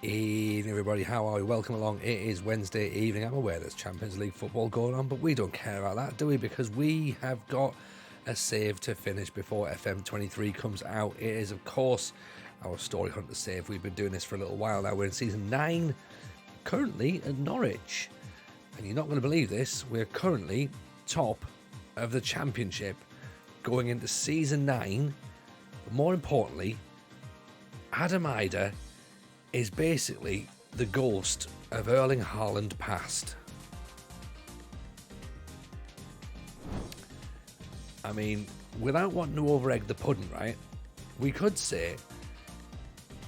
Evening, everybody. How are we? Welcome along. It is Wednesday evening. I'm aware there's Champions League football going on, but we don't care about that, do we? Because we have got a save to finish before FM23 comes out. It is, of course, our Story Hunter save. We've been doing this for a little while now. We're in season 9, currently at Norwich. And you're not going to believe this. We're currently top of the Championship going into season 9. But more importantly, Adam Ider is basically the ghost of Erling Haaland past. I mean, without wanting to over-egg the pudding, right? We could say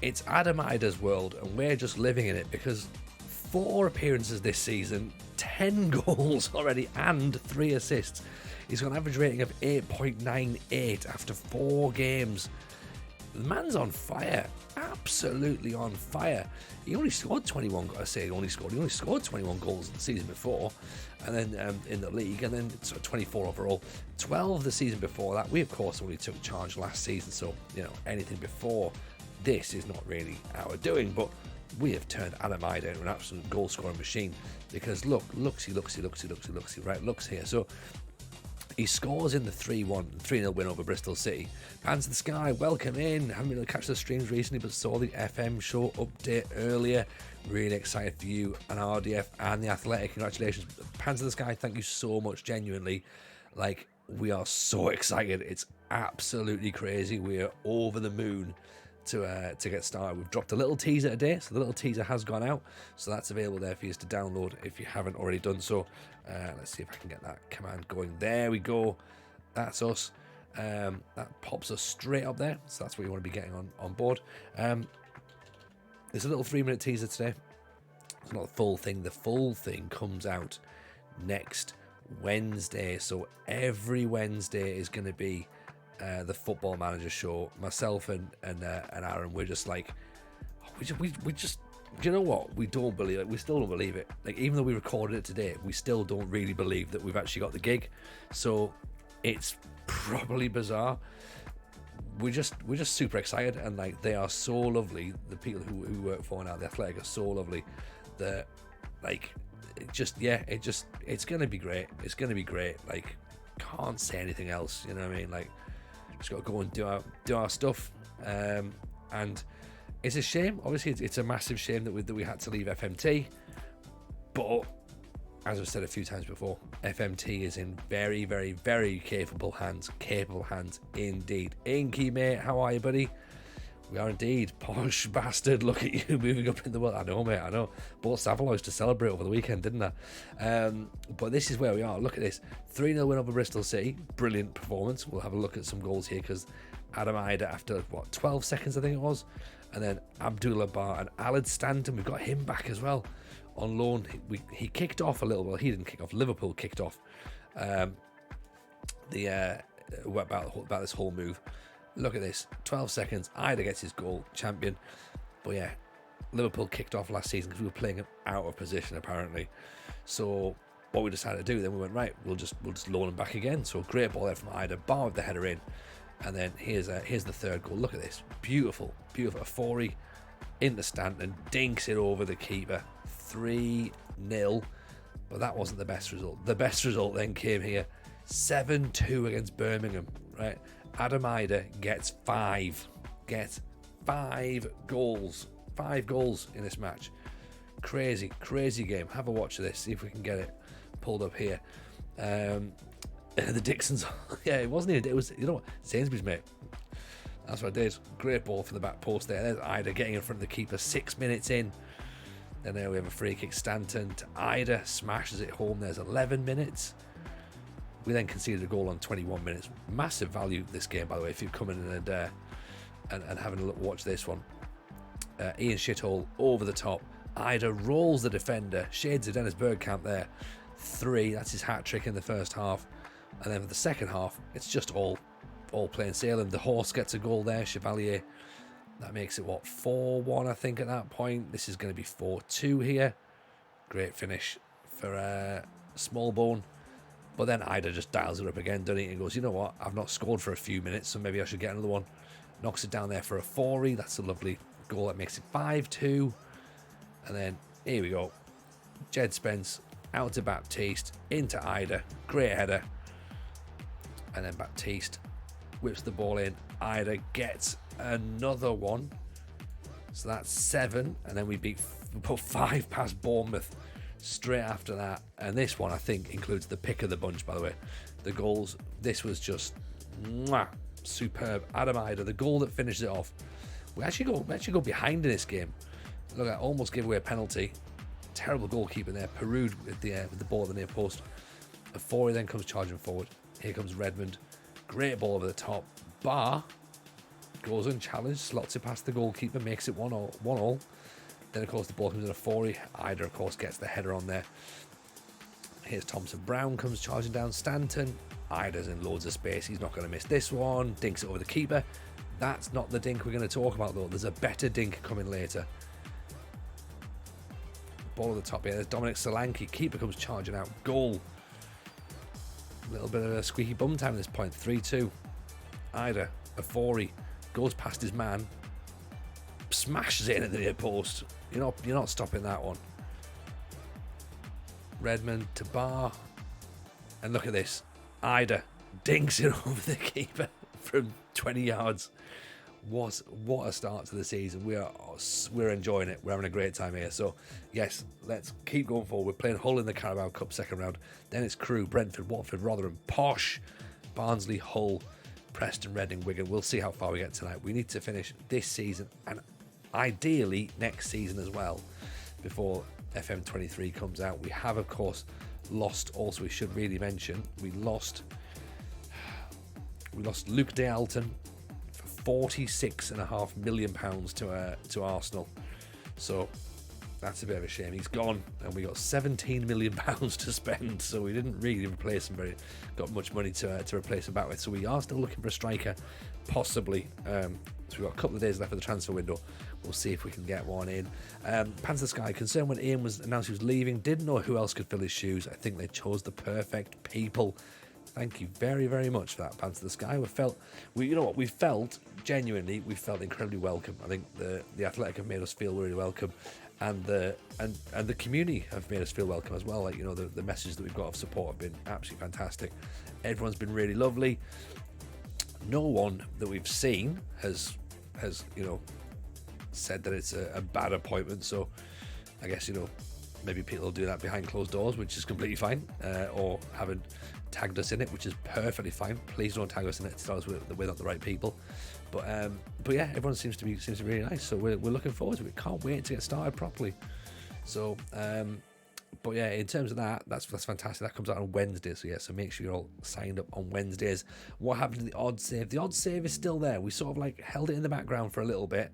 it's Adam Ider's world and we're just living in it because 4 appearances this season, 10 goals already and 3 assists. He's got an average rating of 8.98 after 4 games. The man's on fire, absolutely on fire. He only scored 21. I say he only scored 21 goals the season before, and then in the league, and then 24 overall. 12 the season before that. We of course only took charge last season, so anything before this is not really our doing. But we have turned Adam Ider into an absolute goal scoring machine because looksy, right? Looks here. So he scores in the 3-0 win over Bristol City. Hands to the sky, welcome in. Haven't been able to catch the streams recently, but saw the FM show update earlier. Really excited for you and RDF and the Athletic. Congratulations. Hands to the sky, thank you so much, genuinely. Like, we are so excited. It's absolutely crazy. We are over the moon to get started. We've dropped a little teaser today, so the little teaser has gone out, so that's available there for you to download if you haven't already done so. Let's see if I can get that command going. There we go. That's us. That pops us straight up there, so that's what you want to be getting on board. There's a little 3-minute teaser today. It's not the full thing. The full thing comes out next Wednesday, so every Wednesday is going to be the Football Manager show. Myself and Aaron, we're just like, we just, you know what? We don't believe it. We still don't believe it. Like, even though we recorded it today, we still don't really believe that we've actually got the gig. So it's probably bizarre. We're just super excited, and like, they are so lovely. The people who work for now, the Athletic, are so lovely that, like, it's gonna be great. It's gonna be great. Like, can't say anything else. You know what I mean? Like, just got to go and do our stuff. And it's a shame. Obviously, it's a massive shame that we had to leave FMT. But as I've said a few times before, FMT is in very, very, very capable hands. Capable hands indeed. Inky, mate, how are you, buddy? We are indeed. Posh bastard, look at you moving up in the world. I know, mate, I know. Bought Savoy's to celebrate over the weekend, didn't I? But this is where we are. Look at this. 3-0 win over Bristol City. Brilliant performance. We'll have a look at some goals here because Adam Ider, after, 12 seconds, I think it was. And then Abdullah Bar and Alad Stanton. We've got him back as well on loan. He kicked off a little. Well, he didn't kick off. Liverpool kicked off about this whole move. Look at this, 12 seconds, Ider gets his goal, champion. But yeah, Liverpool kicked off last season because we were playing him out of position, apparently. So what we decided to do, then we went, right, we'll just loan him back again. So great ball there from Ider, bar with the header in. And then here's the third goal. Look at this, beautiful, beautiful. Afori into Stanton, dinks it over the keeper, 3-0. But that wasn't the best result. The best result then came here, 7-2 against Birmingham, right? Adam Ider gets 5 goals. 5 goals in this match. Crazy game. Have a watch of this. See if we can get it pulled up here. The Dixons. Yeah, it wasn't even. It was, you know what? Sainsbury's, mate. That's what I did. Great ball for the back post there. There's Ider getting in front of the keeper 6 minutes in. Then there we have a free kick. Stanton to Ider. Smashes it home. There's 11 minutes. We then conceded a goal on 21 minutes. Massive value this game, by the way, if you're coming in and having a look, watch this one. Ian Shithole over the top. Ider rolls the defender. Shades of Dennis Bergkamp there. 3. That's his hat trick in the first half. And then for the second half, it's just all plain sailing. The Horse gets a goal there. Chevalier. That makes it, 4-1, I think, at that point. This is going to be 4-2 here. Great finish for Smallbone. But then Ider just dials it up again, doesn't he? And goes, you know what? I've not scored for a few minutes, so maybe I should get another one. Knocks it down there for a 4-y. That's a lovely goal that makes it 5-2. And then here we go. Jed Spence out to Baptiste, into Ida, great header. And then Baptiste whips the ball in. Ida gets another one. So that's 7. And then we put 5 past Bournemouth straight after that. And this one, I think, includes the pick of the bunch, by the way. The goals, this was just superb. Adam Ida, the goal that finishes it off. We actually go behind in this game. Look, I almost gave away a penalty. Terrible goalkeeper there. Perud with the ball at the near post. Afori then comes charging forward. Here comes Redmond. Great ball over the top. Barr goes unchallenged, slots it past the goalkeeper, makes it 1-1. Then, of course, the ball comes in Afori. Ida, of course, gets the header on there. Here's Thompson Brown comes charging down Stanton. Ida's in loads of space. He's not going to miss this one. Dinks it over the keeper. That's not the dink we're going to talk about, though. There's a better dink coming later. Ball at the top here. There's Dominic Solanke. Keeper comes charging out. Goal. A little bit of a squeaky bum time at this point. 3-2. Ida, Afori, goes past his man. Smashes it in at the near post. You're not stopping that one. Redmond to Barr. And look at this. Ida dinks it over the keeper from 20 yards. What a start to the season. We're enjoying it. We're having a great time here. So, yes, let's keep going forward. We're playing Hull in the Carabao Cup second round. Then it's Crewe, Brentford, Watford, Rotherham, Posh, Barnsley, Hull, Preston, Reading, Wigan. We'll see how far we get tonight. We need to finish this season and ideally next season as well before FM23 comes out. We have, of course, lost also, we should really mention, we lost Luke D'Alton for £46.5 million to Arsenal. So that's a bit of a shame. He's gone and we got £17 million to spend, so we didn't really replace him got much money to replace him back with. So we are still looking for a striker, possibly. So we've got a couple of days left of the transfer window. We'll see if we can get one in. Pants the Sky, concerned when Ian was announced he was leaving, didn't know who else could fill his shoes. I think they chose the perfect people. Thank you very, very much for that, Pants the Sky. We felt genuinely, we felt incredibly welcome. I think the Athletic have made us feel really welcome, and the community have made us feel welcome as well. Like, the messages that we've got of support have been absolutely fantastic. Everyone's been really lovely. No one that we've seen has said that it's a bad appointment. So I guess maybe people will do that behind closed doors, which is completely fine, or haven't tagged us in it, which is perfectly fine. Please don't tag us in it to tell us we're not the right people. But yeah, everyone seems to be really nice. So we're looking forward to it. Can't wait to get started properly. So but yeah, in terms of that's fantastic. That comes out on Wednesday. So yeah, so make sure you're all signed up on Wednesdays. What happened to the odd save? The odd save is still there. We sort of held it in the background for a little bit.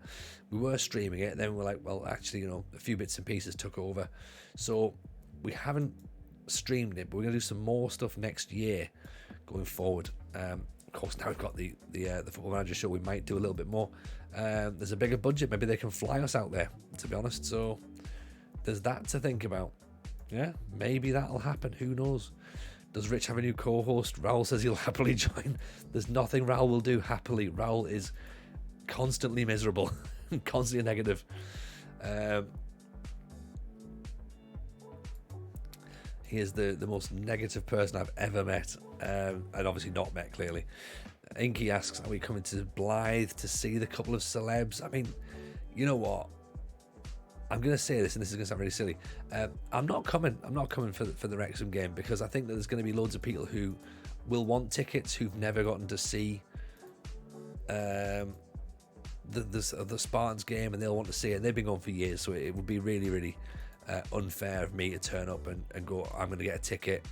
We were streaming it, then we were like, well, actually, a few bits and pieces took over. So we haven't streamed it, but we're going to do some more stuff next year going forward. Of course, now we've got the Football Manager show, we might do a little bit more. There's a bigger budget. Maybe they can fly us out there, to be honest. So there's that to think about. Yeah, maybe that'll happen. Who knows? Does Rich have a new co-host? Raul says he'll happily join. There's nothing Raul will do happily. Raul is constantly miserable, constantly negative. He is the most negative person I've ever met, and obviously not met, clearly. Inky asks, are we coming to Blythe to see the couple of celebs? I mean, you know what? I'm going to say this, and this is going to sound really silly. I'm not coming for the Wrexham game, because I think that there's going to be loads of people who will want tickets who've never gotten to see the Spartans game, and they'll want to see it. And they've been going for years, so it would be really, really unfair of me to turn up and go, I'm going to get a ticket.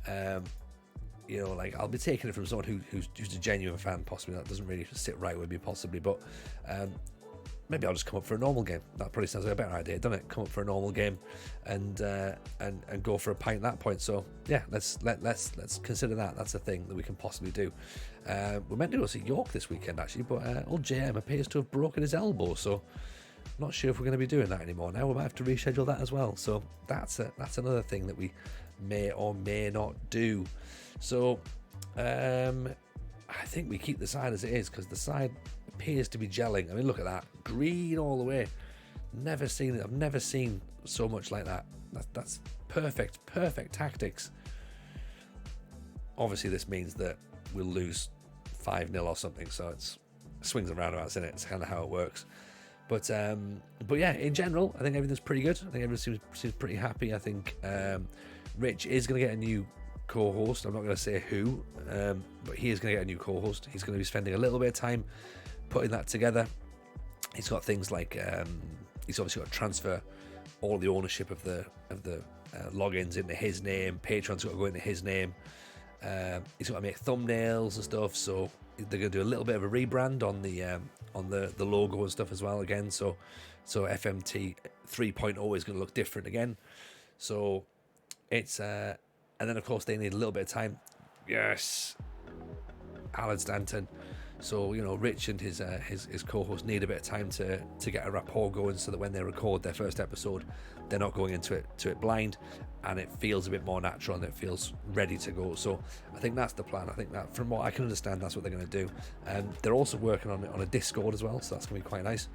I'll be taking it from someone who's a genuine fan. Possibly that doesn't really sit right with me, possibly, but maybe I'll just come up for a normal game. That probably sounds like a better idea, doesn't it? Come up for a normal game and go for a pint at that point. So yeah, let's consider that. That's a thing that we can possibly do. We're meant to go see York this weekend, actually, but old JM appears to have broken his elbow, so I'm not sure if we're going to be doing that anymore now. We might have to reschedule that as well. So that's another thing that we may or may not do. So I think we keep the side as it is, because the side appears to be gelling. I mean, look at that. Green all the way. Never seen it. I've never seen so much like that. That's perfect tactics. Obviously, this means that we'll lose 5-0 or something, so it's swings and roundabouts, isn't it? It's kind of how it works. But yeah, in general, I think everything's pretty good. I think everyone seems pretty happy. I think Rich is going to get a new co-host. I'm not going to say who, but he is going to get a new co-host. He's going to be spending a little bit of time putting that together. He's got things like he's obviously got to transfer all the ownership of the logins into his name. Patreon's got to go into his name. He's got to make thumbnails and stuff, so they're going to do a little bit of a rebrand on the logo and stuff as well again. So FMT 3.0 is going to look different again. So it's and then of course they need a little bit of time. Yes, Alan Stanton. So Rich and his co-host need a bit of time to get a rapport going, so that when they record their first episode, they're not going into it blind, and it feels a bit more natural and it feels ready to go. So I think that's the plan. I think that, from what I can understand, that's what they're going to do. They're also working on a Discord as well, so that's going to be quite nice.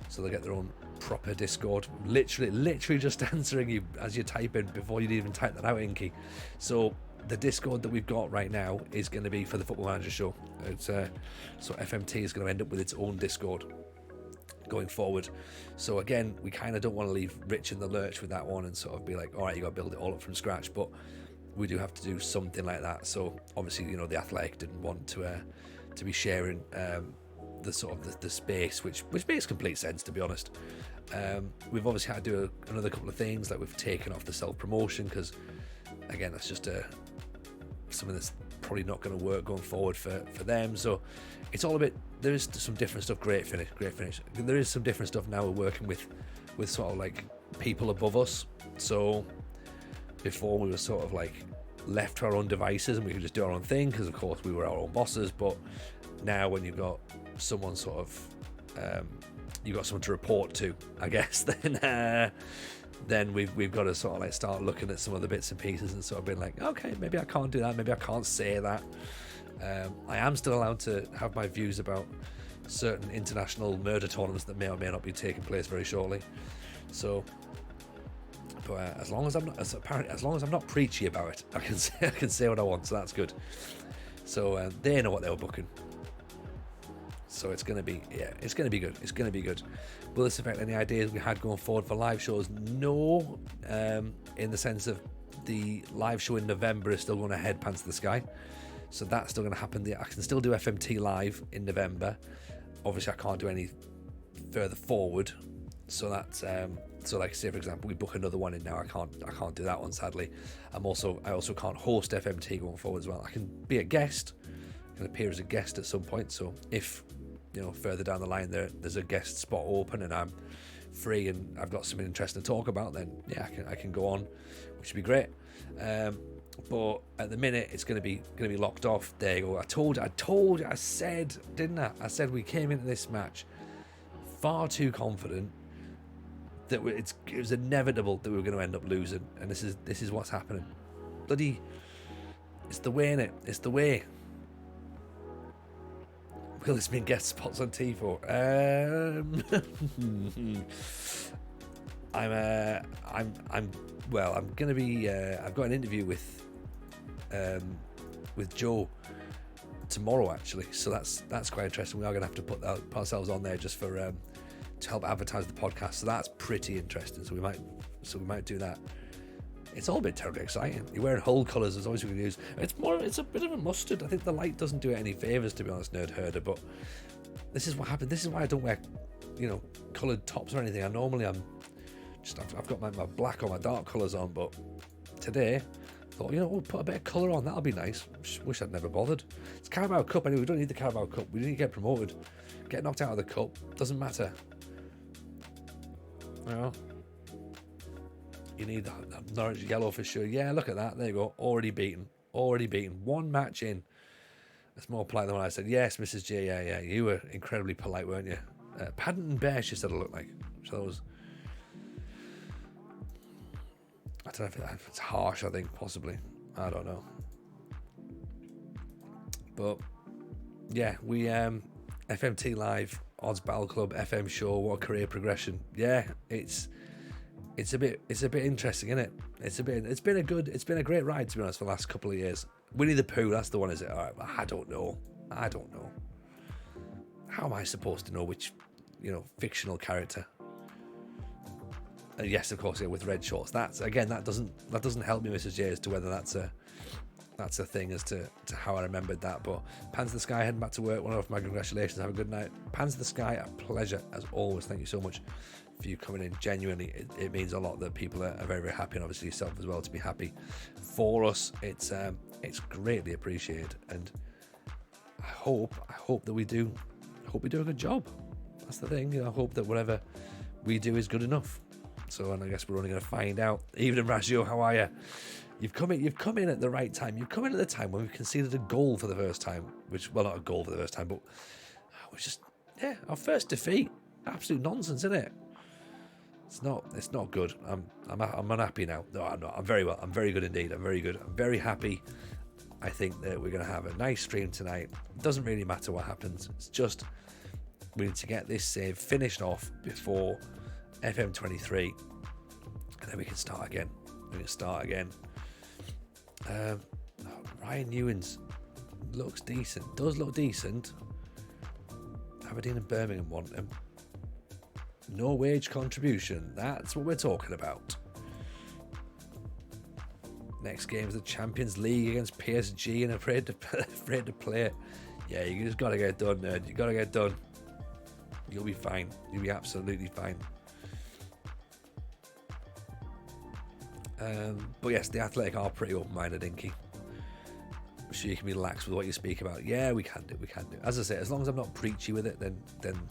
So they get their own proper Discord, literally just answering you as you type in before you'd even type that out, Inky. So the Discord that we've got right now is going to be for the Football Manager show. It's so FMT is going to end up with its own Discord going forward. So again, we kind of don't want to leave Rich in the lurch with that one and sort of be like, all right, you got to build it all up from scratch, but we do have to do something like that. So obviously, the Athletic didn't want to be sharing the sort of the space, which makes complete sense, to be honest. We've obviously had to do another couple of things, like we've taken off the self-promotion, because again, that's just something that's probably not going to work going forward for them. So it's all a bit, there is some different stuff. Great finish. There is some different stuff now. We're working with sort of like people above us. So before we were sort of like left to our own devices and we could just do our own thing, because of course we were our own bosses. But now when you've got someone sort of you've got someone to report to, I guess, then we've got to sort of like start looking at some of the bits and pieces and sort of being like, okay, maybe I can't do that, maybe I can't say that. I am still allowed to have my views about certain international murder tournaments that may or may not be taking place very shortly. So, but as long as I'm not preachy about it, I can say what I want. So that's good. So they know what they were booking. So it's going to be good. Will this affect any ideas we had going forward for live shows? No, in the sense of the live show in November is still going to head pants to the sky. So that's still going to happen. I can still do FMT live in November. Obviously, I can't do any further forward. So that's so like, say for example, we book another one in now. I can't do that one, sadly. I also can't host FMT going forward as well. I can be a guest, I can appear as a guest at some point. So if further down the line there's a guest spot open and I'm free and I've got something interesting to talk about, then yeah, I can go on, which would be great. But at the minute it's going to be locked off. There you go. I said, didn't I? I said we came into this match far too confident that it was inevitable that we were going to end up losing, and this is what's happening. Bloody, it's the way, innit? It's the way. Will this mean guest spots on T4? I'm gonna be. I've got an interview with Joe tomorrow, actually. So that's quite interesting. We are gonna have to put ourselves on there just for to help advertise the podcast. So that's pretty interesting. So we might do that. It's all a bit terribly exciting. You're wearing Hull colours, there's always good news. It's a bit of a mustard. I think the light doesn't do it any favours, to be honest, nerd herder, but this is what happened. This is why I don't wear, coloured tops or anything. I've got my black or my dark colours on, but today, I thought, we'll put a bit of colour on, that'll be nice. Wish I'd never bothered. It's Carabao Cup anyway, we don't need the Carabao Cup. We need to get promoted. Get knocked out of the cup, doesn't matter. You need the Norwich yellow for sure. Yeah, look at that. There you go. Already beaten. One match in. That's more polite than what I said. Yes, Mrs. J. Yeah. You were incredibly polite, weren't you? Paddington Bear, she said it looked like. So that was... I don't know if it's harsh, I think, possibly. I don't know. But, yeah, we... FMT Live Odds Battle Club, FM show, what a career progression. Yeah, it's a bit interesting, isn't it? It's been a great ride, to be honest, for the last couple of years. Winnie the Pooh, that's the one, is it? All right, I don't know. How am I supposed to know which, fictional character? And yes, of course, with red shorts. That doesn't help me, Mrs. J, as to whether that's a thing as to how I remembered that. But Pans the Sky, heading back to work. One of my congratulations. Have a good night. Pans the Sky, a pleasure as always. Thank you so much for you coming in. Genuinely, it means a lot that people are very, very happy, and obviously yourself as well to be happy for us. It's greatly appreciated, and I hope that we do. I hope we do a good job. That's the thing. I hope that whatever we do is good enough. So, and I guess we're only going to find out. Evening, Rajio, how are you? You've come in at the right time. You've come in at the time when we've conceded a goal for the first time, not a goal for the first time, but our first defeat. Absolute nonsense, isn't it? It's not good. I'm unhappy now. No, I'm not. I'm very well. I'm very good indeed. I'm very good. I'm very happy. I think that we're going to have a nice stream tonight. It doesn't really matter what happens. It's just we need to get this save finished off before FM23, and then we can start again. Ryan Newens looks decent. Does look decent. Aberdeen and Birmingham want him. No wage contribution. That's what we're talking about. Next game is the Champions League against PSG, and afraid to play it. Yeah, you just got to get it done, nerd. You got to get it done. You'll be fine. You'll be absolutely fine. But yes, the Athletic are pretty open-minded, Inky. I'm sure you can be lax with what you speak about. Yeah, we can do. As I say, as long as I'm not preachy with it, then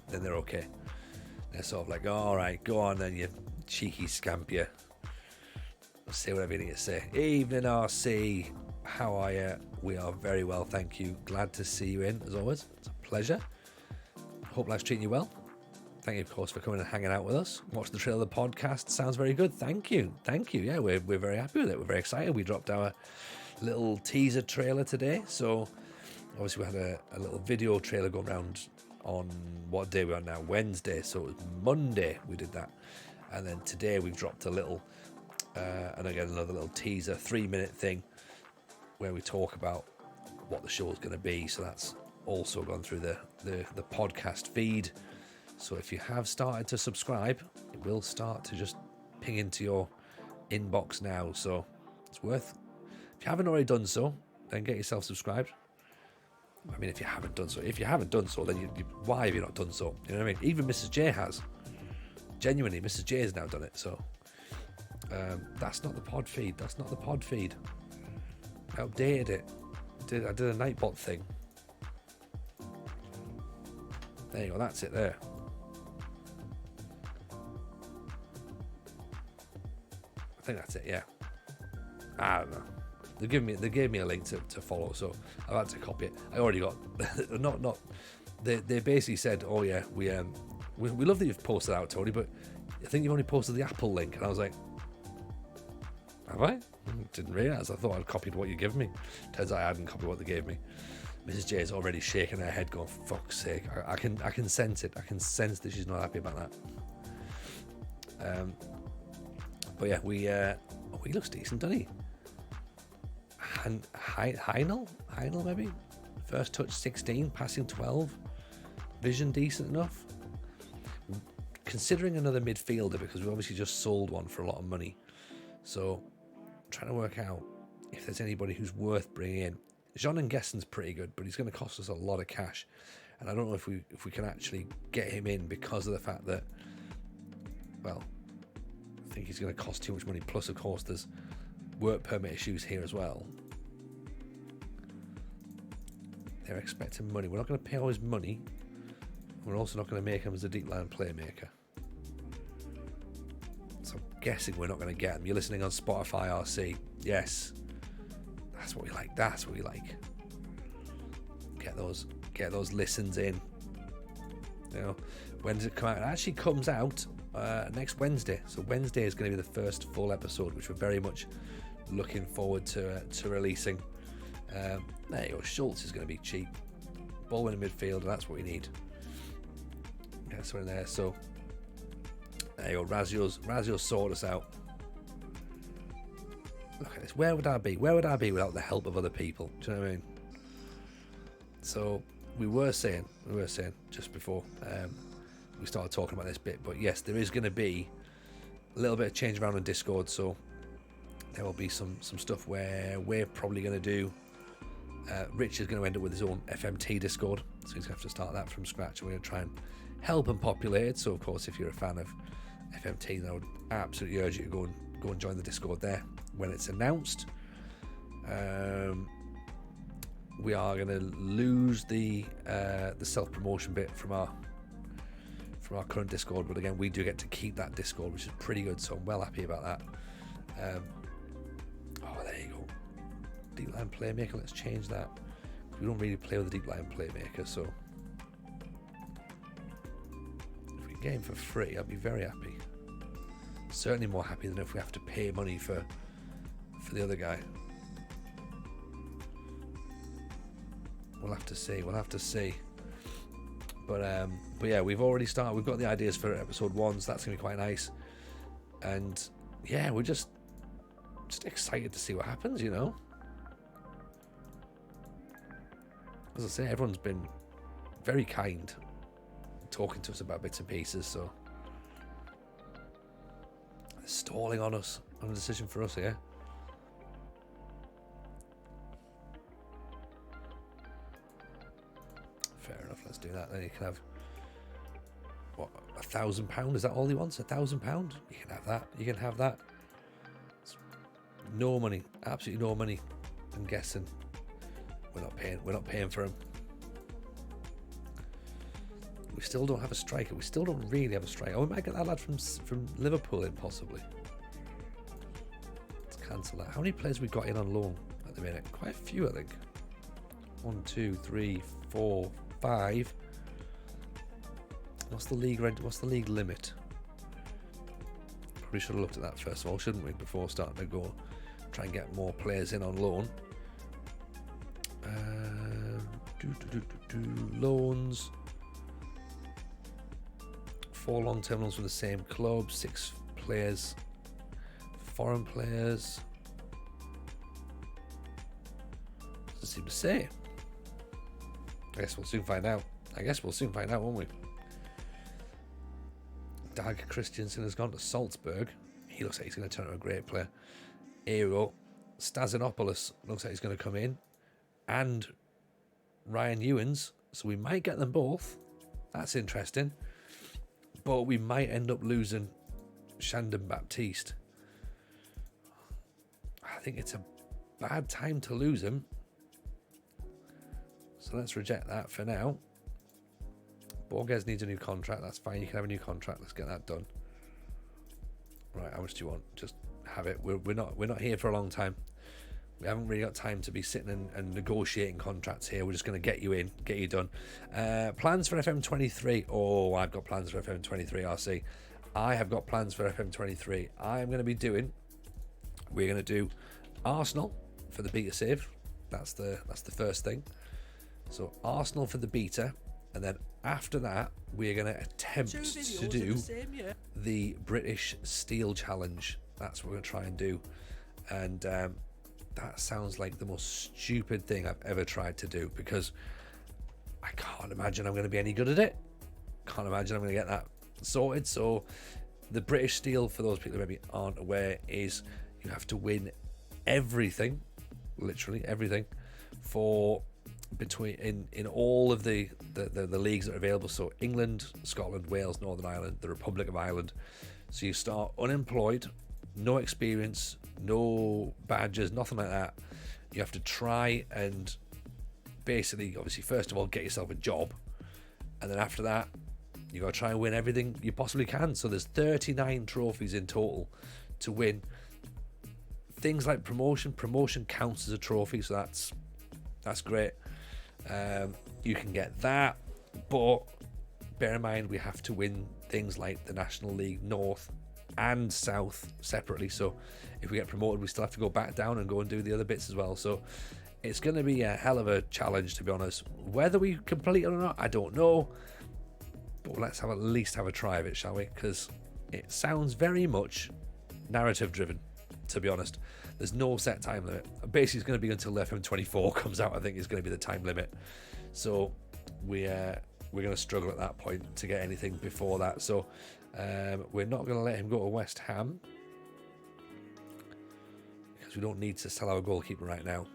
they're okay. They're sort of like, all right, go on then, you cheeky scamp, you. Say whatever you need to say. Evening, RC. How are you? We are very well, thank you. Glad to see you in, as always. It's a pleasure. Hope life's treating you well. Thank you, of course, for coming and hanging out with us. Watch the trailer of the podcast. Sounds very good. Thank you. Yeah, we're very happy with it. We're very excited. We dropped our little teaser trailer today. So, obviously, we had a little video trailer going around on what day we're on now? Wednesday. So, it was Monday we did that. And then today we've dropped a little, and again, another little teaser, 3-minute thing where we talk about what the show is going to be. So, that's also gone through the podcast feed. So if you have started to subscribe, it will start to just ping into your inbox now. So it's worth, if you haven't already done so, then get yourself subscribed. I mean, if you haven't done so, then you why have you not done so? You know what I mean? Even Mrs. J has. Genuinely, Mrs. J has now done it. So that's not the pod feed. I updated it. I did a Nightbot thing. There you go. That's it there. I think that's it, yeah. I don't know. They gave me a link to follow, so I've had to copy it. I already got not. They basically said, oh yeah, we love that you've posted out, Tony, but I think you've only posted the Apple link, and I was like, have I? Didn't realise. I thought I'd copied what you gave me. Turns out I hadn't copied what they gave me. Mrs. J is already shaking her head, going, for fuck's sake. I can sense it. I can sense that she's not happy about that. But yeah, he looks decent, doesn't he? And Heinel maybe? First touch 16, passing 12. Vision decent enough. Considering another midfielder, because we obviously just sold one for a lot of money. So, trying to work out if there's anybody who's worth bringing in. Jean Nguessen's pretty good, but he's going to cost us a lot of cash. And I don't know if we can actually get him in because of the fact that, well, I think he's going to cost too much money. Plus, of course, there's work permit issues here as well. They're expecting money. We're not going to pay all his money. We're also not going to make him as a deep line playmaker. So I'm guessing we're not going to get him. You're listening on Spotify RC. Yes. That's what we like. Get those listens in. You know, when does it come out? It actually comes out next Wednesday. So Wednesday is going to be the first full episode, which we're very much looking forward to releasing. There you go. Schultz is going to be cheap. Ball in the midfield, and that's what we need. Yeah, so in there. So there you go. Razio's sorted us out. Look at this. Where would I be? Where would I be without the help of other people? Do you know what I mean? So we were saying just before we started talking about this bit, but yes, there is going to be a little bit of change around on Discord. So there will be some stuff where we're probably going to do. Rich is going to end up with his own FMT Discord, so he's going to have to start that from scratch. And we're going to try and help him populate it. So of course, if you're a fan of FMT, then I would absolutely urge you to go and join the Discord there when it's announced. We are going to lose the self-promotion bit from our current Discord, but again, we do get to keep that Discord, which is pretty good. So I'm well happy about that. Oh, there you go. Deep line playmaker. Let's change that. We don't really play with the deep line playmaker, so if we get him for free, I'll be very happy. Certainly more happy than if we have to pay money for the other guy. We'll have to see. But yeah, we've already started. We've got the ideas for episode 1, so that's gonna be quite nice. And yeah, we're just excited to see what happens, you know. As I say, everyone's been very kind, talking to us about bits and pieces. So they're stalling on us on a decision for us here. Fair enough, let's do that. Then you can have, what, £1,000? Is that all he wants? £1,000? You can have that. You can have that. It's no money, absolutely no money. I'm guessing we're not paying for him. We still don't have a striker. We still don't really have a striker. Oh, we might get that lad from Liverpool in, possibly. Let's cancel that. How many players we got in on loan at the minute? Quite a few, I think. 1, 2, 3, 4, 5. What's the league rent? What's the league limit? Probably should have looked at that first of all, shouldn't we, before starting to go try and get more players in on loan. Loans. 4 long-term loans from the same club. 6 players, foreign players. Doesn't seem to say. I guess we'll soon find out. Won't we? Dag Christiansen has gone to Salzburg. He looks like he's going to turn out a great player. Here we go. Stasinopoulos looks like he's going to come in. And Ryan Ewens. So we might get them both. That's interesting. But we might end up losing Shandon Baptiste. I think it's a bad time to lose him. So let's reject that for now. Borges needs a new contract. That's fine. You can have a new contract. Let's get that done. Right, how much do you want? Just have it. We're not here for a long time. We haven't really got time to be sitting and negotiating contracts here. We're just going to get you in, get you done. Plans for FM23. Oh, I've got plans for FM23, RC. I have got plans for FM23. I'm going to be doing, we're going to do Arsenal for the beta save. That's the first thing. So Arsenal for the beta. And then after that, we're going to attempt to do the British Steel Challenge. That's what we're going to try and do. And that sounds like the most stupid thing I've ever tried to do, because I can't imagine I'm going to be any good at it. Can't imagine I'm going to get that sorted. So the British Steel, for those people who maybe aren't aware, is you have to win everything, literally everything, for between in all of the leagues that are available. So England, Scotland, Wales, Northern Ireland, the Republic of Ireland. So you start unemployed, no experience, no badges, nothing like that. You have to try and basically, obviously, first of all, get yourself a job, and then after that, you got to try and win everything you possibly can. So there's 39 trophies in total to win. Things like promotion counts as a trophy, so that's great. You can get that, but bear in mind we have to win things like the National League North and South separately. So if we get promoted, we still have to go back down and go and do the other bits as well. So it's going to be a hell of a challenge, to be honest. Whether we complete it or not, I don't know. but let's at least have a try of it, shall we? Because it sounds very much narrative driven, to be honest. There's no set time limit. Basically, it's going to be until FM24 comes out, I think, is going to be the time limit. So we're going to struggle at that point to get anything before that. So we're not going to let him go to West Ham because we don't need to sell our goalkeeper right now.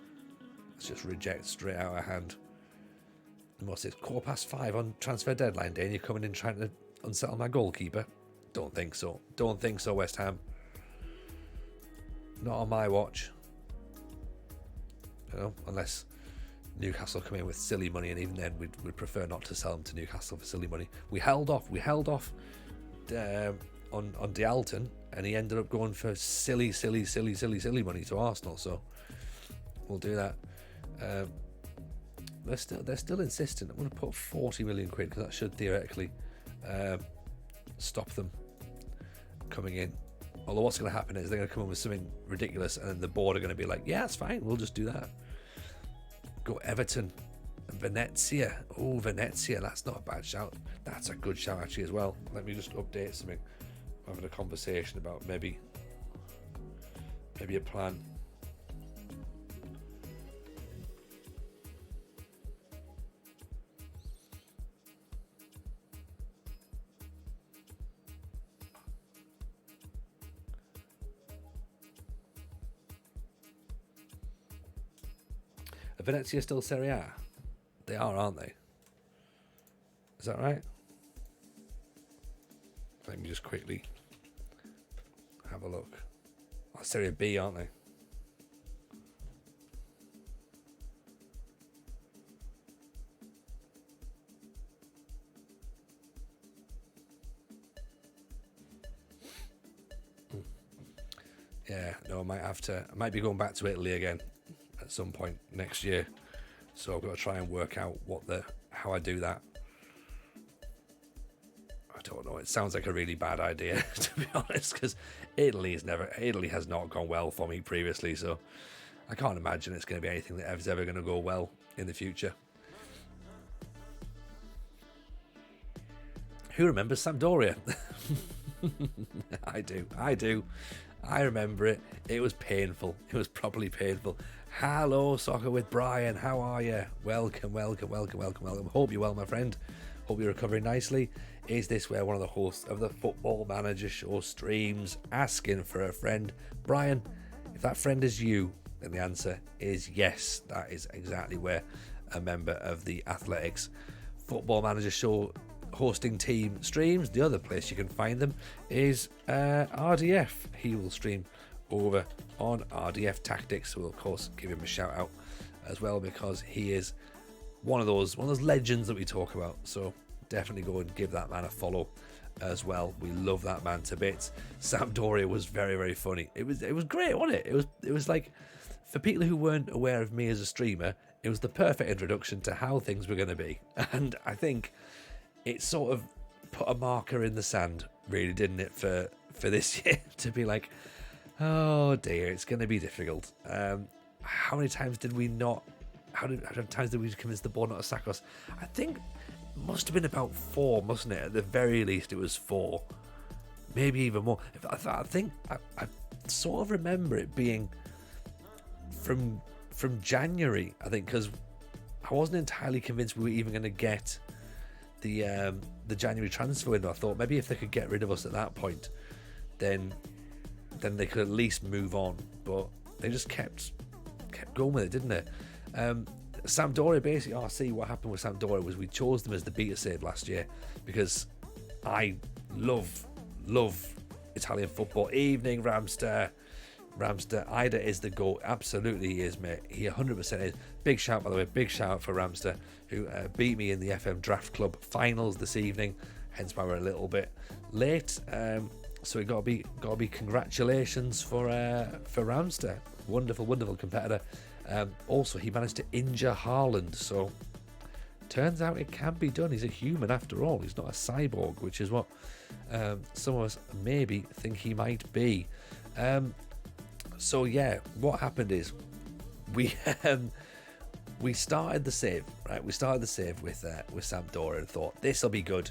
Let's just reject straight out of hand. And what's it, 5:15 on transfer deadline day, and you're coming in trying to unsettle my goalkeeper? Don't think so. Don't think so, West Ham. Not on my watch. You know, unless Newcastle come in with silly money, and even then we'd prefer not to sell them to Newcastle for silly money. We held off on D'Alton, and he ended up going for silly money to Arsenal. So we'll do that. They're still insistent. I'm going to put 40 million quid because that should theoretically stop them coming in. Although what's going to happen is they're going to come in with something ridiculous, and then the board are going to be like, yeah, it's fine, we'll just do that. Go Everton and Venezia. Oh, Venezia, that's not a bad shout. That's a good shout actually as well. Let me just update something. I'm having a conversation about maybe a plan. Are Venezia still Serie A? They are, aren't they? Is that right? Let me just quickly have a look. Oh, Serie B, aren't they? Yeah, no, I might be going back to Italy again at some point next year. So I've got to try and work out how I do that. I don't know. It sounds like a really bad idea, to be honest, because Italy has not gone well for me previously. So I can't imagine it's going to be anything that is ever going to go well in the future. Who remembers Sampdoria? I do. I remember it. It was painful. It was properly painful. Hello, Soccer with Brian. How are you? Welcome. Hope you're well, my friend. Hope you're recovering nicely. Is this where one of the hosts of the Football Manager Show streams asking for a friend? Brian, if that friend is you, then the answer is yes. That is exactly where a member of the Athletics Football Manager Show hosting team streams. The other place you can find them is RDF. He will stream over on RDF Tactics, so we'll of course give him a shout out as well, because he is one of those legends that we talk about. So definitely go and give that man a follow as well. We love that man to bits. Sampdoria was very, very funny. It was great, wasn't it? It was like, for people who weren't aware of me as a streamer, it was the perfect introduction to how things were going to be, and I think it sort of put a marker in the sand, really, didn't it, for this year, to be like, oh dear, it's going to be difficult. How many times did we not? How many times did we convince the board not to sack us? I think it must have been about 4, mustn't it? At the very least, it was 4, maybe even more. I think I sort of remember it being from January. I think, because I wasn't entirely convinced we were even going to get the January transfer window. I thought maybe if they could get rid of us at that point, then they could at least move on. But they just kept going with it, didn't they? Sampdoria, basically, RC, what happened with Sampdoria was we chose them as the beta save last year because I love Italian football. Evening, Ramster, Ida is the GOAT. Absolutely he is, mate. He 100% is. Big shout, by the way. Big shout out for Ramster, who beat me in the FM Draft Club finals this evening. Hence why we're a little bit late. So we got to be congratulations for Ramster. Wonderful competitor. Also, he managed to injure Haaland. So turns out it can be done. He's a human after all. He's not a cyborg, which is what some of us maybe think he might be. So yeah, what happened is we started the save, right? We started the save with Sampdoria and thought this will be good.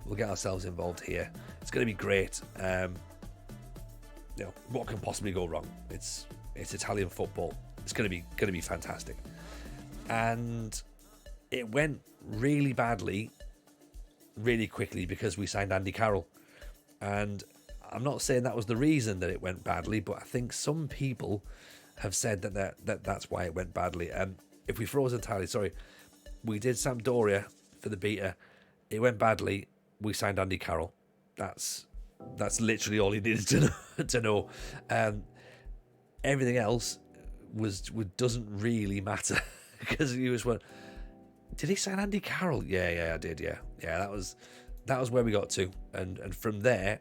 We'll get ourselves involved here. It's going to be great. What can possibly go wrong? It's Italian football. It's going to be fantastic. And it went really badly, really quickly, because we signed Andy Carroll. And I'm not saying that was the reason that it went badly, but I think some people have said that's why it went badly. If we froze entirely, sorry, we did Sampdoria for the beta. It went badly. We signed Andy Carroll. That's literally all he needed to know. Everything else doesn't really matter because you just went, did he sign Andy Carroll? Yeah, I did. Yeah. That was where we got to, and from there,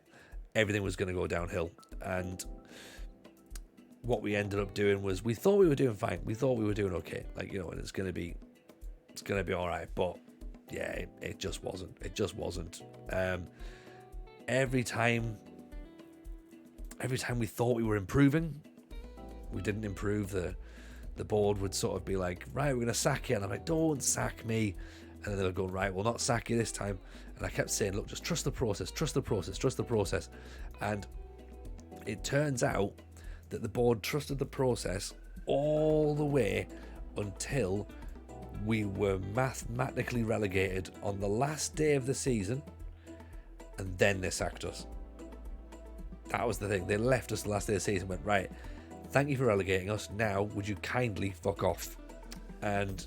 everything was going to go downhill. And what we ended up doing was, we thought we were doing fine. We thought we were doing okay. And it's going to be all right. But yeah, it just wasn't. It just wasn't. Every time we thought we were improving, we didn't improve. The board would sort of be like, right, we're going to sack you. And I'm like, don't sack me. And then they would go, right, we'll not sack you this time. And I kept saying, look, just trust the process, trust the process, trust the process. And it turns out that the board trusted the process all the way until we were mathematically relegated on the last day of the season. And then they sacked us. That was the thing. They left us the last day of the season and went, right, thank you for relegating us. Now, would you kindly fuck off? And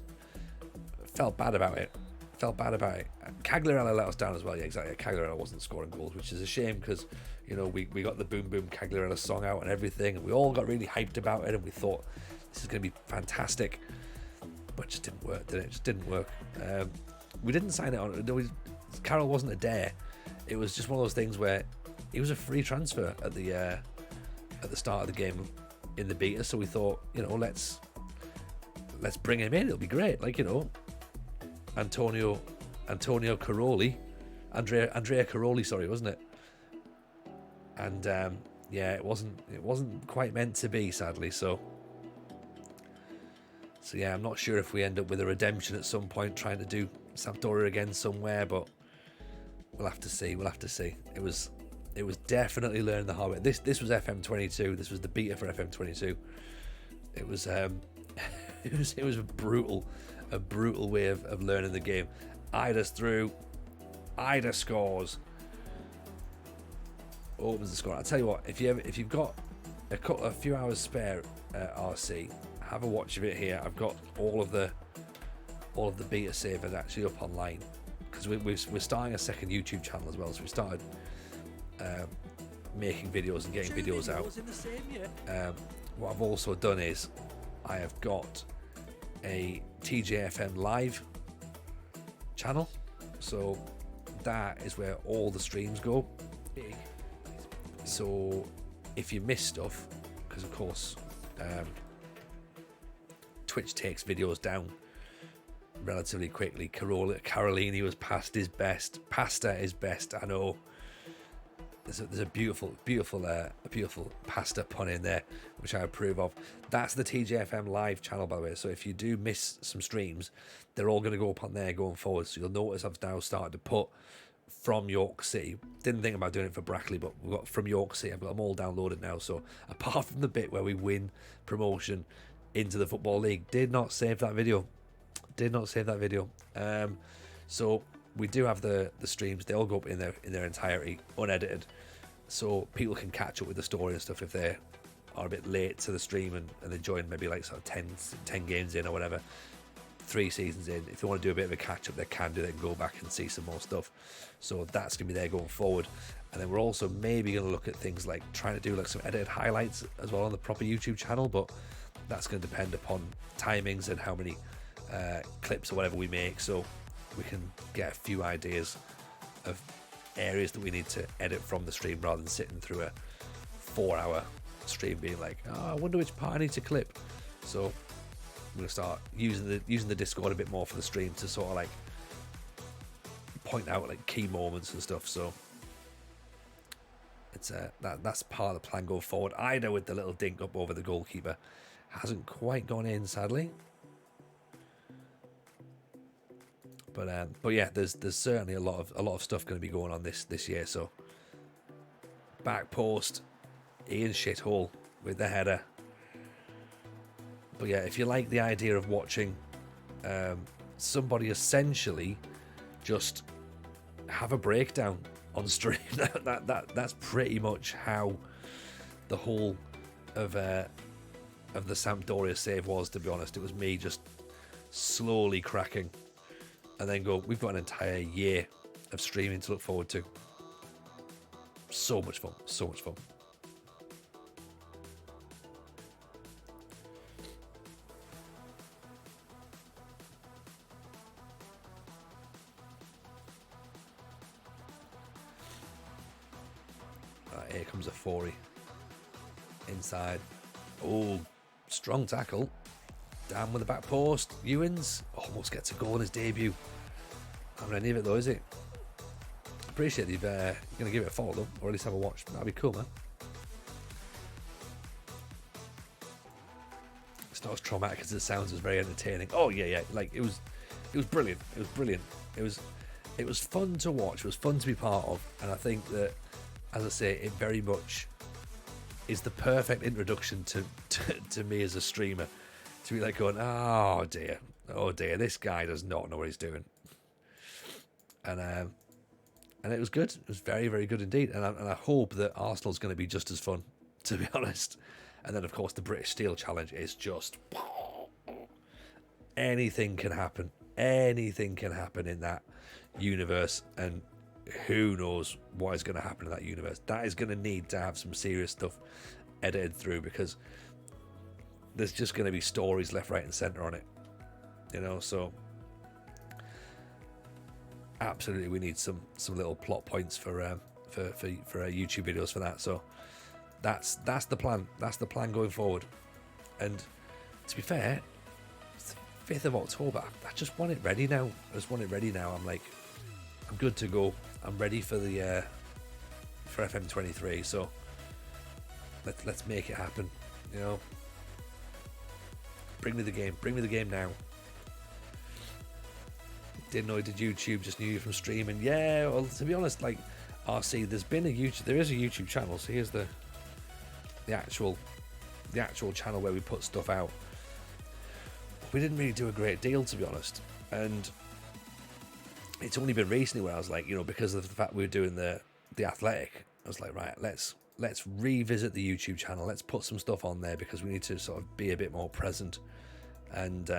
felt bad about it. Cagliarella let us down as well. Yeah, exactly. Cagliarella wasn't scoring goals, which is a shame because, we got the Boom Boom Cagliarella song out and everything, and we all got really hyped about it, and we thought this is going to be fantastic. But it just didn't work, did it? It just didn't work. We didn't sign it on. Carroll wasn't a dare. It was just one of those things where he was a free transfer at the start of the game in the beta, so we thought, let's bring him in. It'll be great. Antonio Caroli, Andrea Caroli, sorry, wasn't it? And it wasn't quite meant to be, sadly. So yeah, I'm not sure if we end up with a redemption at some point, trying to do Sampdoria again somewhere, but we'll have to see. It was definitely learning the hard way. This was FM22. This was the beta for FM22. It was it was a brutal way of learning the game. Ida's through. Ida scores. Opens the score. I'll tell you what. If you've got a few hours spare, RC, have a watch of it here. I've got all of the beta savers actually up online, because we're starting a second YouTube channel as well. So we started making videos and getting videos out. What I've also done is I have got a TJFM live channel, so that is where all the streams go. So if you miss stuff, because of course Twitch takes videos down relatively quickly. Carolini was past his best. Pasta is best. I know. There's a beautiful pasta pun in there, which I approve of. That's the TJFM live channel, by the way. So if you do miss some streams, they're all going to go up on there going forward. So you'll notice I've now started to put from York City. Didn't think about doing it for Brackley, but we've got from York City. I've got them all downloaded now. So apart from the bit where we win promotion into the Football League, did not save that video. So we do have the streams. They all go up in their entirety, unedited, so people can catch up with the story and stuff if they are a bit late to the stream and they join maybe like sort of 10 games in or whatever, 3 seasons in. If they want to do a bit of a catch up, they can do. They can go back and see some more stuff. So that's gonna be there going forward. And then we're also maybe gonna look at things like trying to do like some edited highlights as well on the proper YouTube channel, but that's going to depend upon timings and how many clips or whatever we make, so we can get a few ideas of areas that we need to edit from the stream, rather than sitting through a 4-hour stream being like, I wonder which part I need to clip. So I'm going to start using the Discord a bit more for the stream to sort of like point out like key moments and stuff. So it's that's part of the plan going forward. Ida with the little dink up over the goalkeeper, hasn't quite gone in, sadly. But yeah, there's certainly a lot of stuff going to be going on this year. So back post, Ian Shithole with the header. But yeah, if you like the idea of watching somebody essentially just have a breakdown on stream, that's pretty much how the whole of the Sampdoria save was. To be honest, it was me just slowly cracking, and then go, we've got an entire year of streaming to look forward to. So much fun, so much fun. Here comes a 40 inside. Oh, strong tackle. Down with the back post. Ewins almost gets a goal in his debut. Not any of it though, is it? Appreciate you're going to give it a follow though, or at least have a watch. That'd be cool, man. It's not as traumatic as it sounds. It's very entertaining. Oh yeah. Like it was brilliant. It was brilliant. It was fun to watch. It was fun to be part of, and I think that, as I say, it very much is the perfect introduction to me as a streamer. To be like going, oh dear, this guy does not know what he's doing. And it was good. It was very, very good indeed. And I hope that Arsenal's going to be just as fun, to be honest. And then, of course, the British Steel Challenge is just... anything can happen. Anything can happen in that universe. And who knows what is going to happen in that universe. That is going to need to have some serious stuff edited through, because there's just going to be stories left, right, and centre on it. You know, so... absolutely, we need some little plot points for YouTube videos for that. So that's the plan. That's the plan going forward. And to be fair, it's the 5th of October. I just want it ready now. I'm like, I'm good to go. I'm ready for the for FM23. So let's make it happen. You know, bring me the game now. Didn't know he did YouTube, just knew you from streaming. Yeah, well, to be honest, like RC, there is a YouTube channel. So here's the actual channel where we put stuff out. We didn't really do a great deal, to be honest, and it's only been recently where I was like, you know, because of the fact we were doing the Athletic, I was like, right, let's revisit the YouTube channel. Let's put some stuff on there, because we need to sort of be a bit more present. And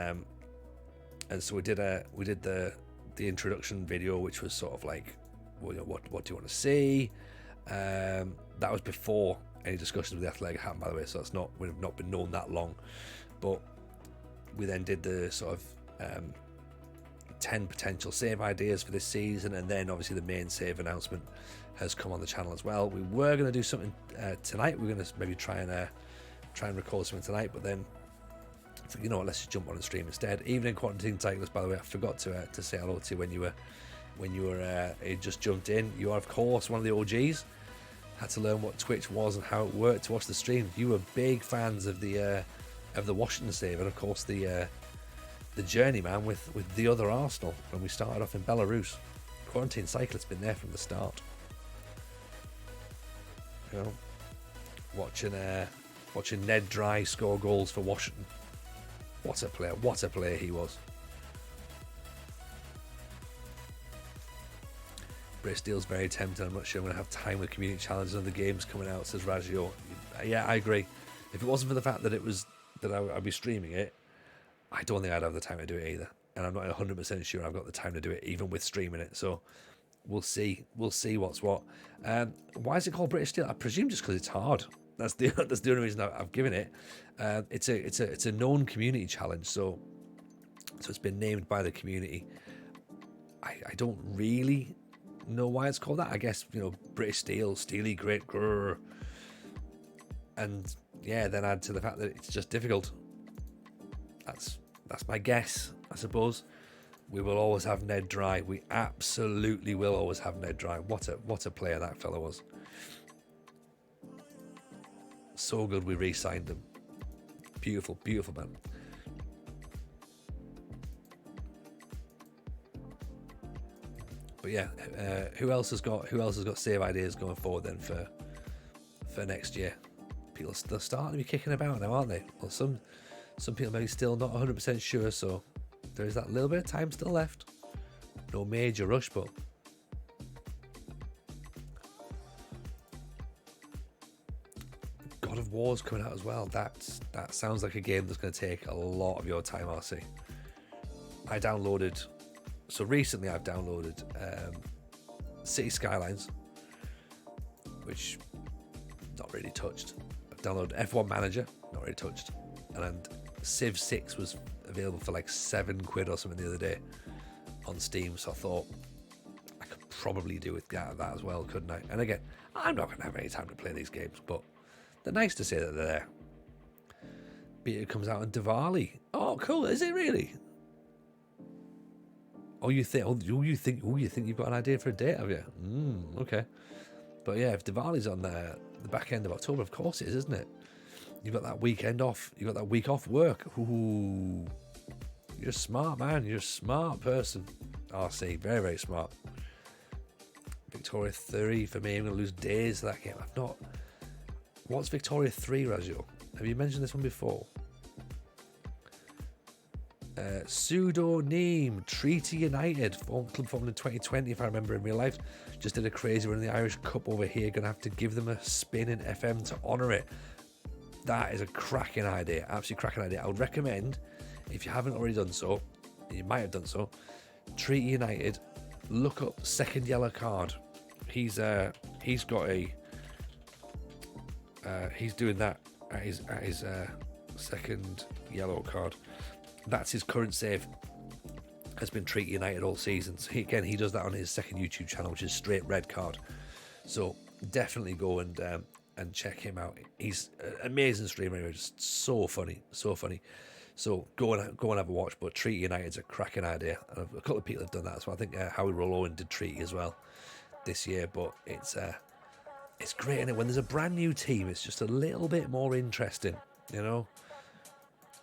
so we did the introduction video, which was sort of like, well, you know, what do you want to see? That was before any discussions with the Athletic happened, by the way. So we've not been known that long. But we then did the sort of 10 potential save ideas for this season, and then obviously the main save announcement has come on the channel as well. We were going to do something tonight. We're going to maybe try and record something tonight, but then, you know what, let's just jump on the stream instead. Evening Quarantine Cyclist, by the way, I forgot to say hello to you when you just jumped in. You are, of course, one of the OGs. Had to learn what Twitch was and how it worked to watch the stream. You were big fans of the Washington save, and of course the journeyman with the other Arsenal when we started off in Belarus. Quarantine Cyclist's been there from the start. You know, watching Ned Dry score goals for Washington. What a player he was. British Steel's very tempting. I'm not sure I'm going to have time with community challenges and the games coming out, says Raggio. Yeah, I agree. If it wasn't for the fact that I'd be streaming it, I don't think I'd have the time to do it either. And I'm not 100% sure I've got the time to do it, even with streaming it. So we'll see. We'll see what's what. Why is it called British Steel? I presume just because it's hard. That's the only reason I've given it. It's a known community challenge, so it's been named by the community. I don't really know why it's called that. I guess, you know, British Steel, Steely, great, grrr. And yeah, then add to the fact that it's just difficult. That's my guess, I suppose. We will always have Ned Dry. We absolutely will always have Ned Dry. What a player that fella was. So good we re-signed him. Beautiful man. But yeah, who else has got save ideas going forward then for next year? People they're starting to be kicking about now, aren't they? Well, some people maybe still not 100% sure, so there is that little bit of time still left. No major rush, but God of War's coming out as well. That sounds like a game that's going to take a lot of your time, RC. Recently I've downloaded City Skylines, which not really touched. I've downloaded F1 Manager, not really touched. And Civ 6 was available for like £7 or something the other day on Steam, so I thought I could probably do with that as well, couldn't I? And again, I'm not going to have any time to play these games, but they're nice to say that they're there. Beta comes out on Diwali. Oh, cool! Is it really? Oh, you think you've got an idea for a date, have you? Okay. But yeah, if Diwali's on the back end of October, of course it is, isn't it? You've got that weekend off. You've got that week off work. Ooh. You're smart, man. You're a smart person. RC, very, very smart. Victoria 3 for me. I'm going to lose days to that game. I've not... What's Victoria 3, Rajo? Have you mentioned this one before? Pseudonym Treaty United, club formed in 2020, if I remember in real life. Just did a crazy run in the Irish Cup over here. Gonna have to give them a spin in FM to honour it. That is a cracking idea, absolutely cracking idea. I would recommend, if you haven't already done so, you might have done so, Treaty United, look up second yellow card. He's got a he's doing that at his second yellow card. That's his current save. Has been Treaty United all season. So he does that on his second YouTube channel, which is straight red card. So definitely go and check him out. He's an amazing streamer, just so funny. So go and have a watch. But Treaty United's a cracking idea, and a couple of people have done that. So I think Howie Rollowen did Treaty as well this year. But it's great, isn't it? When there's a brand new team, it's just a little bit more interesting, you know.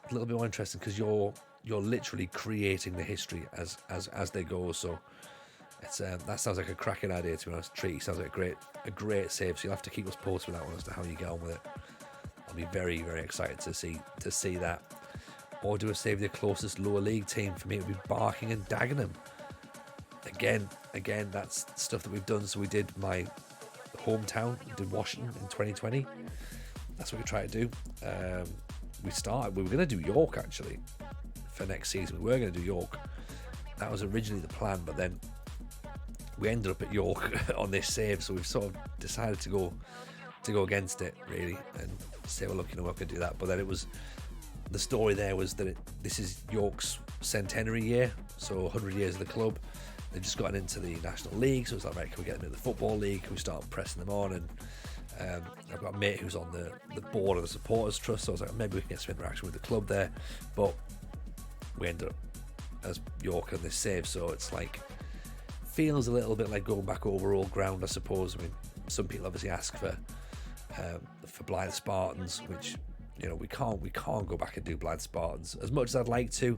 A little bit more interesting because you're literally creating the history as they go. So it's that sounds like a cracking idea, to be honest. Treaty sounds like a great save. So you'll have to keep us posted with that one as to how you get on with it. I'll be very, very excited to see that. Or do a save the closest lower league team. For me, it would be Barking and Dagenham. Again, that's stuff that we've done. So we did my hometown, we did Washington in 2020. That's what we try to do. We were going to do York actually for next season. We were going to do York. That was originally the plan, but then we ended up at York on this save, so we've sort of decided to go against it really and say, well, look, you know, we're going to do that. But then the story there was that this is York's centenary year, so 100 years of the club. They've just gotten into the National League, so it's like, right, can we get into the Football League? Can we start pressing them on? And I've got a mate who's on the board of the Supporters Trust, so I was like, maybe we can get some interaction with the club there. But we ended up as York on this save, so it's like, feels a little bit like going back over old ground, I suppose. I mean, some people obviously ask for Blythe Spartans, which, you know, we can't go back and do Blythe Spartans as much as I'd like to.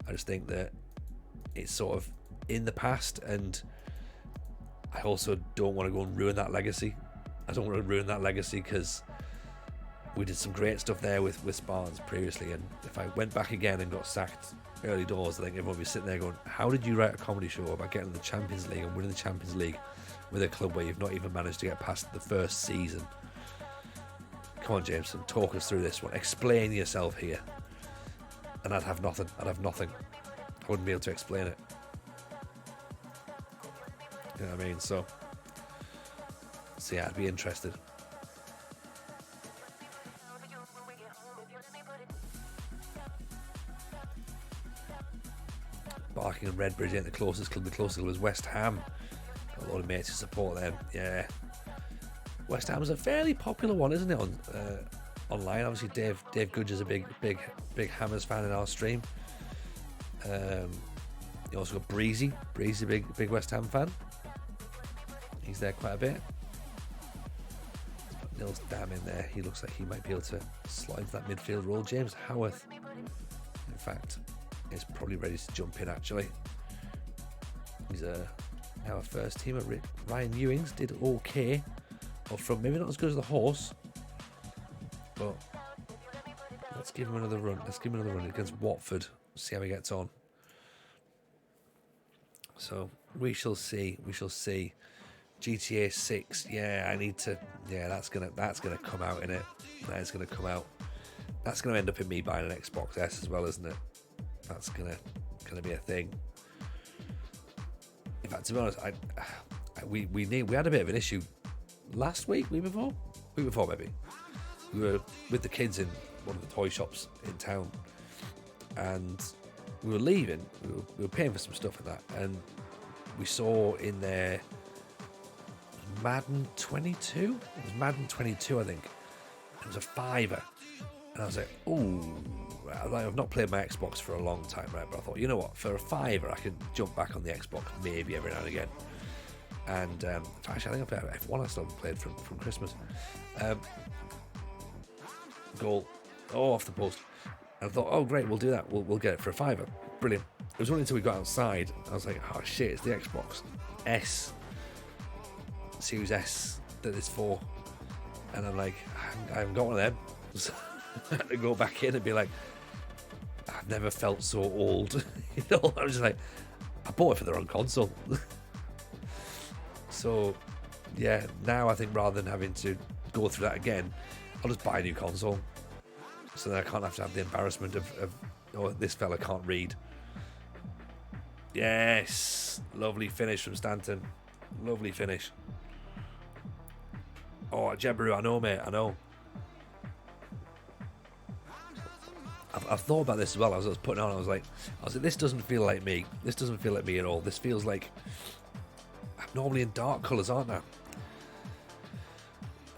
I just think that it's sort of in the past, and I also don't want to go and ruin that legacy. I don't want to ruin that legacy because we did some great stuff there with Spartans previously, and if I went back again and got sacked early doors, I think everyone would be sitting there going, how did you write a comedy show about getting the Champions League and winning the Champions League with a club where you've not even managed to get past the first season? Come on, Jameson, talk us through this one. Explain yourself here. And I'd have nothing. I wouldn't be able to explain it. You know what I mean? So yeah, I'd be interested. Barking and Redbridge ain't the closest club. The closest club is West Ham. Got a lot of mates who support them. Yeah. West Ham's a fairly popular one, isn't it? Online, obviously, Dave Goodge is a big Hammers fan in our stream. You also got Breezy, big West Ham fan. He's there quite a bit. Put Nils Dam in there. He looks like he might be able to slide into that midfield role. James Howarth, in fact, is probably ready to jump in. Actually, he's Our first team at Ryan Ewings did okay up front. Maybe not as good as the horse, but let's give him another run. Let's give him another run against Watford. See how he gets on. So we shall see. We shall see. GTA 6. Yeah, I need to. Yeah, that's gonna come out in it. That is gonna come out. That's gonna end up in me buying an Xbox S as well, isn't it? That's gonna be a thing. In fact, to be honest, we had a bit of an issue last week, week before maybe. We were with the kids in one of the toy shops in town, and we were leaving. We were paying for some stuff and that, and we saw in there Madden 22. It was Madden 22, I think. It was a $5, and I was like, "Ooh." I've not played my Xbox for a long time, right? But I thought, you know what? For a $5, I can jump back on the Xbox maybe every now and again. And actually, I think I played F1. I still haven't played from Christmas. Goal, off the post. And I thought, oh great, we'll do that. We'll get it for a $5. Brilliant. It was only until we got outside, I was like, oh shit, it's the Xbox S, Series S that it's for. And I'm like, I haven't got one of them. So I had to go back in and be like, I've never felt so old. You know, I was just like, I bought it for the wrong console. So yeah, now I think rather than having to go through that again, I'll just buy a new console, so that I can't have to have the embarrassment of oh, this fella can't read. Yes, lovely finish from Stanton. Lovely finish. Oh, Jebaru, I know, mate, I know. I've thought about this as well. I was putting on. I was like, this doesn't feel like me. This doesn't feel like me at all. This feels like I'm normally in dark colours, aren't I?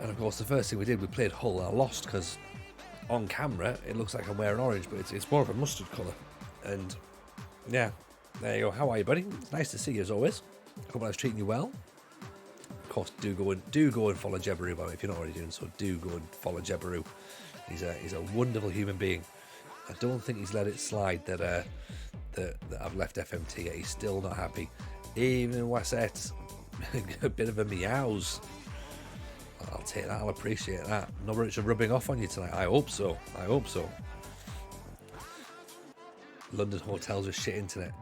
And of course, the first thing we did, we played Hull. I lost because on camera it looks like I'm wearing orange, but it's more of a mustard colour. And yeah, there you go. How are you, buddy? It's nice to see you as always. Hope I was treating you well. Of course, do go and follow Jebaru, by the way, if you're not already doing so. Do go and follow Jebaru. He's a wonderful human being. I don't think he's let it slide that I've left FMT yet. He's still not happy. Even in Wasset, a bit of a meows. I'll take that. I'll appreciate that. Norwich are rubbing off on you tonight. I hope so. London hotels with shit internet.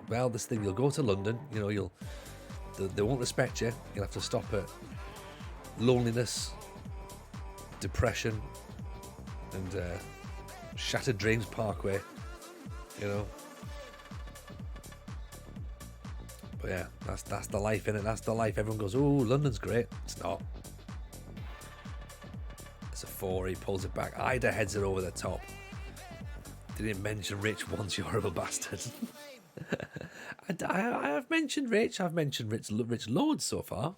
Well, this thing. You'll go to London. You know, they won't respect you. You'll have to stop at loneliness, depression, and Shattered Dreams Parkway, you know. But yeah, that's the life, innit? That's the life. Everyone goes, oh, London's great. It's not. It's a 4. He pulls it back. Ida heads it over the top. Didn't mention Rich once, you horrible bastard. I have mentioned Rich. I've mentioned Rich loads so far.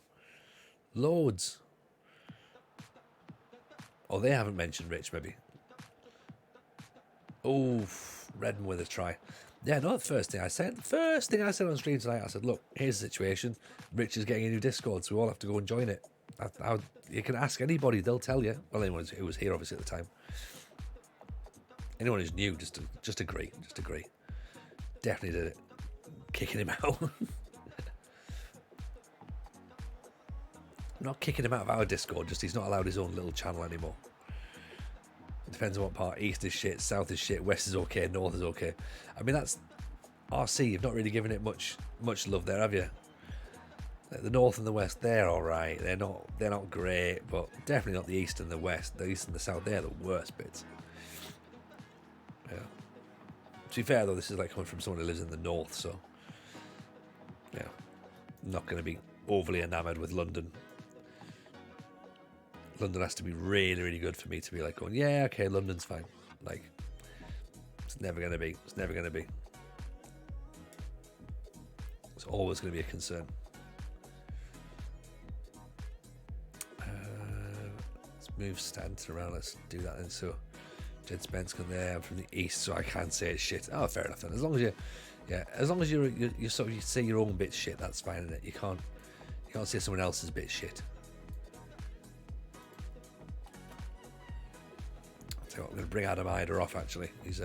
Loads. Oh, they haven't mentioned Rich, maybe. Oh, Redden with a try. Yeah, no, the first thing I said on stream tonight, I said, look, here's the situation. Rich is getting a new Discord, so we all have to go and join it. You can ask anybody, they'll tell you. Well, anyone who was here, obviously, at the time. Anyone who's new, just agree. Just agree. Definitely did it. Kicking him out. Not kicking him out of our Discord, just he's not allowed his own little channel anymore. Depends on what part. East is shit, south is shit, west is okay, north is okay. I mean, that's RC. You've not really given it much love there, have you? The north and the west, they're all right. They're not great, but definitely not the east and the west. The east and the south, they're the worst bits. Yeah. To be fair though, this is like coming from someone who lives in the north, so yeah, I'm not going to be overly enamoured with London. London has to be really, really good for me to be like going, yeah, okay, London's fine. Like, it's never going to be. It's never going to be. It's always going to be a concern. Let's move Stanton around. Let's do that then. So, Jed Spence can there. I'm from the east, so I can't say it's shit. Oh, fair enough then. As long as you sort of say your own bit shit, that's fine, innit? You can't say someone else's bit shit. I'm going to bring Adam Ida off, actually. He's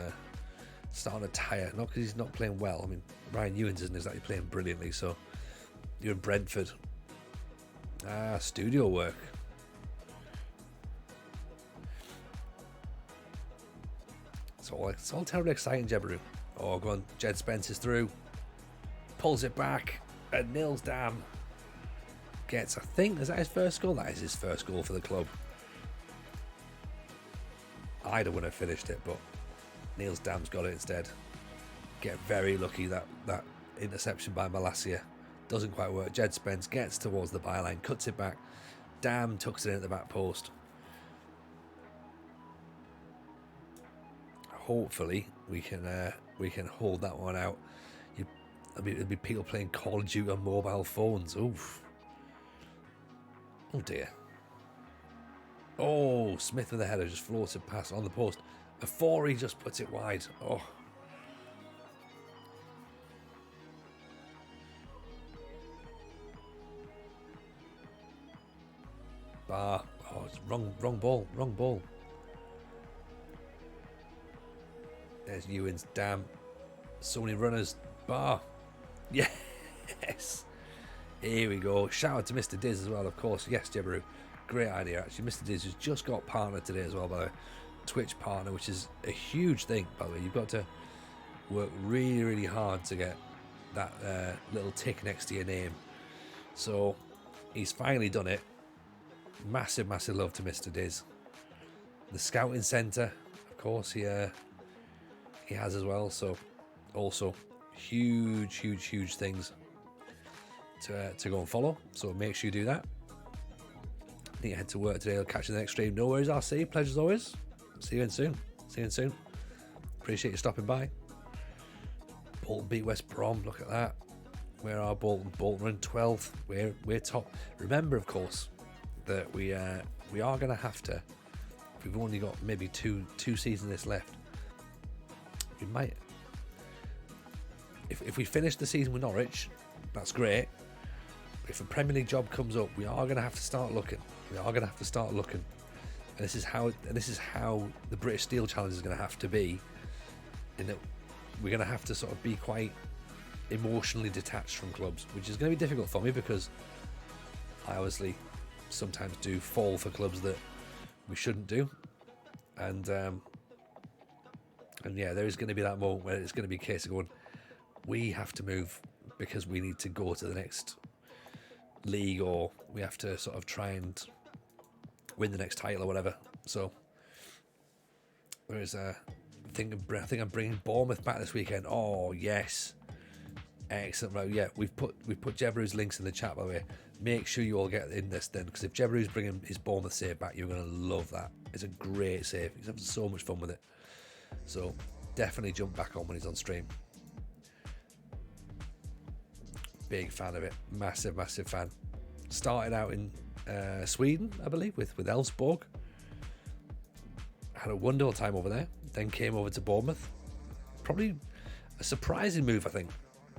starting to tire. Not because he's not playing well. I mean, Ryan Ewins isn't exactly playing brilliantly, so You're in Brentford. Studio work. It's all terribly exciting, Jebaru. Oh, go on. Jed Spence is through. Pulls it back. And Nils Dam gets, I think, is that his first goal? That is his first goal for the club. I don't want to have finished it, but Nils Dam's got it instead. Get very lucky that interception by Malacia doesn't quite work. Jed Spence gets towards the byline, cuts it back. Dam tucks it in at the back post. Hopefully we can hold that one out. It'll be people playing Call of Duty on mobile phones. Oof. Oh dear. Oh, Smith with the header just floated past on the post. Before he just puts it wide. Oh. Bar. Oh, it's wrong ball. There's Ewan's. Damn. So many runners. Bar. Yes. Here we go. Shout out to Mr. Diz as well, of course. Yes, Jebaru. Great idea, actually. Mr. Diz has just got partner today as well, by the way. Twitch partner, which is a huge thing, by the way. You've got to work really, really hard to get that little tick next to your name. So he's finally done it. Massive, massive love to Mr. Diz. The scouting centre, of course, he has as well. So also huge things to go and follow. So make sure you do that. I think I head to work today. I'll catch you in the next stream. No worries, RC. Pleasure as always. See you in soon. Appreciate you stopping by. Bolton beat West Brom. Look at that. Where are Bolton? Bolton are in 12th. We're top. Remember, of course, that we are going to have to. We've only got maybe two seasons this left. We might. If we finish the season with Norwich, that's great. If a Premier League job comes up, we are going to have to start looking. And this is how the British Steel Challenge is going to have to be. In that we're going to have to sort of be quite emotionally detached from clubs, which is going to be difficult for me because I obviously sometimes do fall for clubs that we shouldn't do. And yeah, there is going to be that moment where it's going to be a case of going, we have to move because we need to go to the next league, or we have to sort of try and win the next title or whatever. So there is I think I'm bringing Bournemouth back this weekend. Oh yes, excellent. Right, yeah, we've put Jebaru's links in the chat, by the way. Make sure you all get in this then, because if Jebaru's bringing his Bournemouth save back, you're going to love that. It's a great save. He's having so much fun with it. So definitely jump back on when he's on stream. Big fan of it. Massive fan. Started out in Sweden, I believe, with Elfsborg. Had a wonderful time over there. Then came over to Bournemouth. Probably a surprising move, I think.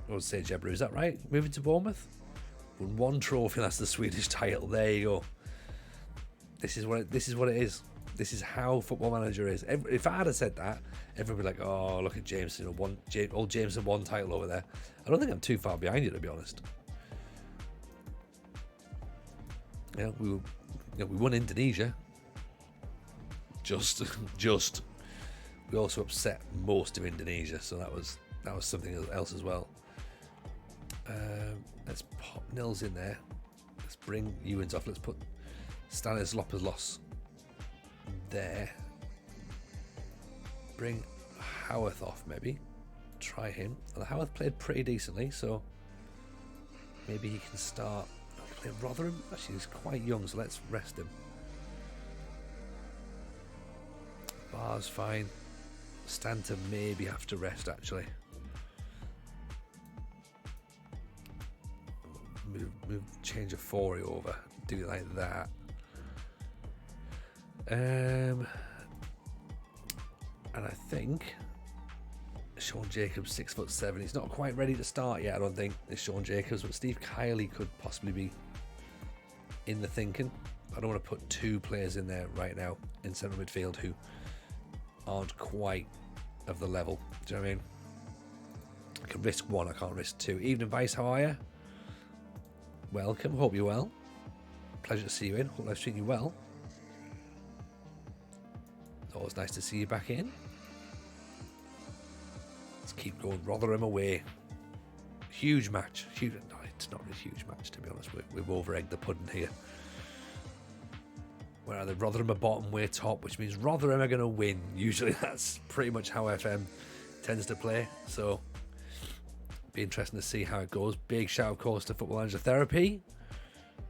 I would say, Jebaru, is that right? Moving to Bournemouth? Won one trophy, that's the Swedish title. There you go. This is what it is. This is how Football Manager is. If I had said that, everyone would be like, oh, look at Jameson. Old Jameson won title over there. I don't think I'm too far behind you, to be honest. Yeah, we won Indonesia. Just. We also upset most of Indonesia, so that was something else as well. Let's pop Nils in there. Let's bring Ewans off. Let's put Stanis Lopez there. Bring Howarth off, maybe. Try him. Well, Howarth played pretty decently, so maybe he can start. Play Rotherham. Actually, he's quite young, so let's rest him. Bar's fine. Stanton maybe have to rest, actually. Move, change a Fori over. Do it like that. And I think Sean Jacobs, 6'7". He's not quite ready to start yet, I don't think, is Sean Jacobs, but Steve Kiley could possibly be in the thinking. I don't want to put two players in there right now in central midfield who aren't quite of the level. Do you know what I mean? I can risk one, I can't risk two. Evening Vice, how are you? welcome. Hope you're well. Pleasure to see you in. Hope life's treating you well. It's always nice to see you back in. Let's keep going. Rotherham away. Huge match. Huge. No, it's not a huge match, to be honest. We've over-egged the pudding here. Where are they? Rotherham are bottom, we're top, which means Rotherham are going to win. Usually that's pretty much how FM tends to play. So, be interesting to see how it goes. Big shout, of course, to Football Manager Therapy.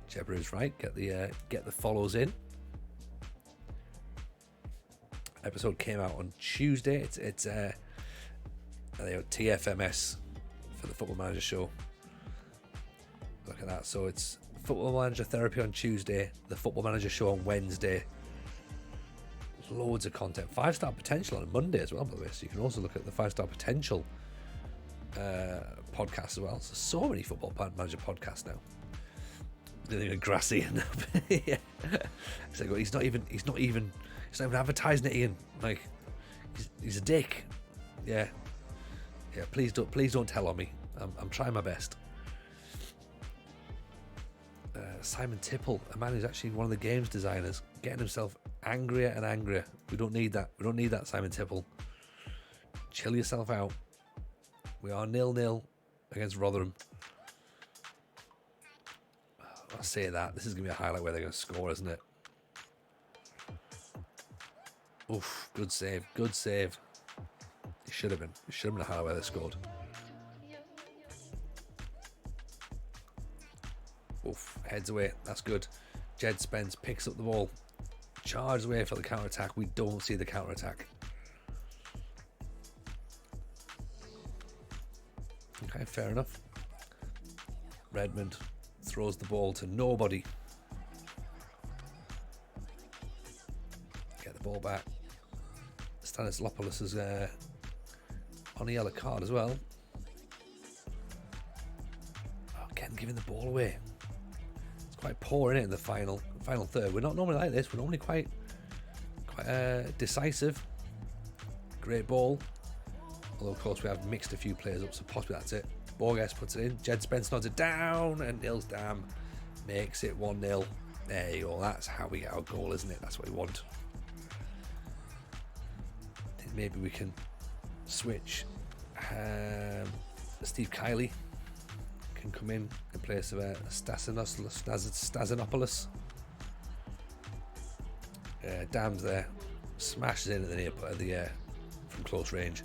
Whichever is right. Get the follows in. Episode came out on Tuesday. It's TFMS for the Football Manager show. Look at that. So it's Football Manager Therapy on Tuesday, the Football Manager show on Wednesday. Loads of content. 5-star potential on Monday as well, by the way. So you can also look at the 5-star potential podcast as well. So many Football Manager podcasts now. They're grassy and yeah. It's like, he's not even advertising it, Ian. Like he's a dick. Yeah. Please don't tell on me. I'm trying my best. Simon Tipple, a man who's actually one of the games designers, getting himself angrier and angrier. We don't need that. We don't need that, Simon Tipple. Chill yourself out. We are 0-0 against Rotherham. I'll say that. This is going to be a highlight where they're going to score, isn't it? Oof, good save. Good save. It should have been. It should have been a highlight where they scored. Oof, heads away. That's good. Jed Spence picks up the ball. Charges away for the counter-attack. We don't see the counter-attack. Okay, fair enough. Redmond throws the ball to nobody. Get the ball back. Stanislopoulos is on a yellow card as well. Oh, again, giving the ball away. It's quite poor, isn't it, in the final third. We're not normally like this. We're normally quite decisive. Great ball. Although, of course, we have mixed a few players up, so possibly that's it. Borges puts it in. Jed Spence nods it down, and Nils Dam makes it 1-0. There you go. That's how we get our goal, isn't it? That's what we want. I think maybe we can switch. Steve Kiley can come in place of Stasinopoulos. Dam's there. Smashes in at the from close range.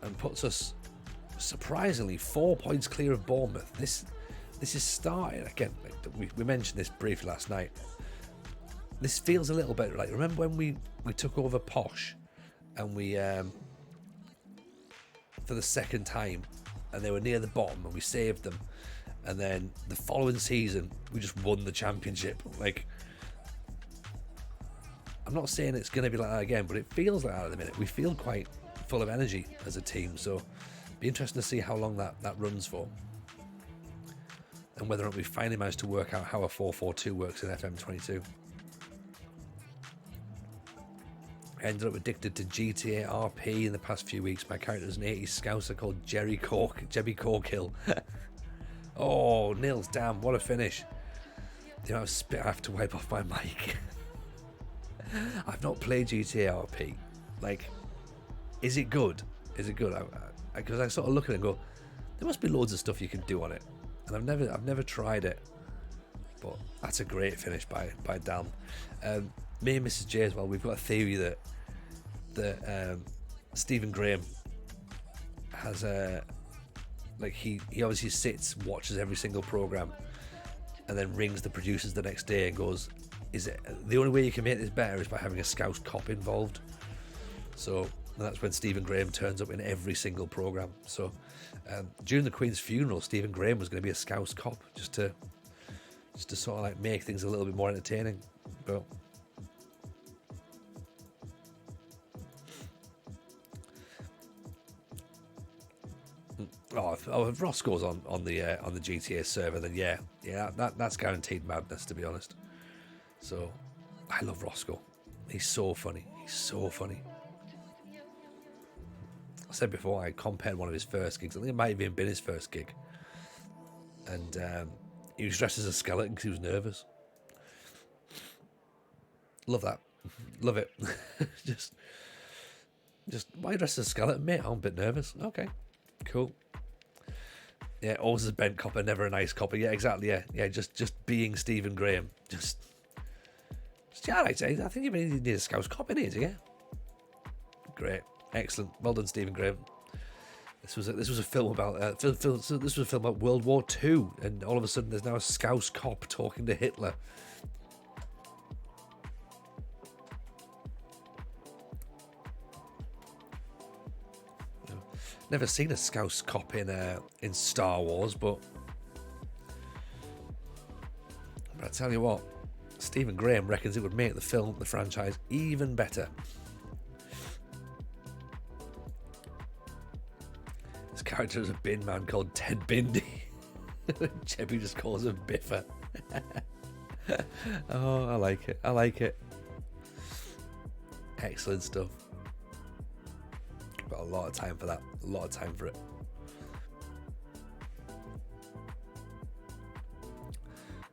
And puts us surprisingly 4 points clear of Bournemouth. This is starting again. Like we mentioned this briefly last night. This feels a little bit like, remember when we took over Posh and we for the second time, and they were near the bottom and we saved them, and then the following season we just won the championship. Like, I'm not saying it's going to be like that again, but it feels like that at the minute. We feel quite full of energy as a team, so be interesting to see how long that runs for, and whether or not we finally managed to work out how a 4-4-2 works in FM22. I ended up addicted to GTA RP in the past few weeks. My character is an 80s scouser called Jebby Corkill. Oh, Nils, damn, what a finish. The amount of spit I have to wipe off my mic. I've not played GTA RP. Like, is it good? Is it good? Because I sort of look at it and go, there must be loads of stuff you can do on it, and I've never tried it. But that's a great finish by Dan. Me and Mrs. J as well. We've got a theory that Stephen Graham has he obviously sits, watches every single program, and then rings the producers the next day and goes, "Is it the only way you can make this better is by having a Scouse cop involved?" So that's when Stephen Graham turns up in every single program. So during the Queen's funeral, Stephen Graham was going to be a Scouse cop just to sort of like make things a little bit more entertaining. But if Ross goes on the GTA server, then yeah, that's guaranteed madness, to be honest. So I love Roscoe. He's so funny. I said before, I compared one of his first gigs. I think it might have even been his first gig. and he was dressed as a skeleton because he was nervous. Love that. Love it. just why you dressed as a skeleton, mate? I'm a bit nervous. Okay, cool. Yeah, always a bent copper, never a nice copper. Yeah, exactly. Yeah. Just being Stephen Graham. Yeah, I think you need a Scouse cop in here, yeah. Great, excellent, well done, Stephen Graham. This was a film about this was a film about World War II, and all of a sudden there's now a Scouse cop talking to Hitler. Never seen a Scouse cop in Star Wars, but I tell you what, Stephen Graham reckons it would make the franchise even better. His character is a bin man called Ted Bindy. Chebby just calls him Biffer. Oh, I like it. Excellent stuff. Got a lot of time for that. A lot of time for it.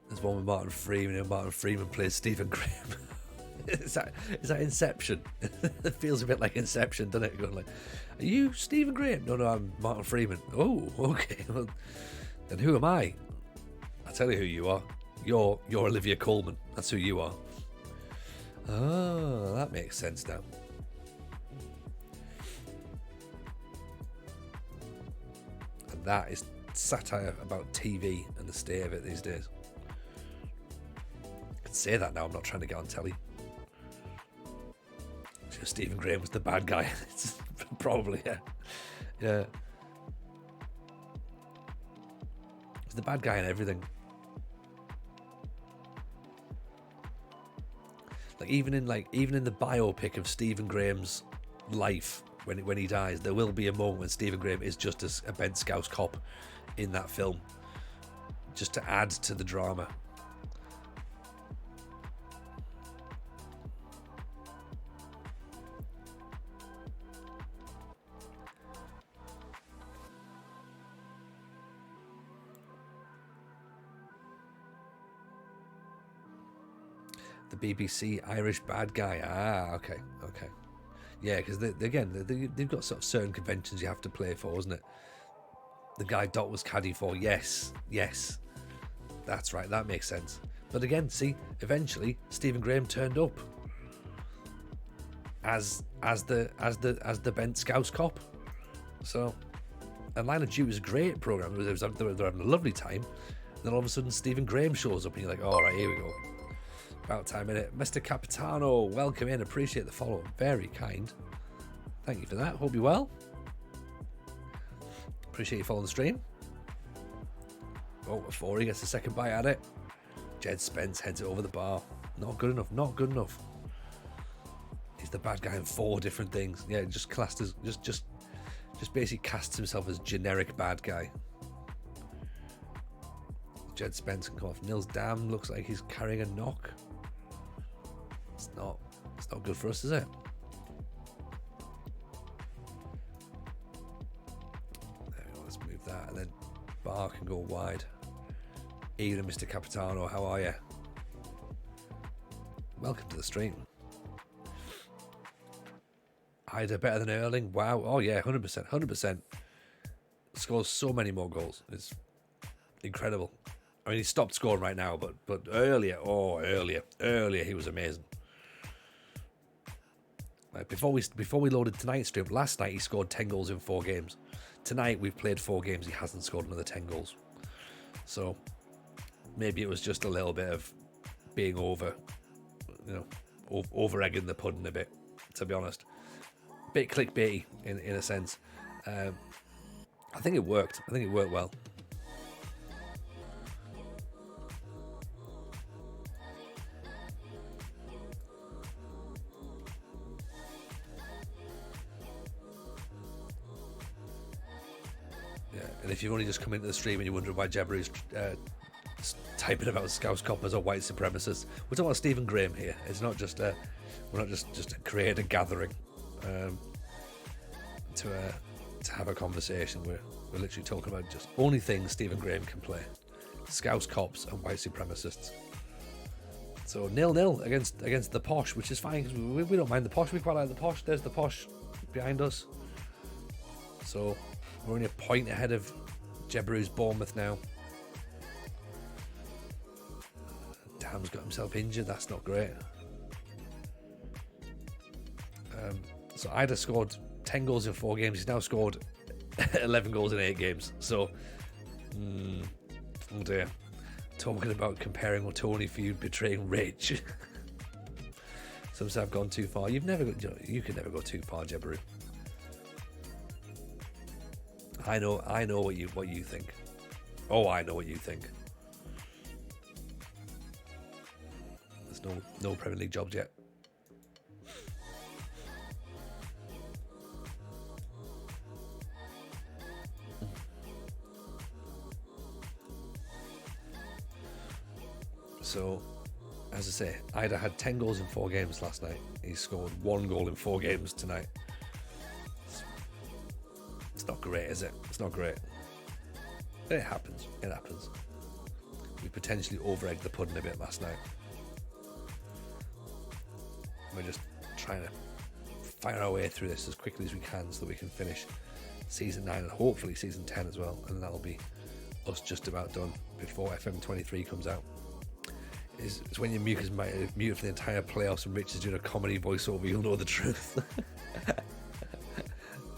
There's one with Martin Freeman, and Martin Freeman plays Stephen Graham. Is that Inception? It feels a bit like Inception, doesn't it? Going like, are you Stephen Graham? No, I'm Martin Freeman. Oh, okay. Well, then who am I? I'll tell you who you are. You're Olivia Colman. That's who you are. Oh, that makes sense now. And that is satire about TV and the state of it these days. I can say that now. I'm not trying to get on telly. Stephen Graham was the bad guy. It's probably, yeah. He's the bad guy in everything. Even in the biopic of Stephen Graham's life, when he dies, there will be a moment when Stephen Graham is just a bent Scouse cop in that film, just to add to the drama. The BBC Irish bad guy. Ah, okay. Yeah, because they've got sort of certain conventions you have to play for, isn't it? The guy Dot was caddy for. Yes, that's right. That makes sense. But again, see, eventually Stephen Graham turned up as the bent Scouse cop. So, and Line of Duty was a great program. They were having a lovely time. And then all of a sudden, Stephen Graham shows up, and you're like, all right, here we go. About time, innit? Mr. Capitano, welcome in. Appreciate the follow. Very kind. Thank you for that. Hope you're well. Appreciate you following the stream. Oh, before he gets a second bite at it, Jed Spence heads it over the bar. Not good enough. He's the bad guy in 4 different things. Yeah, just classed as just basically casts himself as generic bad guy. Jed Spence can come off. Nils Dam looks like he's carrying a knock. It's not good for us, is it? There we go, let's move that, and then bar can go wide. Ian and Mr. Capitano, how are you? Welcome to the stream. Ida better than Erling. Wow. Oh yeah, 100%. Scores so many more goals. It's incredible. I mean, he stopped scoring right now, but earlier he was amazing. Like before we loaded tonight's stream, last night he scored 10 goals in 4 games. Tonight we've played 4 games, he hasn't scored another 10 goals. So maybe it was just a little bit of being over egging the pudding a bit, to be honest. Bit clickbaity in a sense. I think it worked. I think it worked well. And if you've only just come into the stream and you're wondering why Jabbery's typing about Scouse coppers or white supremacists, we're talking about Stephen Graham here. It's not just we're not just create a gathering to have a conversation. We're literally talking about just only things Stephen Graham can play. Scouse cops and white supremacists. So 0-0 against the Posh, which is fine because we don't mind the Posh. We quite like the Posh. There's the Posh behind us. So we're only a point ahead of Jebaru's Bournemouth now. Dam's got himself injured. That's not great. So Ida scored 10 goals in 4 games. He's now scored 11 goals in 8 games. So, oh dear. Talking about comparing Tony feud betraying Rich. Some say I've gone too far. You can never go too far, Jebaru. I know what you think. Oh, I know what you think. There's no Premier League jobs yet. So, as I say, Ida had 10 goals in 4 games last night. He scored 1 goal in 4 games tonight. It's not great, is it? It's not great. But it happens. It happens. We potentially over-egged the pudding a bit last night. We're just trying to fire our way through this as quickly as we can so that we can finish season 9 and hopefully season 10 as well. And that'll be us just about done before FM23 comes out. It's when your mucus might have muted for the entire playoffs and Rich is doing a comedy voiceover, you'll know the truth.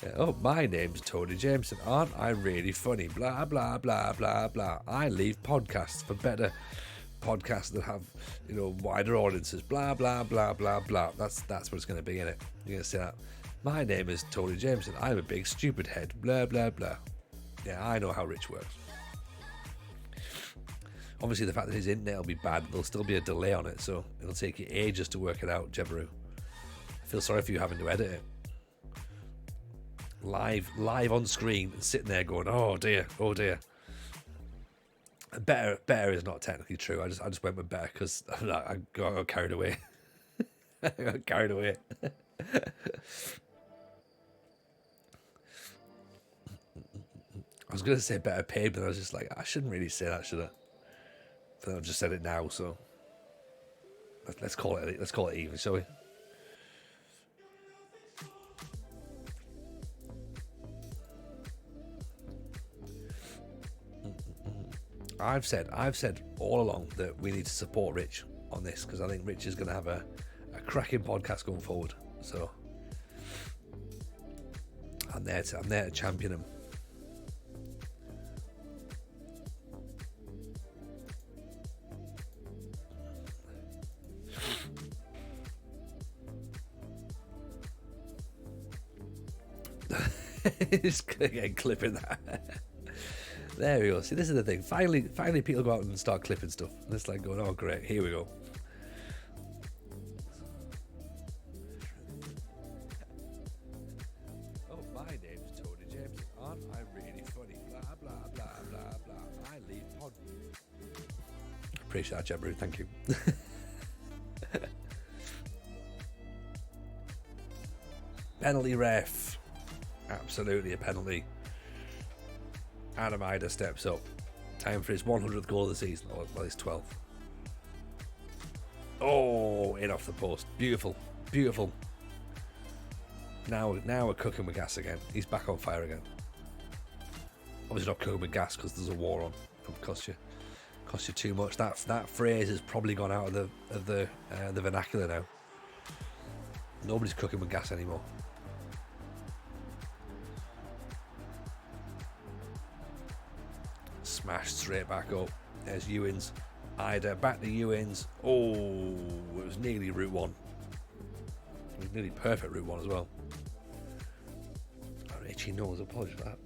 Yeah, oh, my name's Tony Jameson. Aren't I really funny? Blah, blah, blah, blah, blah. I leave podcasts for better podcasts that have, wider audiences. Blah, blah, blah, blah, blah. That's what it's going to be, innit? You're going to say that. My name is Tony Jameson. I'm a big stupid head. Blah, blah, blah. Yeah, I know how Rich works. Obviously, the fact that his internet will be bad, there'll still be a delay on it, so it'll take you ages to work it out, Jebaru. I feel sorry for you having to edit it. Live on screen, sitting there going, oh dear. Better is not technically true. I just went with better because I got carried away. I got carried away. I was going to say better paid, but I was just like, I shouldn't really say that, should I? But I've just said it now, so let's call it even, shall we? I've said all along that we need to support Rich on this because I think Rich is going to have a cracking podcast going forward. So I'm there to champion him. Just clipping that. There we go. See, this is the thing. Finally, people go out and start clipping stuff. And it's like going, oh, great. Here we go. Oh, my name's Tony Jameson. Aren't I really funny? Blah, blah, blah, blah, blah. I leave pod. Appreciate that, Jebaru. Thank you. Penalty ref. Absolutely a penalty. Adam Ida steps up. Time for his 100th goal of the season. Or well, his 12th. Oh, in off the post. Beautiful. Beautiful. Now we're cooking with gas again. He's back on fire again. Obviously not cooking with gas because there's a war on. It'll cost you too much. That phrase has probably gone out of the vernacular now. Nobody's cooking with gas anymore. Smashed straight back up. There's Ewins. Ida back to Ewins. Oh, it was nearly route 1. It was nearly perfect route 1 as well. Itchy nose, apologies for that.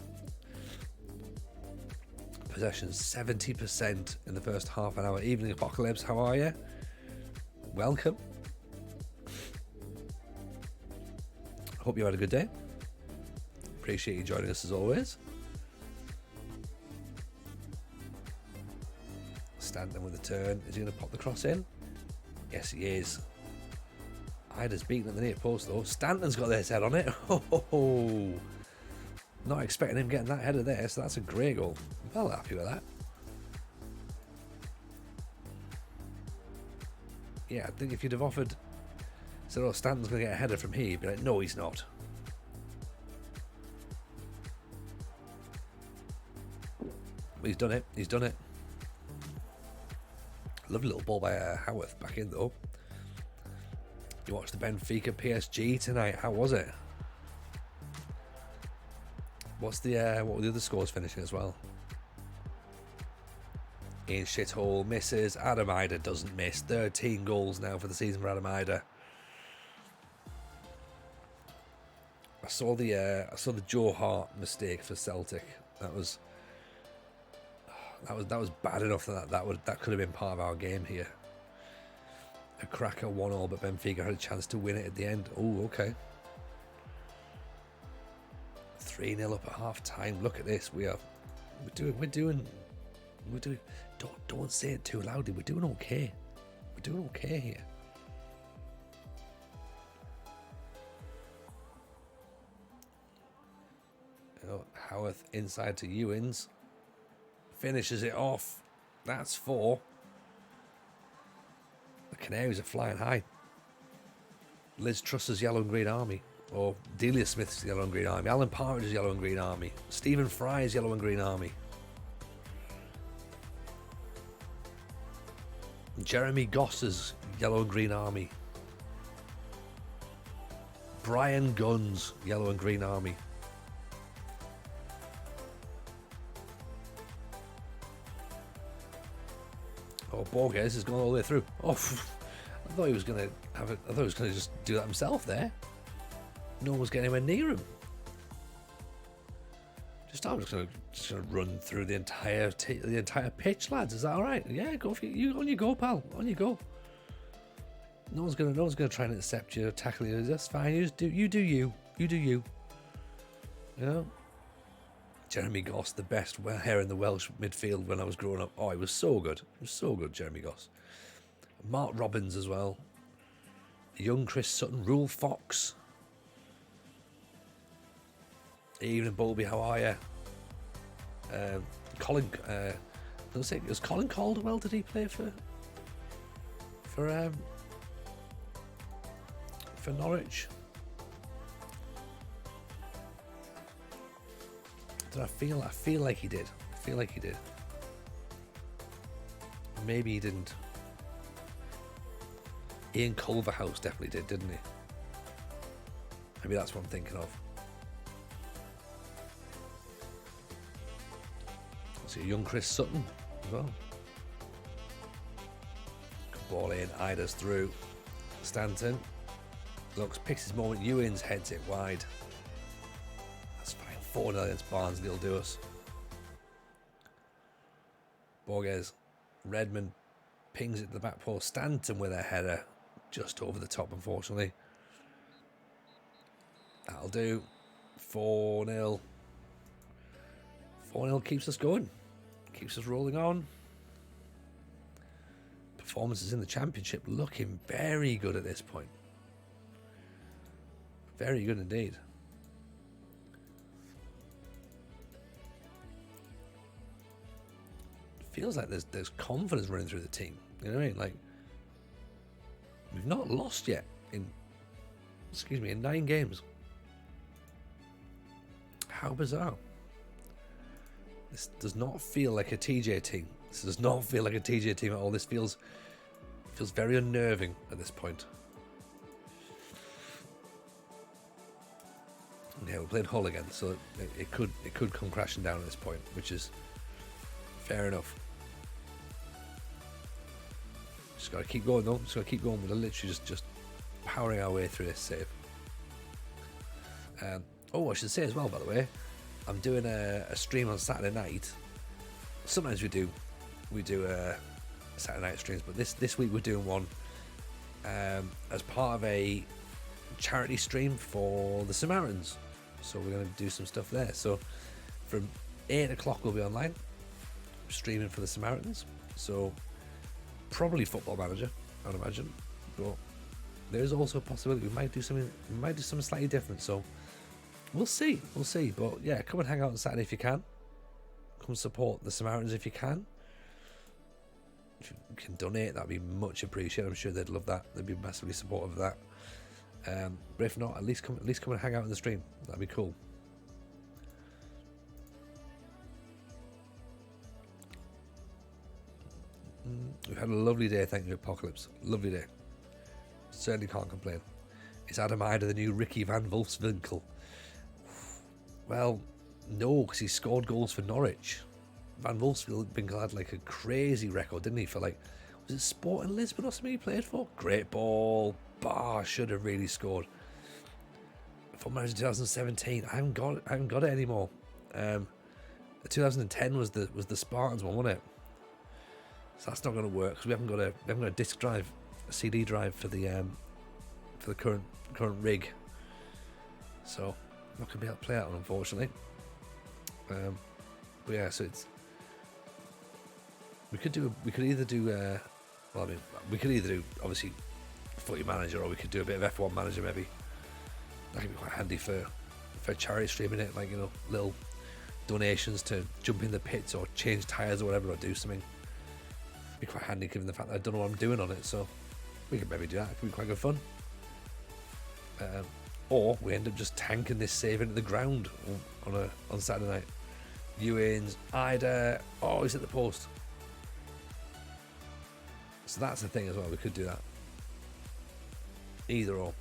Possession 70% in the first half an hour. Evening Apocalypse, how are you? Welcome. Hope you had a good day. Appreciate you joining us as always. Stanton with a turn. Is he going to pop the cross in? Yes, he is. Ida's beaten at the near post though. Stanton's got his head on it. Oh, not expecting him getting that header there, so that's a great goal. I'm well happy with that. Yeah, I think if you'd have offered, said, oh, Stanton's going to get a header from here, you'd be like, no, he's not. But he's done it. He's done it. Lovely little ball by Howarth back in, though. You watched the Benfica PSG tonight. How was it? What were the other scores finishing as well? Ian Shithole misses. Adam Ida doesn't miss. 13 goals now for the season for Adam Ida. I saw the Joe Hart mistake for Celtic. That was bad enough that could have been part of our game here. A cracker 1-1, but Benfica had a chance to win it at the end. Oh, okay. 3-0 up at half time. Look at this. We're doing. Don't say it too loudly. We're doing okay. We're doing okay here. Howarth inside to Ewins. Finishes it off. That's 4. The Canaries are flying high. Liz Truss's Yellow and Green Army. Or Delia Smith's Yellow and Green Army. Alan Partridge's Yellow and Green Army. Stephen Fry's Yellow and Green Army. Jeremy Goss's Yellow and Green Army. Brian Gunn's Yellow and Green Army. Oh, Borges has gone all the way through. Oh, I thought he was going to have it. I thought he was going to just do that himself there. No one was getting anywhere near him. I'm just going to run through the entire pitch, lads. Is that all right? Yeah, go for you. On you go, pal. On you go. No one's going to try and intercept you or tackle you. That's fine. You do you. You do you. You know. Jeremy Goss, the best hair in the Welsh midfield when I was growing up. Oh, he was so good. He was so good, Jeremy Goss. Mark Robbins as well. Young Chris Sutton. Rule Fox. Evening, Bowlby, how are you? Colin, was Colin Calderwell? Did he play for Norwich? I feel like he did. Maybe he didn't. Ian Culverhouse definitely did, didn't he? Maybe that's what I'm thinking of. Young Chris Sutton as well. Good ball in, Ida's through. Stanton looks, picks his moment. Ewins heads it wide. That's fine. 4-0 against Barnsley will do us. Borges, Redmond pings it to the back post. Stanton with a header just over the top, unfortunately. That'll do. 4-0. 4-0 keeps us going. Keeps us rolling on. Performances in the Championship looking very good at this point. Very good indeed. Feels like there's confidence running through the team. You know what I mean? Like, we've not lost yet in 9 games. How bizarre. This does not feel like a TJ team. This does not feel like a TJ team at all. This feels very unnerving at this point. Yeah, we're playing Hull again, so it could come crashing down at this point, which is fair enough. Just got to keep going though. Just got to keep going. We're literally just powering our way through this save. I should say as well, by the way, I'm doing a stream on Saturday night. Sometimes we do Saturday night streams, but this week we're doing one as part of a charity stream for the Samaritans. So we're going to do some stuff there. So from 8 o'clock we'll be online streaming for the Samaritans. So probably Football Manager, I would imagine. But there's also a possibility we might do something slightly different. So we'll see. But yeah, come and hang out on Saturday if you can. Come support the Samaritans if you can. if you can donate, that'd be much appreciated. I'm sure they'd love that. They'd be massively supportive of that. But if not, at least come and hang out in the stream. That'd be cool. We've had a lovely day, thank you, Apocalypse. Lovely day. Certainly can't complain. Is Adam Ider the new Ricky van Wolfswinkel? Well, no, because he scored goals for Norwich. Van Wolfswinkel had like a crazy record, didn't he? For like, was it Sporting Lisbon or something he played for? Great ball. Bah, should have really scored. For Manager 2017, I haven't got it anymore. 2010 was the Spartans one, wasn't it? So that's not going to work because we haven't got a disc drive, a CD drive for the current rig. So I'm not going to be able to play that one, unfortunately. But yeah, so it's we could either do obviously Footy Manager, or we could do a bit of F1 Manager maybe. That could be quite handy for charity streaming it, like, you know, little donations to jump in the pits or change tyres or whatever, or do something. Be quite handy given the fact that I don't know what I'm doing on it, so we could maybe do that. It could be quite good fun. Or we end up just tanking this save into the ground on Saturday night. Ewins, Ida, oh, he's at the post. So that's the thing as well, we could do that. Either or.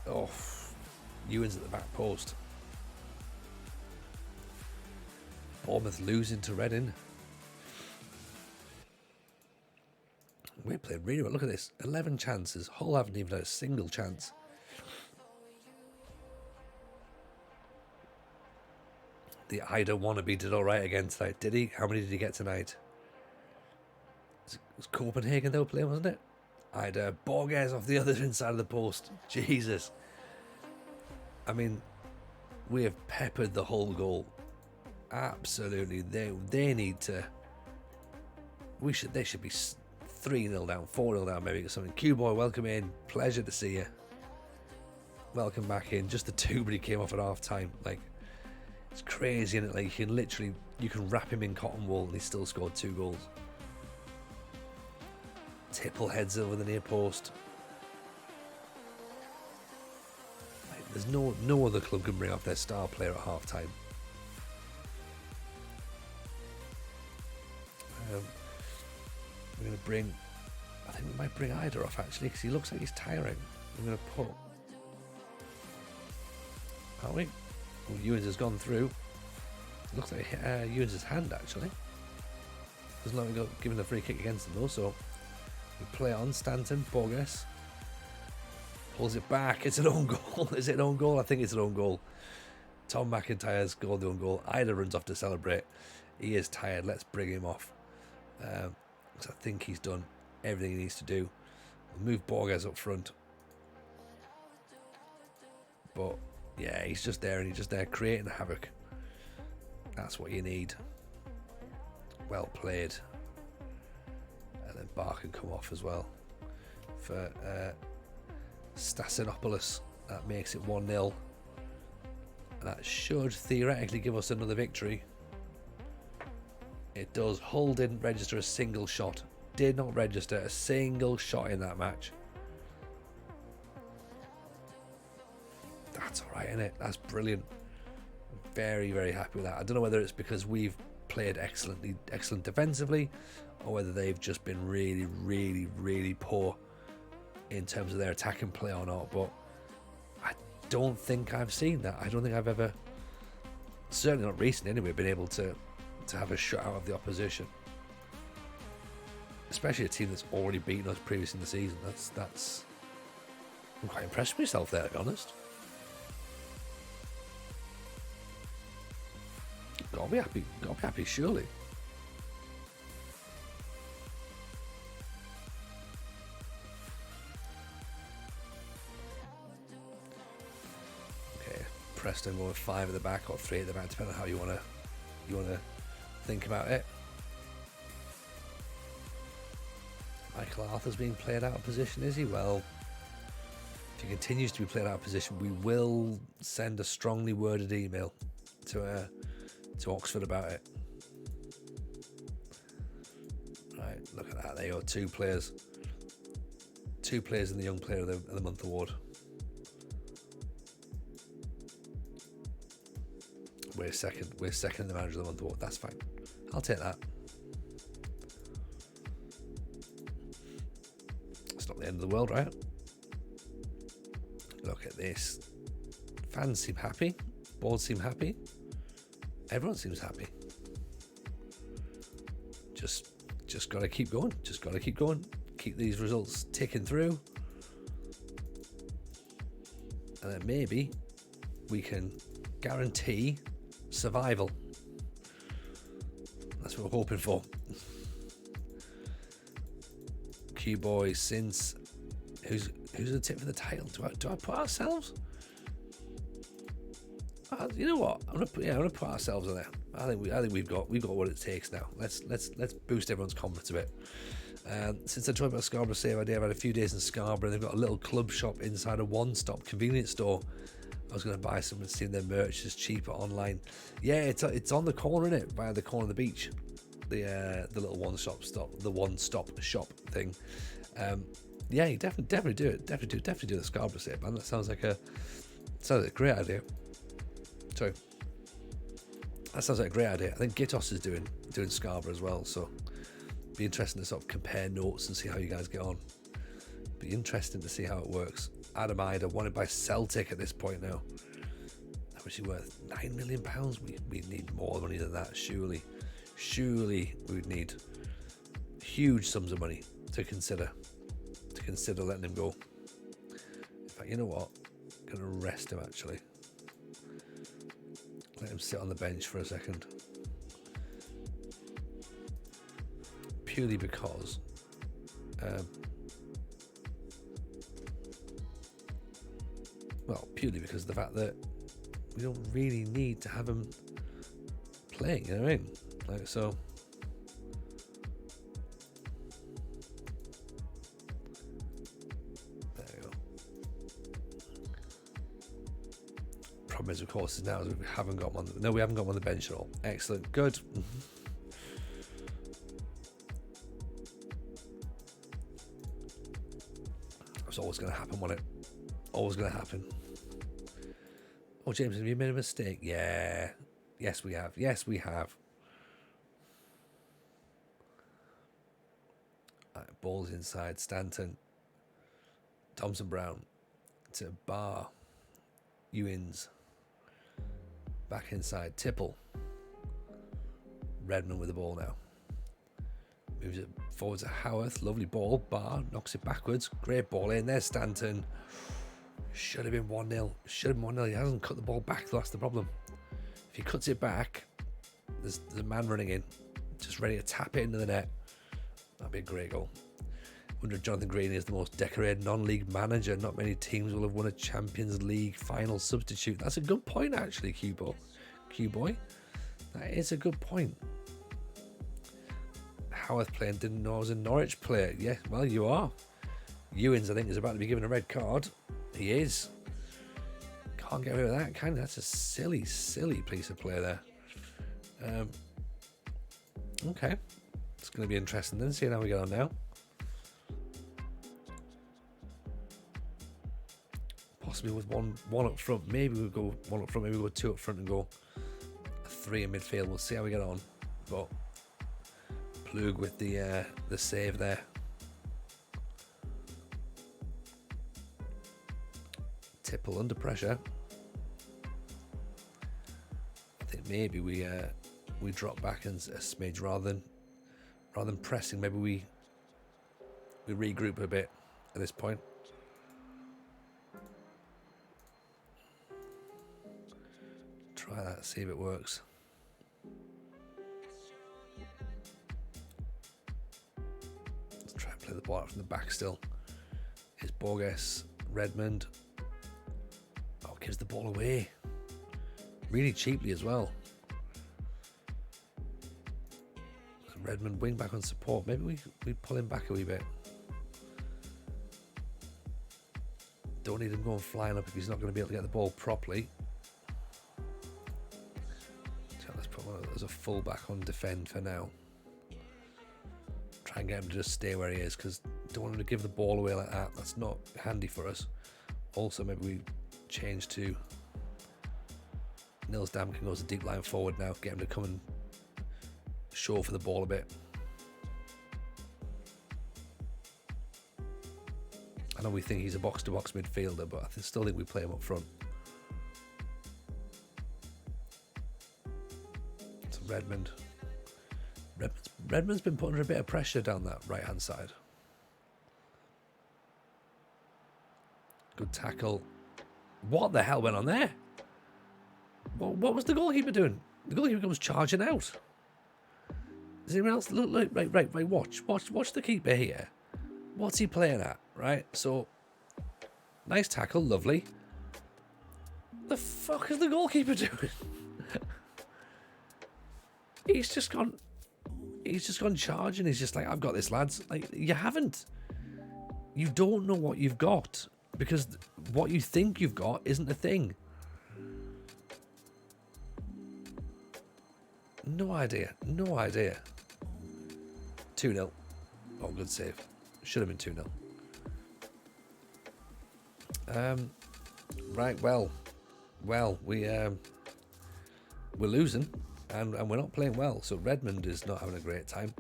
Oh, Ewins at the back post. Bournemouth losing to Reading. We played really well. Look at this. 11 chances. Hull haven't even had a single chance. The Ida wannabe did alright again tonight, did he? How many did he get tonight? It was Copenhagen they were playing, wasn't it? Ida, Borges off the other inside of the post. Jesus. I mean, we have peppered the whole goal. Absolutely. They need to... They should be 3-0 down, 4-0 down maybe, or something. Q-Boy, welcome in. Pleasure to see you. Welcome back in. Just the two, but he came off at half time. Like, it's crazy, isn't it? Like, you can wrap him in cotton wool and he still scored 2 goals. Tipple heads over the near post. Like, there's no other club can bring off their star player at half time. We're going to bring... I think we might bring Ida off, actually, because he looks like he's tiring. We're going to put... Aren't we? Well, Ewins has gone through. Looks like Ewins' hand, actually. Doesn't look like giving the free kick against him, though, so... We play on. Stanton, Borges. Pulls it back. It's an own goal. Is it an own goal? I think it's an own goal. Tom McIntyre's scored the own goal. Ida runs off to celebrate. He is tired. Let's bring him off. Because I think he's done everything he needs to do. We'll move Borges up front. But, yeah, he's just there, and he's just there creating havoc. That's what you need. Well played. And then Barr can come off as well for Stasinopoulos. That makes it 1-0. And that should theoretically give us another victory. It does. Hull didn't register a single shot. Did not register a single shot in that match. That's alright, isn't it? That's brilliant. Very, very happy with that. I don't know whether it's because we've played excellent defensively, or whether they've just been really, really, really poor in terms of their attacking play or not, but I don't think I've seen that. I don't think I've ever, certainly not recently anyway, been able to have a shot out of the opposition. Especially a team that's already beaten us previously in the season. That's I'm quite impressed with myself there, to be honest. Gotta be happy, surely. Okay, Preston going with 5 at the back or 3 at the back, depending on how you wanna think about it. Michael Arthur's being played out of position, is he? Well, if he continues to be played out of position, we will send a strongly worded email to Oxford about it. there you go. Two players in the Young Player of the Month award. We're second in the Manager of the Month award. That's fine. I'll take that. It's not the end of the world, right? Look at this. Fans seem happy. Boards seem happy. Everyone seems happy. Just got to keep going. Just got to keep going. Keep these results ticking through. And then maybe we can guarantee survival. That's what we're hoping for. Q Boys, since who's the tip for the title? Do I put ourselves? You know what? I'm gonna put ourselves on there. I think we've got what it takes now. Let's boost everyone's confidence a bit. Since I told you about Scarborough Save Idea, I've had a few days in Scarborough. They've got a little club shop inside a one-stop convenience store. I was going to buy some and see their merch is cheaper online. Yeah, it's on the corner, innit? By the corner of the beach. The little one-stop shop thing. Yeah, you definitely do it. Definitely do the Scarborough Save, man. That sounds like a great idea. Sorry. That sounds like a great idea. I think Gitos is doing Scarborough as well, so be interesting to sort of compare notes and see how you guys get on. Be interesting to see how it works. Adam Ida wanted by Celtic at this point now. How much is he worth? £9 million. We need more money than that. Surely we would need huge sums of money to consider letting him go. In fact, you know what? I'm gonna rest him actually. Let him sit on the bench for a second. Purely because of the fact that we don't really need to have him playing, you know what I mean? Like, so there you go. Problem is, of course, now is we haven't got one. No, we haven't got one on the bench at all. Excellent, good. It's always going to happen, wasn't it? Always going to happen. Oh, James, have you made a mistake? Yeah. Yes, we have. Right, ball's inside. Stanton. Thompson Brown. To Barr. Ewins. Back inside. Tipple. Redmond with the ball now. Moves it forward to Howarth. Lovely ball. Barr knocks it backwards. Great ball in. There's Stanton. Should have been 1-0. He hasn't cut the ball back, though. That's the problem. If he cuts it back, there's a man running in, just ready to tap it into the net. That'd be a great goal. I wonder if Jonathan Green is the most decorated non-league manager. Not many teams will have won a Champions League final substitute. That's a good point, actually, Q-Boy. That is a good point. Howarth playing, didn't know I was a Norwich player. Yeah, well, you are. Ewins, I think, is about to be given a red card. He is. Can't get rid of that, can you? That's a silly piece of play there. Okay. It's going to be interesting then, seeing how we get on now. Possibly with one up front. Maybe we'll go one up front, maybe we'll go two up front and go a three in midfield. We'll see how we get on. But Plug with the save there. Tipple under pressure. I think maybe we drop back and a smidge rather than pressing. Maybe we regroup a bit at this point. Try that, see if it works. Let's try and play the ball out from the back still. It's Borges, Redmond. Oh, gives the ball away. Really cheaply as well. Redmond wing back on support. Maybe we pull him back a wee bit. Don't need him going flying up if he's not going to be able to get the ball properly. So let's put one as a full back on defend for now. Try and get him to just stay where he is, because don't want him to give the ball away like that. That's not handy for us. Also, maybe we change to Nils Dam can go as a deep line forward now, get him to come and show for the ball a bit. I know we think he's a box-to-box midfielder, but I still think we play him up front. So Redmond's been put under a bit of pressure down that right-hand side. Good tackle. What the hell went on there? What was the goalkeeper doing? The goalkeeper comes charging out. Does anyone else look? Right. Watch the keeper here. What's he playing at? Right. So, nice tackle, lovely. The fuck is the goalkeeper doing? He's just gone charging. He's just like, I've got this, lads. Like, you haven't. You don't know what you've got, because what you think you've got isn't a thing. No idea. 2-0. Oh, good save. Should have been 2-0. Right, well, we're losing, and we're not playing well. So Redmond is not having a great time.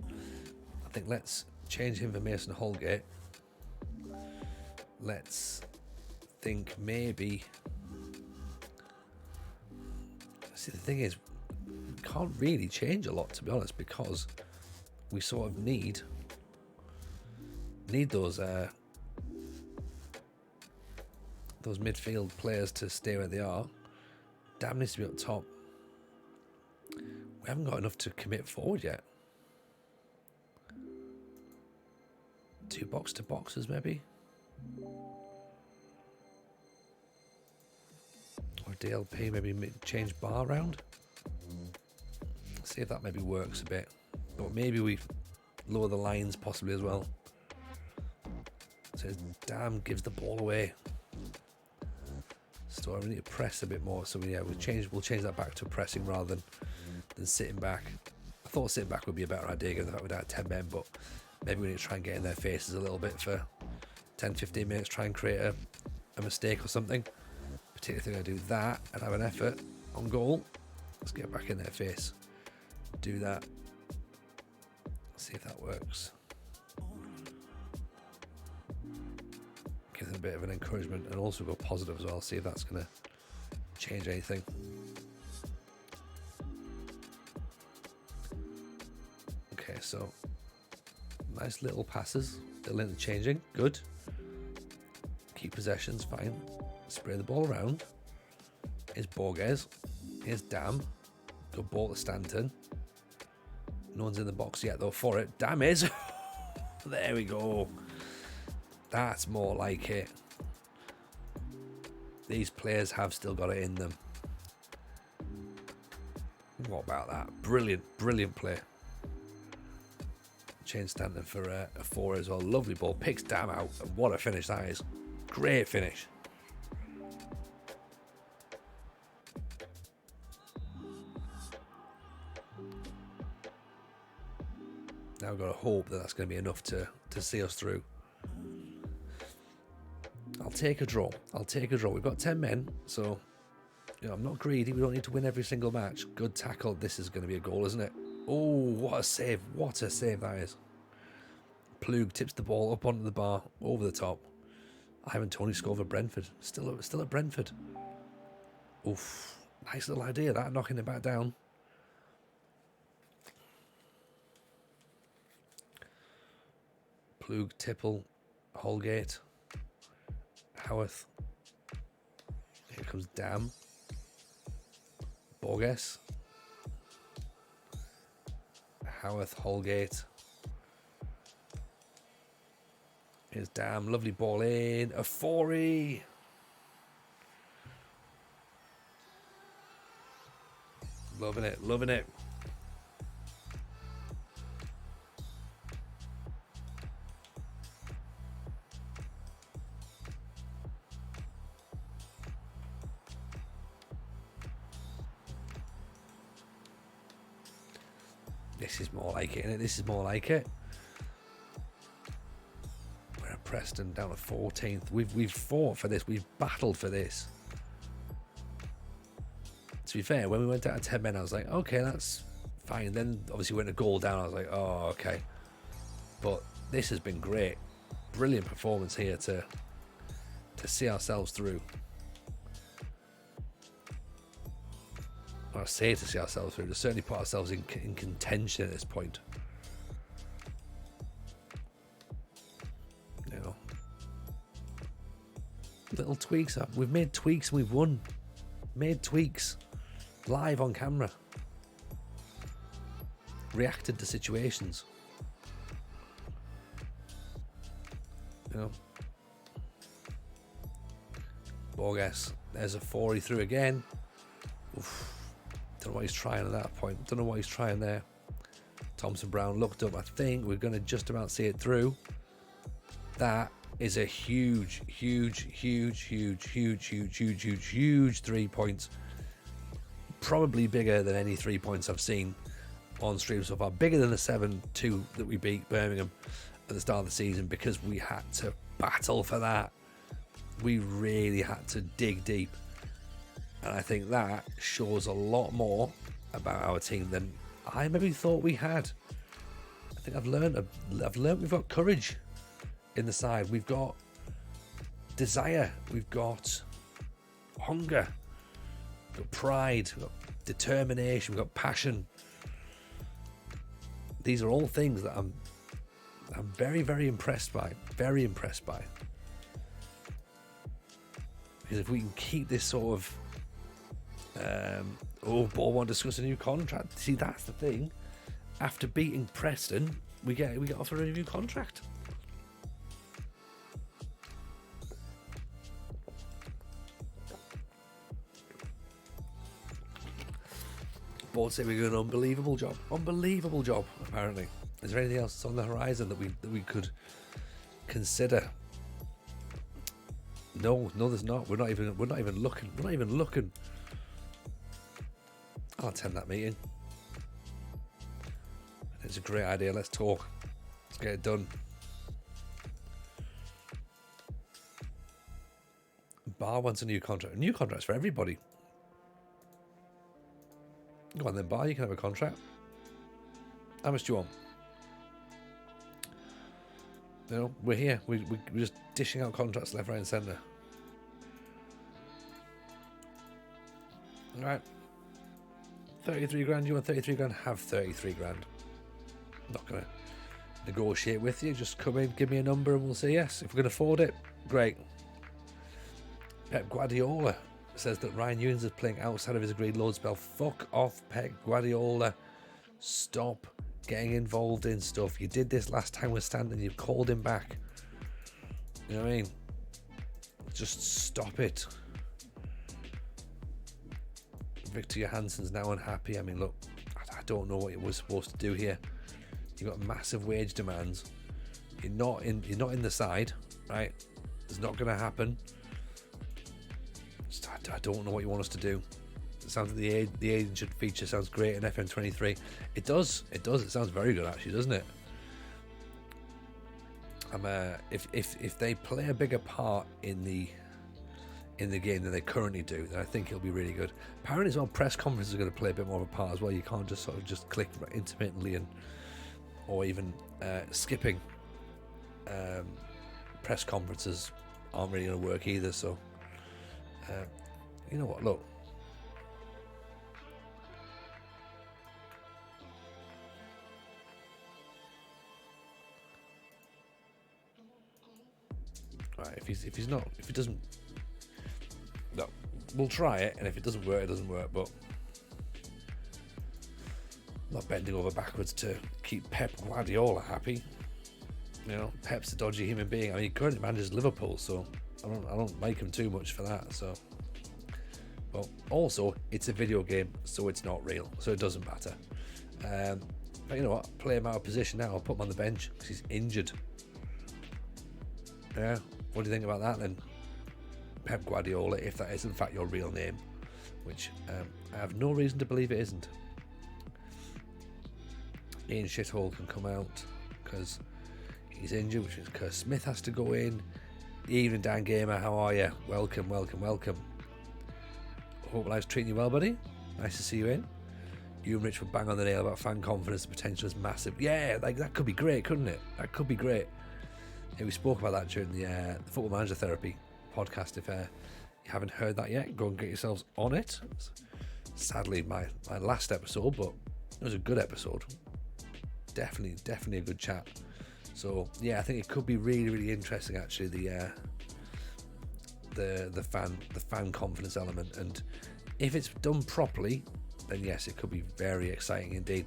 I think let's change him for Mason Holgate. Let's think maybe. See, the thing is, we can't really change a lot, to be honest, because we sort of need those midfield players to stay where they are. Dam needs to be up top. We haven't got enough to commit forward yet. 2 box-to-boxes maybe. Or DLP, maybe change bar around. See if that maybe works a bit. But maybe we lower the lines possibly as well. So Dam gives the ball away. So we need to press a bit more. So we'll change that back to pressing rather than sitting back. I thought sitting back would be a better idea given the fact we're down 10 men, but maybe we need to try and get in their faces a little bit for 10-15 minutes, try and create a mistake or something. Particularly if they're going to do that and have an effort on goal. Let's get back in their face. Do that. See if that works. Give them a bit of an encouragement and also go positive as well. See if that's going to change anything. Okay, so nice little passes. Still interchanging. Good. Keep possessions, fine. Spray the ball around. Here's Borges. Here's Dam. Good ball to Stanton. No one's in the box yet though for it. Dam is. There we go. That's more like it. These players have still got it in them. What about that? Brilliant play. Change Stanton for a 4 as well. Lovely ball. Picks Dam out. And what a finish that is. Great finish. Now I've got to hope that that's going to be enough to see us through. I'll take a draw. We've got 10 men, so I'm not greedy. We don't need to win every single match. Good tackle. This is going to be a goal, isn't it? Oh, what a save. What a save that is. Plug tips the ball up onto the bar, over the top. Ivan Toney scored for Brentford. Still at Brentford. Oof. Nice little idea, that, knocking it back down. Plug, Tipple, Holgate, Howarth. Here comes Dam. Borges. Howarth, Holgate. Here's Dam. Lovely ball in. A 4-y. Loving it. This is more like it, isn't it? This is more like it. Preston down to 14th. We've fought for this. We've battled for this. To be fair, when we went down to 10 men, I was like, okay, that's fine. Then obviously we went a goal down. I was like, oh, okay. But this has been great. Brilliant performance here to see ourselves through. I say to see ourselves through, to certainly put ourselves in contention at this point. You know, little tweaks up. We've made tweaks and we've won. Made tweaks live on camera. Reacted to situations. You know. Borges, there's a 40 through again. Oof. Don't know what he's trying at that point. Don't know what he's trying there. Thompson Brown looked up. I think we're going to just about see it through. That is a huge 3 points. Probably bigger than any 3 points I've seen on stream so far. Bigger than the 7-2 that we beat Birmingham at the start of the season, because we had to battle for that. We really had to dig deep. And I think that shows a lot more about our team than I maybe thought we had. I think I've learned we've got courage in the side. We've got desire. We've got hunger. We've got pride. We've got determination. We've got passion. These are all things that I'm very, very impressed by. Very impressed by. Because if we can keep this sort of Ball won't discuss a new contract. See, that's the thing. After beating Preston, we get offered a new contract. Board say we're doing an unbelievable job. Unbelievable job, apparently. Is there anything else on the horizon that we could consider? No, there's not. We're not even looking. We're not even looking. I'll attend that meeting. It's a great idea. Let's talk. Let's get it done. Bar wants a new contract. A new contract's for everybody. Go on then, Bar. You can have a contract. How much do you want? You know, we're here. We're just dishing out contracts left, right, and centre. All right. 33 grand. You want 33 grand? Have 33 grand. I'm not going to negotiate with you. Just come in, give me a number, and we'll say yes. If we can afford it, great. Pep Guardiola says that Ryan Ewins is playing outside of his agreed load spell. Fuck off, Pep Guardiola. Stop getting involved in stuff. You did this last time with Stanton. You called him back. You know what I mean? Just stop it. Victor Johansson's now unhappy. I mean, look, I don't know what you were supposed to do here. You've got massive wage demands. You're not in the side, right? It's not going to happen. I don't know what you want us to do. It sounds like the agent feature sounds great in FM23. It does. It sounds very good, actually, doesn't it? If they play a bigger part in the game than they currently do, then I think it'll be really good. Apparently as well, press conferences are going to play a bit more of a part as well. You can't just sort of just click intermittently or even skipping. Press conferences aren't really going to work either, so you know what, look, right, if he doesn't, no, we'll try it, and if it doesn't work, it doesn't work. But I'm not bending over backwards to keep Pep Guardiola happy. You know, Pep's a dodgy human being. I mean, he currently manages Liverpool, so I don't like him too much for that. So, well, also it's a video game, so it's not real, so it doesn't matter. But you know what? Play him out of position now. I'll put him on the bench because he's injured. Yeah. What do you think about that then? Pep Guardiola, if that is in fact your real name, which I have no reason to believe it isn't. Ian Shithole can come out because he's injured, which means Curse Smith has to go in. Evening, Dan Gamer, how are you? Welcome. Hope life's treating you well, buddy. Nice to see you in. You and Rich were bang on the nail about fan confidence. The potential is massive. Yeah, like that could be great, couldn't it? That could be great. Yeah, we spoke about that during the Football Manager Therapy podcast. If you haven't heard that yet, go and get yourselves on it. Sadly, my last episode, but it was a good episode. Definitely a good chat. So yeah, I think it could be really interesting actually. The fan confidence element, and if it's done properly, then yes, it could be very exciting indeed.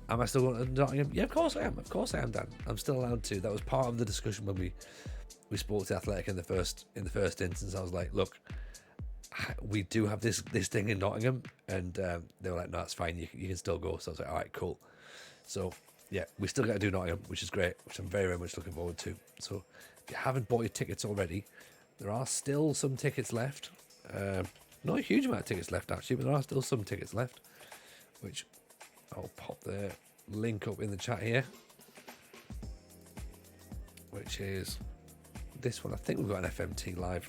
Am I still going to Nottingham? Yeah, of course I am, Dan. I'm still allowed to. That was part of the discussion when we spoke to Athletic in the first instance. I was like, look, we do have this thing in Nottingham, and they were like, no, that's fine, you can still go. So I was like, all right, cool. So yeah, we still got to do Nottingham, which is great, which I'm very much looking forward to. So if you haven't bought your tickets already, there are still some tickets left. Not a huge amount of tickets left actually, but there are still some tickets left, which I'll pop the link up in the chat here, which is this one. I think we've got an FMT live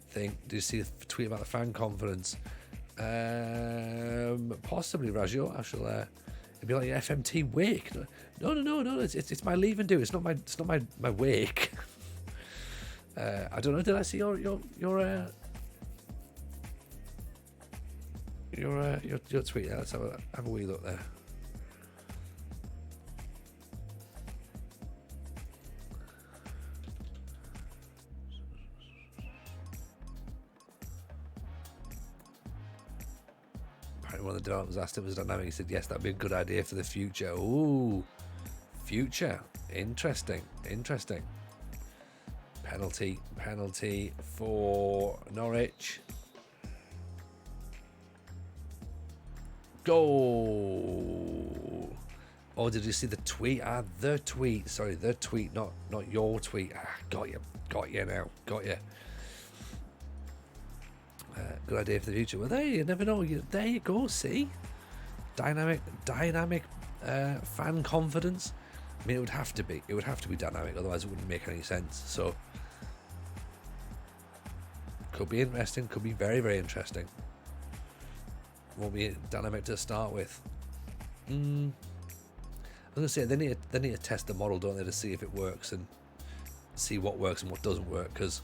thing. Do you see the tweet about the fan confidence? Possibly, Rajo. I shall. It'd be like FMT wake. No. It's my leave and do. It's not my wake. I don't know. Did I see your tweet? Yeah, let's have a wee look there. Apparently one of the developers asked if it was dynamic. He said yes, that'd be a good idea for the future. Ooh, future. Interesting. Penalty for Norwich. Goal. Oh, did you see the tweet? The tweet. Sorry, the tweet, not your tweet. Got you now. Got you. Good idea for the future. Well, there you never know. There you go. See, dynamic fan confidence. I mean, it would have to be. It would have to be dynamic, otherwise it wouldn't make any sense. So, could be interesting. Could be very interesting. Won't be dynamic to start with. I was gonna say they need to test the model, don't they, to see if it works and see what works and what doesn't work. Because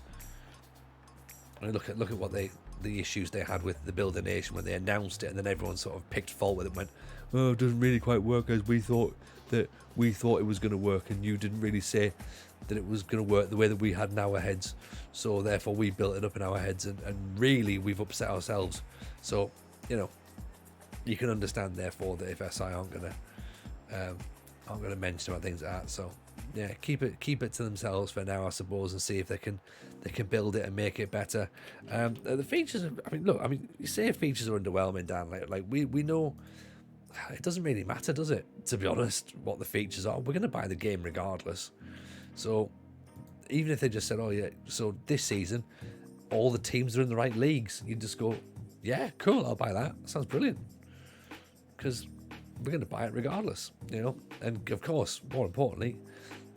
I mean, look at what the issues they had with the Builder Nation when they announced it, and then everyone sort of picked fault with it. And went, oh, it doesn't really quite work as we thought it was going to work, and you didn't really say that it was going to work the way that we had in our heads. So therefore, we built it up in our heads, and really we've upset ourselves. So you can understand therefore that if SI aren't going to mention about things like that. So yeah, keep it to themselves for now, I suppose, and see if they can build it and make it better. The features, you say features are underwhelming, Dan. Like we know it doesn't really matter, does it? To be honest, what the features are, we're going to buy the game regardless. So even if they just said, oh yeah, so this season all the teams are in the right leagues, you just go, yeah, cool, I'll buy that. Sounds brilliant. Because we're going to buy it regardless, And of course, more importantly,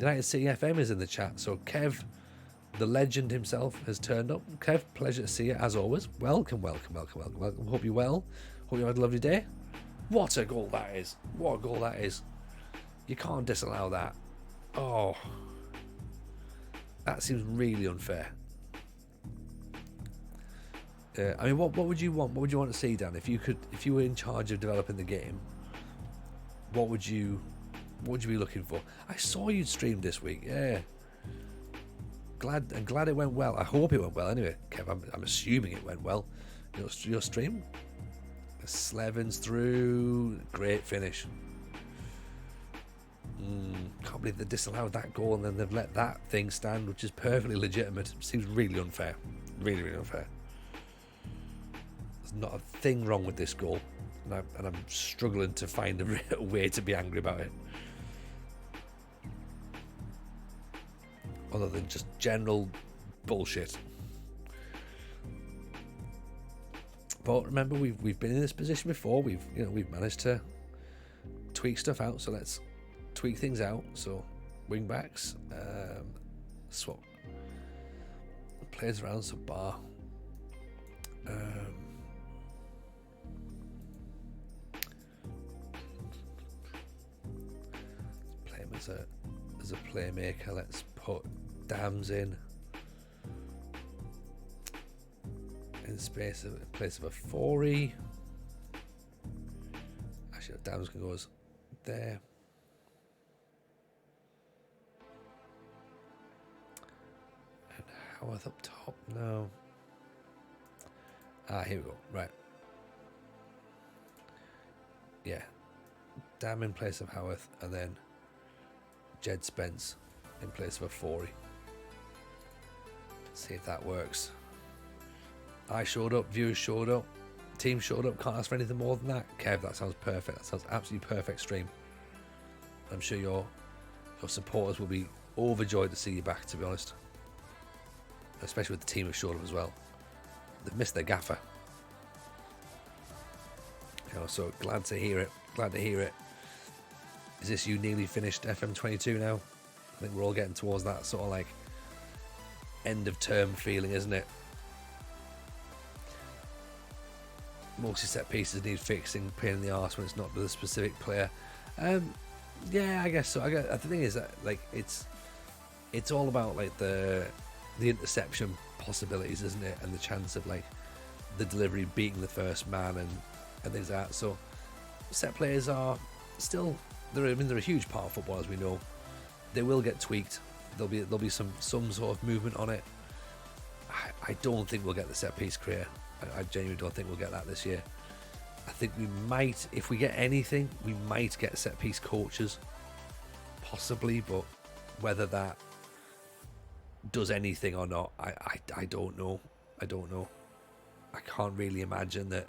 United City FM is in the chat. So Kev, the legend himself, has turned up. Kev, pleasure to see you as always. Welcome. Hope you're well. Hope you had a lovely day. What a goal that is. You can't disallow that. Oh, that seems really unfair. What would you want? What would you want to see, Dan? If you were in charge of developing the game, what would you be looking for? I saw you stream this week. Yeah, glad it went well. I hope it went well. Anyway, Kev, I'm assuming it went well. Your stream, Slevens through, great finish. Can't believe they disallowed that goal and then they've let that thing stand, which is perfectly legitimate. Seems really unfair. Really unfair. There's not a thing wrong with this goal, and I'm struggling to find a way to be angry about it, other than just general bullshit. But remember, we've been in this position before. We've managed to tweak stuff out, so let's tweak things out. So wing backs. Swap players around some bar. Play him as a playmaker. Let's put Dams in place of a Forey. Actually, Dams can go as there. And Howarth up top now. Here we go. Right. Yeah. Dam in place of Howarth, and then Jed Spence in place of a Forey. See if that works. I showed up, viewers showed up, team showed up. Can't ask for anything more than that. Kev, that sounds perfect. That sounds absolutely perfect stream. I'm sure your supporters will be overjoyed to see you back, to be honest. Especially with the team who showed up as well. They've missed their gaffer. So glad to hear it. Glad to hear it. Is this you nearly finished FM22 now? I think we're all getting towards that sort of like end of term feeling, isn't it? Mostly set pieces need fixing, pain in the arse when it's not with a specific player. Yeah, I guess so. The thing is that like it's all about like the interception possibilities, isn't it? And the chance of like the delivery beating the first man and things like that. So set players are still they're a huge part of football, as we know. They will get tweaked. There'll be some sort of movement on it. I don't think we'll get the set piece career. I genuinely don't think we'll get that this year. I think we might, if we get anything, we might get set piece coaches, possibly, but whether that does anything or not, I don't know. I don't know. I can't really imagine that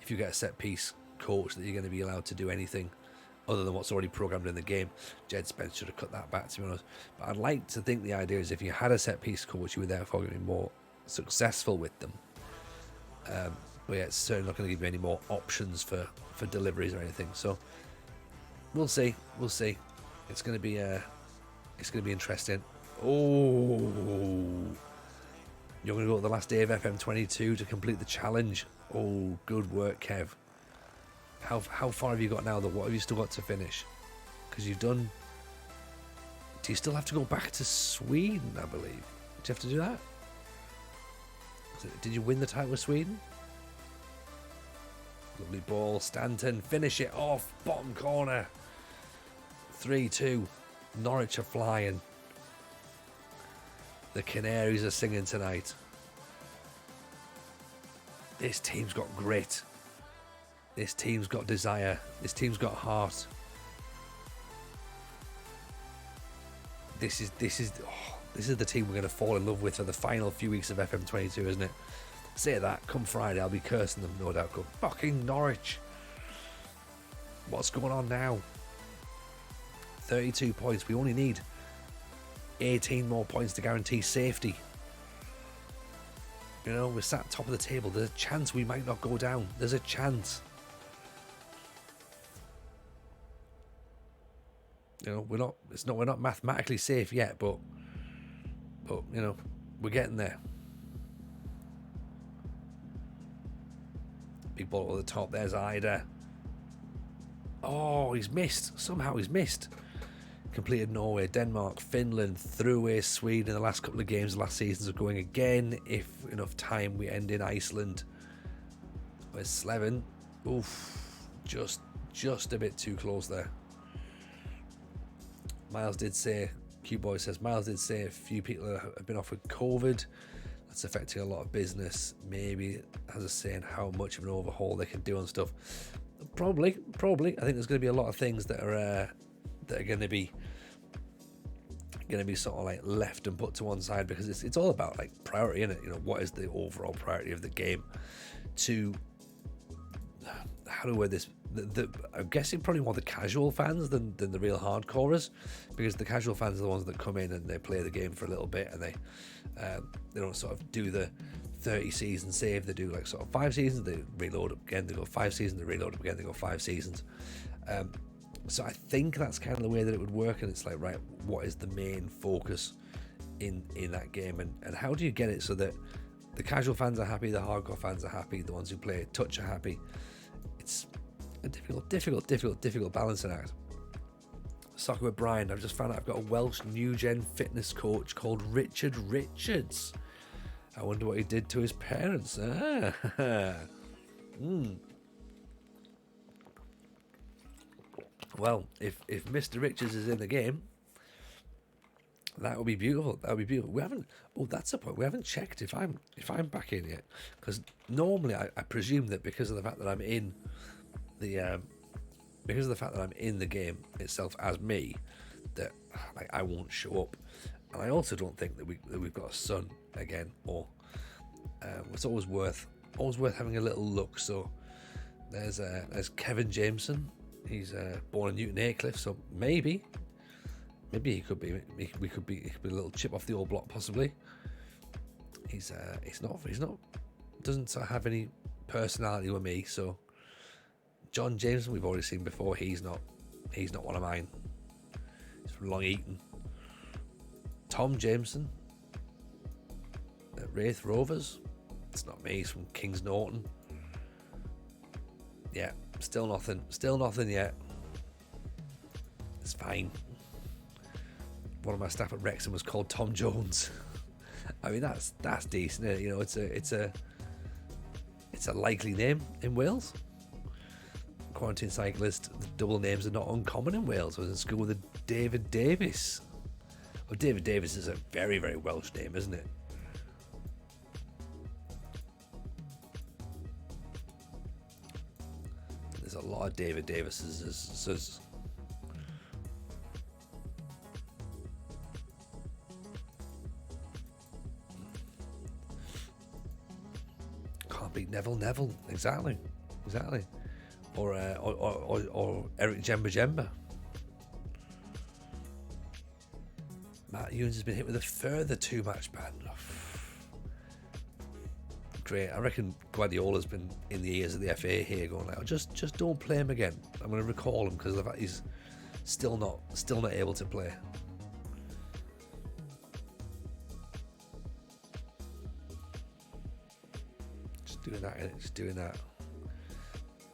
if you get a set piece coach that you're going to be allowed to do anything other than what's already programmed in the game. Jed Spence should have cut that back, to be honest. But I'd like to think the idea is if you had a set piece coach, you were therefore going to be more successful with them. But yeah, it's certainly not going to give you any more options for deliveries or anything. So we'll see. It's going to be interesting. Oh, you're going to go to the last day of FM22 to complete the challenge. Oh, good work, Kev. How far have you got now? What have you still got to finish? Because you've done. Do you still have to go back to Sweden? I believe. Do you have to do that? Did you win the title with Sweden? Lovely ball, Stanton, finish it off, bottom corner. 3-2, Norwich are flying. The Canaries are singing tonight. This team's got grit. This team's got desire. This team's got heart. This is the team we're going to fall in love with for the final few weeks of FM22, isn't it? Say that, come Friday, I'll be cursing them, no doubt. Go, fucking Norwich. What's going on now? 32 points. We only need 18 more points to guarantee safety. You know, we're sat top of the table. There's a chance we might not go down. There's a chance. You know, we're not mathematically safe yet, but you know, we're getting there. Big ball at the top. There's Ida. Oh, he's missed. Somehow he's missed. Completed Norway, Denmark, Finland, threw away Sweden in the last couple of games. The last seasons are going again. If enough time, we end in Iceland. Where's Slevin? Oof, just a bit too close there. Miles did say, Q-Boy says, Miles did say a few people have been off with COVID. That's affecting a lot of business. Maybe has a say in how much of an overhaul they can do on stuff. Probably. I think there's going to be a lot of things that are going to be sort of like left and put to one side, because it's all about like priority, isn't it? You know, what is the overall priority of the game? To how do we this? I'm guessing probably more the casual fans than the real hardcorers, because the casual fans are the ones that come in and they play the game for a little bit, and they don't sort of do the 30 season save. They do like sort of 5 seasons, they reload up again, they go 5 seasons, they reload up again, they go 5 seasons. So I think that's kind of the way that it would work, and it's like, right, what is the main focus in that game, and how do you get it so that the casual fans are happy, the hardcore fans are happy, the ones who play touch are happy? It's a difficult balancing act. Soccer with Brian, I've just found out I've got a Welsh new gen fitness coach called Richard Richards. I wonder what he did to his parents. Well, if Mr. Richards is in the game, that would be beautiful. That would be beautiful. We haven't. Oh, that's the point. We haven't checked if I'm back in yet, because normally I presume that because of the fact that I'm in the game itself as me, that like I won't show up. And I also don't think that we've got a son again, or it's always worth having a little look. So there's Kevin Jameson. He's born in Newton Aycliffe, so maybe he could be a little chip off the old block, possibly. He's not doesn't have any personality with me. So John Jameson, we've already seen before. He's not one of mine. He's from Long Eaton. Tom Jameson at Wraith Rovers. It's not me. He's from Kings Norton. Yeah, still nothing yet. It's fine. One of my staff at Wrexham was called Tom Jones. I mean, that's decent, isn't it? You know, it's a likely name in Wales. Quarantine cyclist. The double names are not uncommon in Wales. I was in school with a David Davis. Well, David Davis is a very, very Welsh name, isn't it? There's a lot of David Davises. Can't beat Neville. Exactly. Or Eric Jemba. Matt Ewens has been hit with a further 2-match ban. Great. I reckon Guardiola's been in the ears of the FA here, going like, just don't play him again. I'm going to recall him because of the fact he's still not able to play. Just doing that.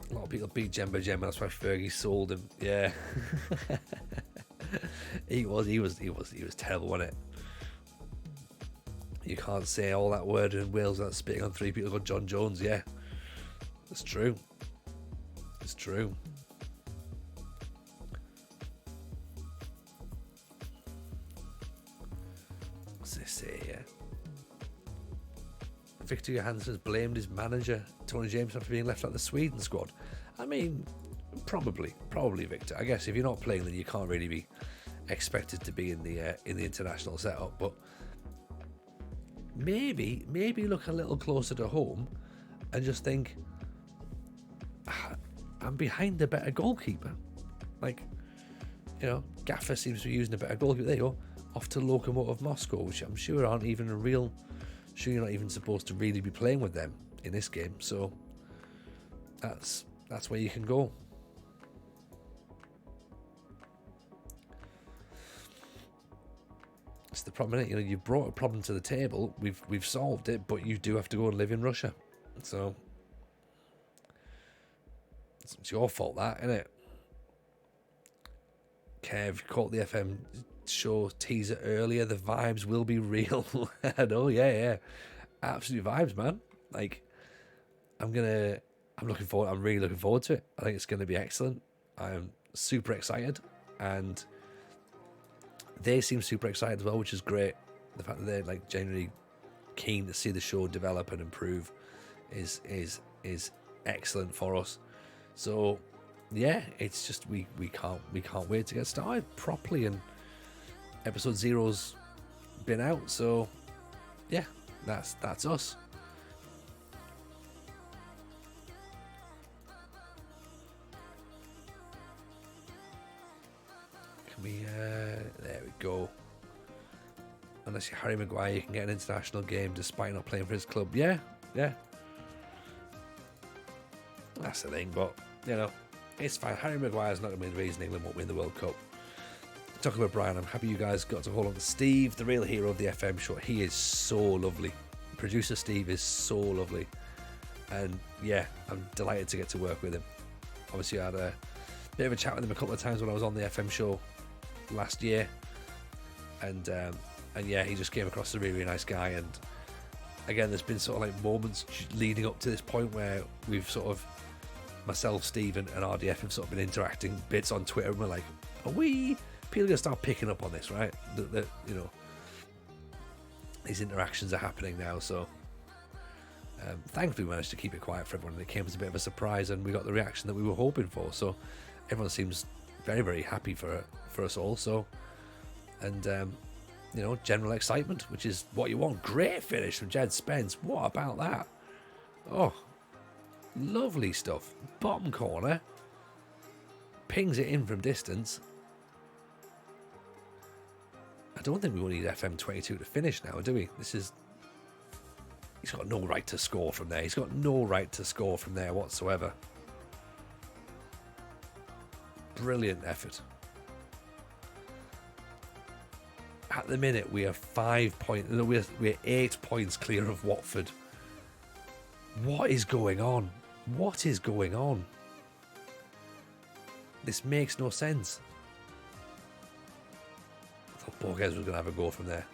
A lot of people beat Jemba. That's why Fergie sold him. Yeah. He was terrible, wasn't it? You can't say all that word in Wales without spitting on 3 people called John Jones. Yeah, it's true. What's this say here? Victor Johansson has blamed his manager Tony Jameson for being left out of the Sweden squad. I mean, probably Victor. I guess if you're not playing, then you can't really be expected to be in the international setup. But maybe look a little closer to home and just think, I'm behind a better goalkeeper. Like, you know, Gaffer seems to be using a better goalkeeper. There you go. Off to Lokomotiv Moscow, which I'm sure aren't even sure you're not even supposed to really be playing with them in this game. So that's where you can go. It's the problem, isn't it? You know, you brought a problem to the table. We've solved it, but you do have to go and live in Russia. So it's your fault, that, isn't it? Kev caught the FM show teaser earlier. The vibes will be real. I know, yeah. Absolute vibes, man. Like, I'm really looking forward to it. I think it's going to be excellent. I'm super excited, and they seem super excited as well, which is great. The fact that they're like genuinely keen to see the show develop and improve is excellent for us. So yeah, it's just we can't wait to get started properly, and episode 0's been out, so yeah, that's us. There we go. Unless you're Harry Maguire, you can get an international game despite not playing for his club. Yeah. That's the thing, but, you know, It's fine. Harry Maguire's not going to be the reason England won't win the World Cup. Talking about Brian, I'm happy you guys got to hold on to Steve, the real hero of the FM show. He is so lovely. Producer Steve is so lovely. And yeah, I'm delighted to get to work with him. Obviously, I had a bit of a chat with him a couple of times when I was on the FM show last year. And yeah, he just came across as a really, really nice guy. And again, there's been sort of like moments leading up to this point where we've sort of, myself, Steve, and RDF have sort of been interacting bits on Twitter, and we're like, are we... People are going to start picking up on this, right? That you know, these interactions are happening now. So thankfully we managed to keep it quiet for everyone, and it came as a bit of a surprise, and we got the reaction that we were hoping for. So everyone seems very, very happy for us all. So, and you know, general excitement, which is what you want. Great finish from Jed Spence. What about that? Oh, lovely stuff. Bottom corner, pings it in from distance. I don't think we will need FM22 to finish now, do we? He's got no right to score from there. He's got no right to score from there whatsoever. Brilliant effort. At the minute, we are 5 points. No, we're 8 points clear of Watford. What is going on? What is going on? This makes no sense. Borges was going to have a go from there.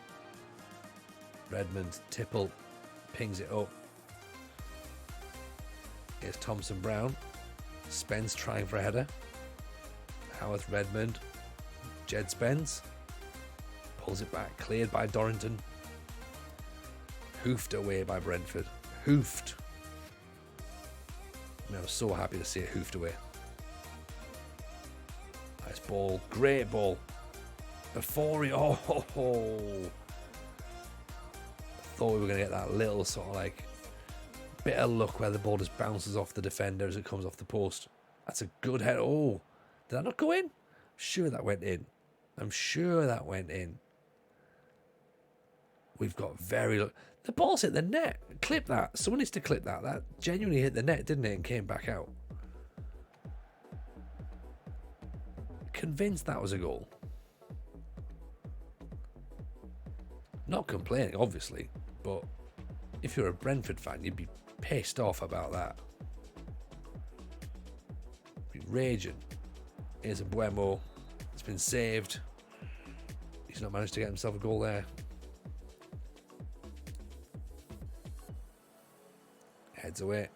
Redmond, Tipple, pings it up. Here's Thompson Brown. Spence trying for a header. Howarth, Redmond. Jed Spence. Pulls it back. Cleared by Dorrington. Hoofed away by Brentford. Hoofed. I was so happy to see it hoofed away. Nice ball. Great ball. Before he, thought we were going to get that little sort of like bit of luck where the ball just bounces off the defender as it comes off the post. That's a good head. Oh, did that not go in? I'm sure that went in. I'm sure that went in. We've got very luck. The ball's hit the net. Clip that. Someone needs to clip that. That genuinely hit the net, didn't it? And came back out. Convinced that was a goal. Not complaining, obviously, but if you're a Brentford fan, you'd be pissed off about that. Be raging. Here's a Buemo. It's been saved. He's not managed to get himself a goal there. Heads away.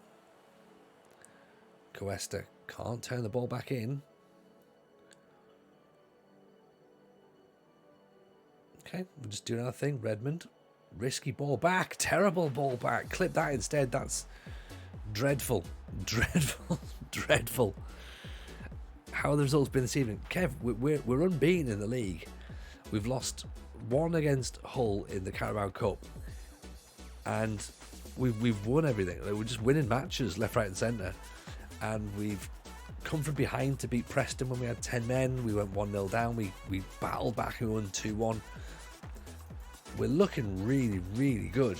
Cuesta can't turn the ball back in. Okay, we'll just do another thing. Redmond. Risky ball back. Terrible ball back. Clip that instead. That's dreadful. Dreadful. Dreadful. How have the results been this evening? Kev, we're unbeaten in the league. We've lost one against Hull in the Carabao Cup. And we've won everything. We're just winning matches left, right and centre. And we've come from behind to beat Preston when we had 10 men. We went 1-0 down. We battled back and won 2-1. We're looking really, really good.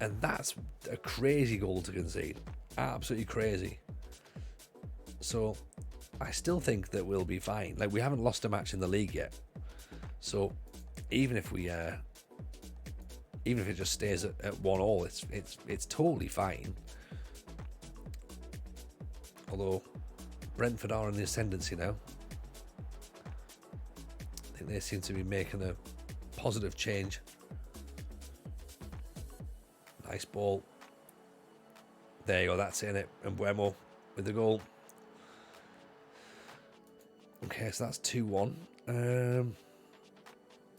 And that's a crazy goal to concede. Absolutely crazy. So I still think that we'll be fine. Like, we haven't lost a match in the league yet. So even if it just stays at 1-1, it's totally fine. Although Brentford are in the ascendancy now. I think they seem to be making a positive change. Nice ball. There you go, that's in it. And Buemo with the goal. Okay, so that's 2-1.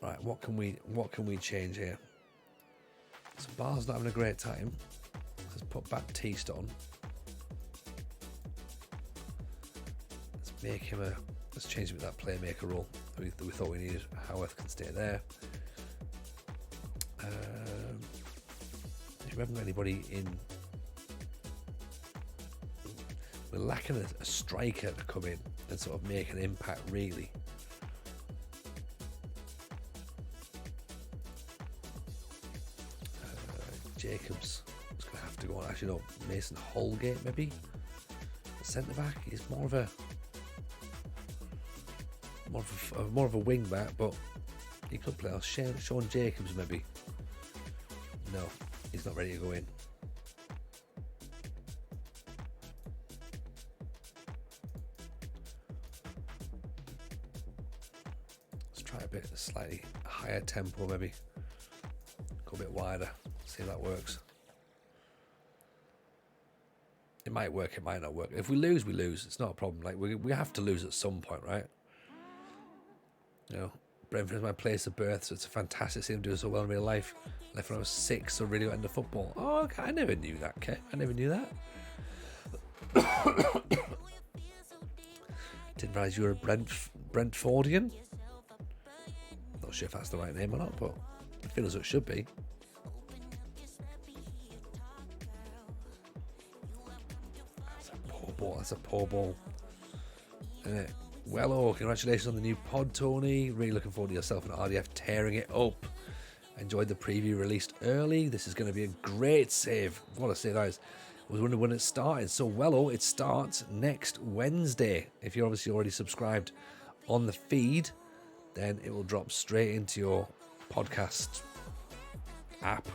Right, what can we change here? So Bar's not having a great time. Let's put back Teast on. Let's change it with that playmaker role that we thought we needed. Howarth can stay there. We haven't got anybody in. We're lacking a striker to come in and sort of make an impact, really. Jacobs is going to have to go on. Actually, no, Mason Holgate maybe. centre back. He's more of a wing back, but he could play. Sean Jacobs maybe. No, he's not ready to go in. Let's try a slightly higher tempo maybe. Go a bit wider. See if that works. It might work, it might not work. If we lose, we lose. It's not a problem. Like we have to lose at some point, right? You know, Brentford is my place of birth, so it's a fantastic thing to do so well in real life. Left when I was 6, so really got into football. Oh, okay. I never knew that, Kev. I never knew that. Didn't realise you were a Brentfordian. Not sure if that's the right name or not, but I feel as though it should be. That's a poor ball. Isn't it? Well, congratulations on the new pod, Tony. Really looking forward to yourself and RDF tearing it up. Enjoyed the preview released early. This is going to be a great save. What a save that is. I was wondering when it started. So, well, it starts next Wednesday. If you're obviously already subscribed on the feed, then it will drop straight into your podcast app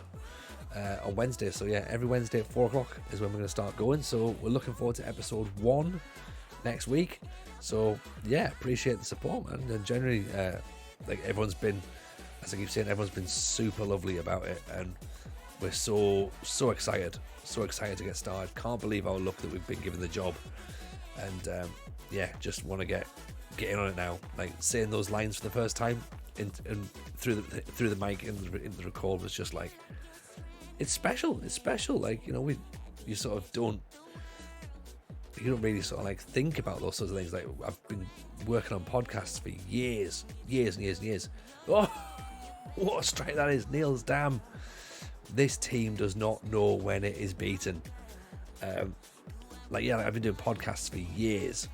on Wednesday. So, yeah, every Wednesday at 4 o'clock is when we're going to start going. So, we're looking forward to episode 1 next week. So yeah, appreciate the support, man. And generally, like everyone's been, as I keep saying, everyone's been super lovely about it, and we're so excited to get started. Can't believe our luck that we've been given the job, and yeah, just want to get in on it now. Like saying those lines for the first time and through the mic in the record was just like, it's special. It's special. Like, you know, you sort of don't really sort of like think about those sorts of things. Like, I've been working on podcasts for years and years. Oh, what a strike that is. Niels, damn. This team does not know when it is beaten. Like, I've been doing podcasts for years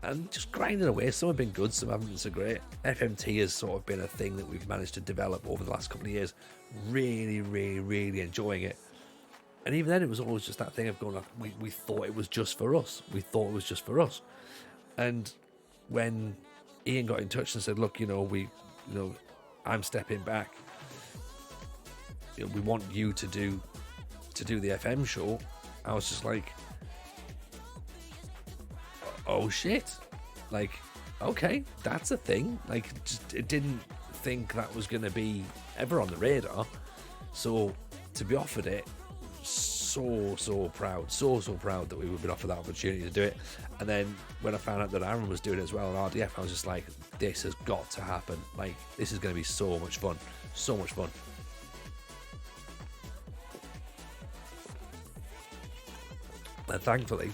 and just grinding away. Some have been good, some haven't been so great. FMT has sort of been a thing that we've managed to develop over the last couple of years. Really enjoying it. And even then, it was always just that thing of going, we thought it was just for us. And when Ian got in touch and said, look, I'm stepping back. We want you to do the FM show. I was just like, oh shit. Like, okay, that's a thing. Like, just, it didn't think that was going to be ever on the radar. So to be offered it, so proud that we would be offered that opportunity to do it. And then when I found out that Aaron was doing it as well on RDF, I was just like, this has got to happen. Like, this is going to be so much fun. And thankfully,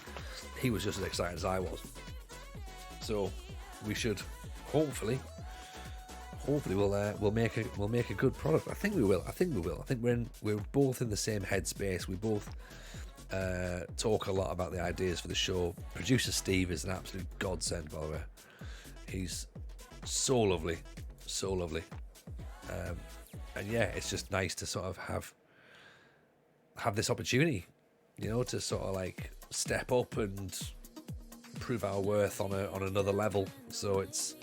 he was just as excited as I was. So we should hopefully we'll make a good product. I think we will. I think we're both in the same headspace. We both talk a lot about the ideas for the show. Producer Steve is an absolute godsend, by the way. He's so lovely. And yeah, it's just nice to sort of have this opportunity, to sort of like step up and prove our worth on another level. So it's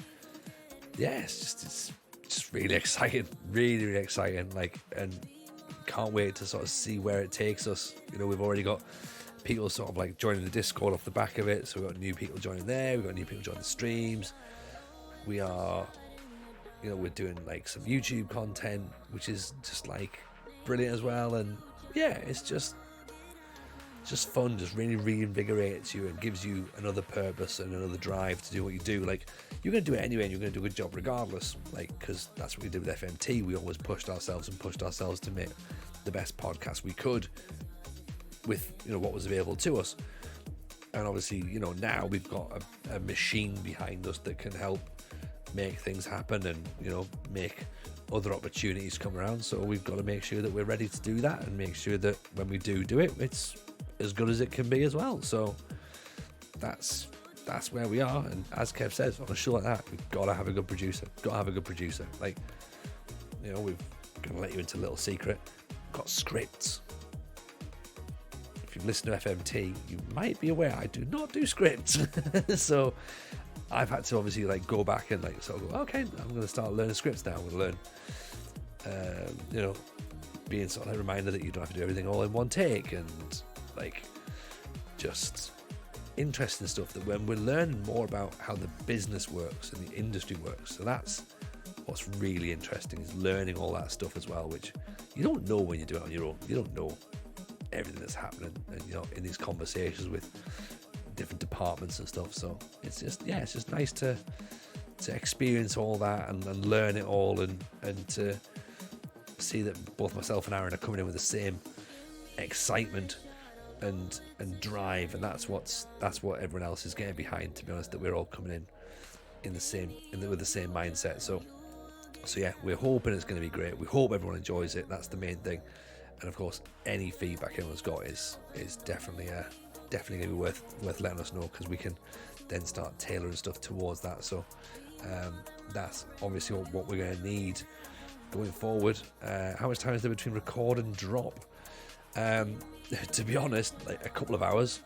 just really exciting, really exciting. Like, and can't wait to sort of see where it takes us. We've already got people sort of like joining the Discord off the back of it. So we've got new people joining there. We've got new people joining the streams. We are, we're doing like some YouTube content, which is just like brilliant as well. And yeah, it's just fun, just really reinvigorates you and gives you another purpose and another drive to do what you do. Like, you're going to do it anyway and you're going to do a good job regardless, like, because that's what we did with FMT. We always pushed ourselves to make the best podcast we could with what was available to us. And obviously, now we've got a machine behind us that can help make things happen and make other opportunities come around. So we've got to make sure that we're ready to do that and make sure that when we do it, it's as good as it can be as well. So that's where we are. And as Kev says, on a show like that, we've got to have a good producer. Like, we're going to let you into a little secret. We've got scripts. if you've listened to FMT, you might be aware I do not do scripts. So I've had to obviously like go back and like sort of go, okay, I'm going to start learning scripts now. I'm going to learn, being sort of a reminder that you don't have to do everything all in one take, and like just interesting stuff that when we're learning more about how the business works and the industry works. So that's what's really interesting, is learning all that stuff as well, which you don't know when you do it on your own. You don't know everything that's happening, and in these conversations with different departments and stuff. So it's just nice to experience all that and learn it all, and to see that both myself and Aaron are coming in with the same excitement and drive, and that's what everyone else is getting behind, to be honest, that we're all coming in the same with the same mindset. So yeah, we're hoping it's going to be great. We hope everyone enjoys it. That's the main thing. And of course, any feedback anyone's got is definitely going to be worth letting us know, because we can then start tailoring stuff towards that. So that's obviously what we're going to need going forward. How much time is there between record and drop? To be honest, like a couple of hours,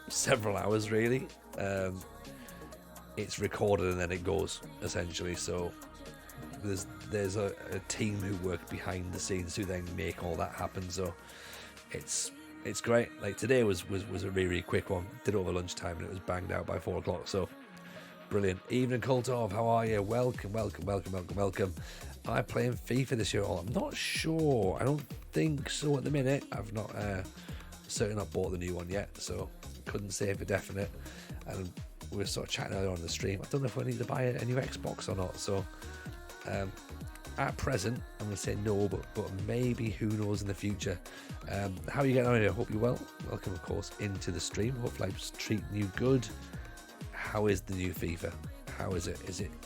several hours really. It's recorded and then it goes, essentially. So there's a team who work behind the scenes who then make all that happen. So it's great. Like today was a really, really quick one. Did it over lunchtime and it was banged out by 4 o'clock. So brilliant. Evening, Koltov. How are you? Welcome. I'm playing FIFA this year. I'm not sure. I don't think so at the minute. I've not certainly not bought the new one yet, so couldn't say for definite. And we were sort of chatting earlier on the stream. I don't know if I need to buy a new Xbox or not. So at present, I'm going to say no, but maybe, who knows, in the future. How are you getting on here? I hope you're well. Welcome, of course, into the stream. Hopefully I'm treating you good. How is the new FIFA? How is it?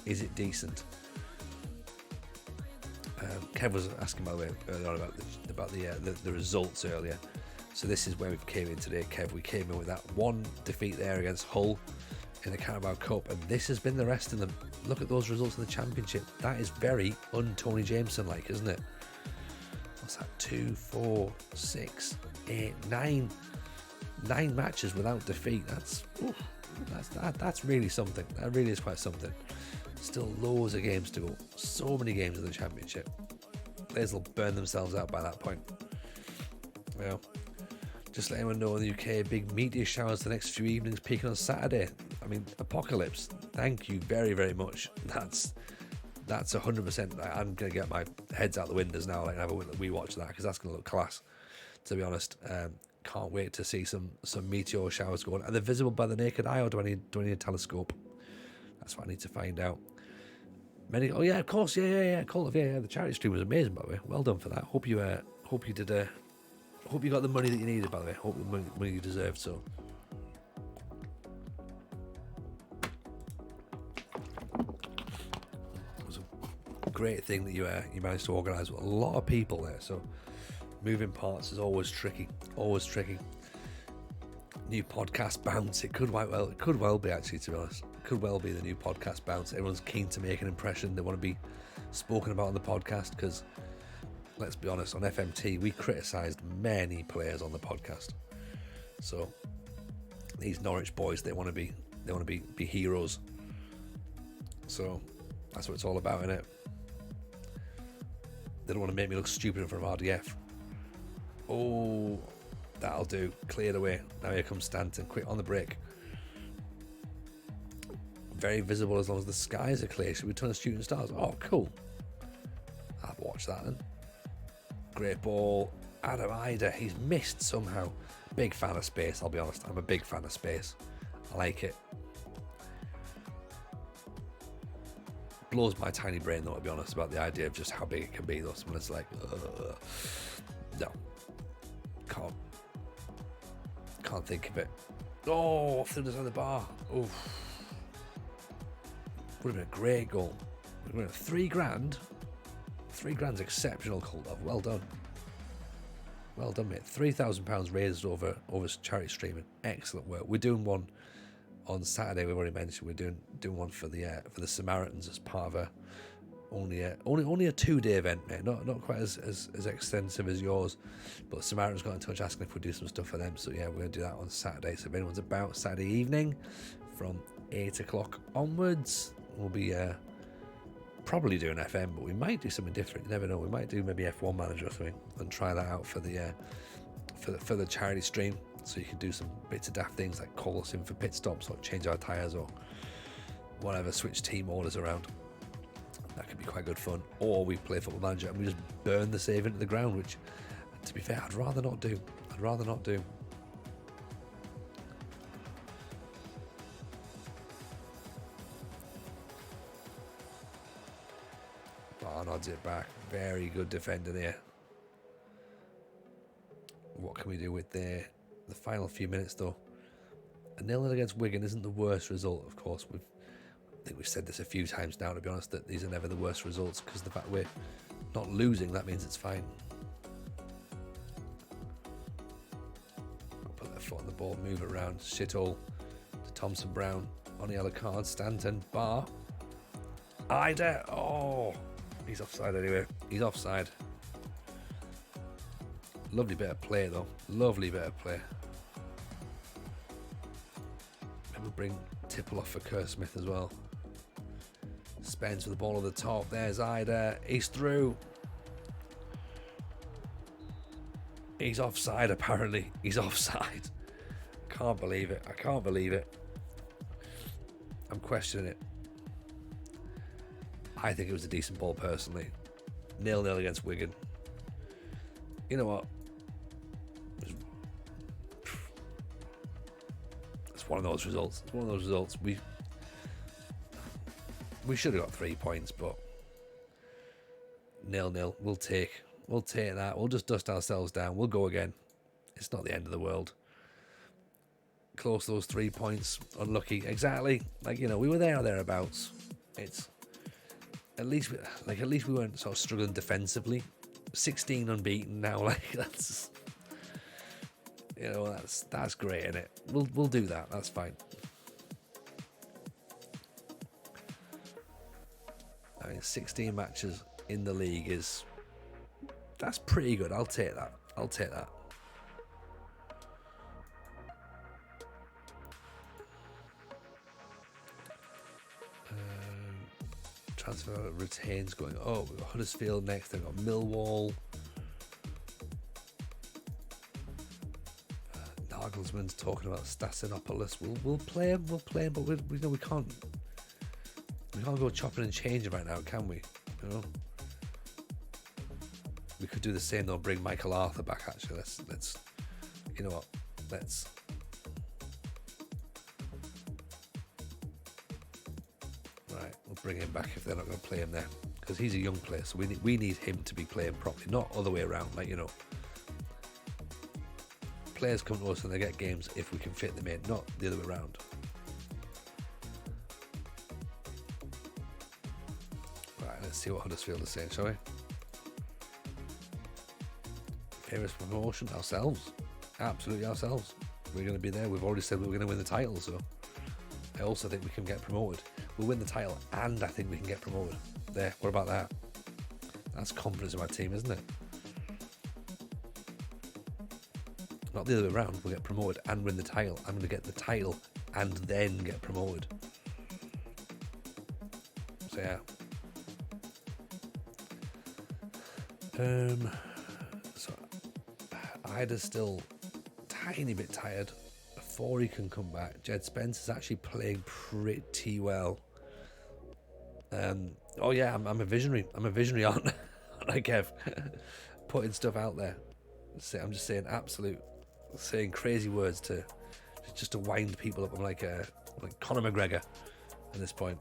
Is it decent? Kev was asking, by the way, earlier on about the results earlier. So this is where we came in today, Kev. We came in with that one defeat there against Hull in the Carabao Cup, and this has been the rest of them. Look at those results in the Championship. That is very un-Tony Jameson-like, isn't it? What's that? 2, 4, 6, 8, 9 matches without defeat. That's really something. That really is quite something. Still loads of games to go. So many games in the Championship. Players will burn themselves out by that point. Well, just let anyone know, in the UK, big meteor showers the next few evenings, peaking on Saturday. I mean, apocalypse. Thank you very, very much. That's 100%. I'm going to get my heads out the windows now, like, and have a wee watch of that, because that's going to look class, to be honest. Can't wait to see some meteor showers going. Are they visible by the naked eye, or do I need a telescope? That's what I need to find out. Oh yeah, of course, yeah. Call of, yeah. The charity stream was amazing, by the way. Well done for that. Hope you got the money that you needed, by the way. Hope the money you deserved. So it was a great thing that you managed to organise with a lot of people there. So moving parts is always tricky. New podcast bounce. It could well be, actually, to be honest. It could well be the new podcast bounce. Everyone's keen to make an impression. They want to be spoken about on the podcast, because let's be honest, on FMT we criticised many players on the podcast. So these Norwich boys, they want to be heroes. So that's what it's all about, innit? They don't want to make me look stupid in front of RDF. Oh, that'll do. Cleared away. Now here comes Stanton. Quick on the break. Very visible as long as the skies are clear. Should we turn to shooting stars? Oh, cool. I'll watch that then. Great ball. Adam Ida. He's missed somehow. Big fan of space, I'll be honest. I'm a big fan of space. I like it. Blows my tiny brain, though, to be honest, about the idea of just how big it can be, though. When it's like, no. Can't think of it. Oh, off the other side of the bar. Oof. Would have been a great goal. Would have been $3,000. $3,000's exceptional, Koldov. Well done. Well done, mate. £3,000 raised over charity streaming. Excellent work. We're doing one on Saturday. We've already mentioned we're doing one for the Samaritans as part of only a 2-day event, mate. Not quite as extensive as yours. But Samaritan's got in touch asking if we do some stuff for them. So yeah, we're gonna do that on Saturday. So if anyone's about Saturday evening from 8 o'clock onwards, we'll be probably doing FM, but we might do something different. You never know. We might do maybe F1 Manager or something and try that out for the charity stream. So you can do some bits of daft things like call us in for pit stops or change our tyres or whatever, switch team orders around. That could be quite good fun. Or we play Football Manager and we just burn the save into the ground, which, to be fair, I'd rather not do. Nods it back. Very good defender there. What can we do with the final few minutes, though? A 0-0 against Wigan isn't the worst result, of course. I think we've said this a few times now, to be honest, that these are never the worst results, because the fact we're not losing, that means it's fine. Put their foot on the ball, move it around. Shithole to Thompson Brown. On the yellow card, Stanton, Bar. Ida. Oh, he's offside anyway. He's offside. Lovely bit of play, though. Lovely bit of play. Maybe we'll bring Tipple off for Kerr Smith as well. Spence with the ball at the top. There's Ida. He's through. He's offside, apparently. He's offside. Can't believe it. I can't believe it. I'm questioning it. I think it was a decent ball, personally. 0-0 against Wigan. You know what? It's one of those results. It's one of those results. We should have got 3 points, but 0-0. We'll take that. We'll just dust ourselves down. We'll go again. It's not the end of the world. Close those 3 points. Unlucky. Exactly. Like, you know, we were there or thereabouts. It's at least we weren't sort of struggling defensively. 16 unbeaten now. Like, that's, you know, that's great, isn't it? We'll do that. That's fine. I mean, 16 matches in the league that's pretty good. I'll take that. Transfer retains going. Oh, we've got Huddersfield next. They've got Millwall. Nagelsmann's talking about Stasinopoulos. We'll play him. But we can't go chopping and changing right now, can we? You know, we could do the same though. Bring Michael Arthur back. Actually, let's. You know what? Let's. Right, we'll bring him back if they're not going to play him there, because he's a young player, so we need him to be playing properly, not other way around. Like, you know, players come to us and they get games if we can fit them in, not the other way around. Right, let's see what Huddersfield is saying, shall we? Favourites for promotion? Ourselves. Absolutely ourselves. We're going to be there. We've already said we were going to win the title, so I also think we can get promoted. We'll win the title and I think we can get promoted. There, what about that? That's confidence in my team, isn't it? Not the other way around. We'll get promoted and win the title. I'm going to get the title and then get promoted. So yeah. So Ida's still a tiny bit tired. Before he can come back, Jed Spence is actually playing pretty well. Oh yeah, I'm a visionary. Aren't I, Kev? Putting stuff out there. I'm just saying crazy words to wind people up. I'm like Conor McGregor at this point.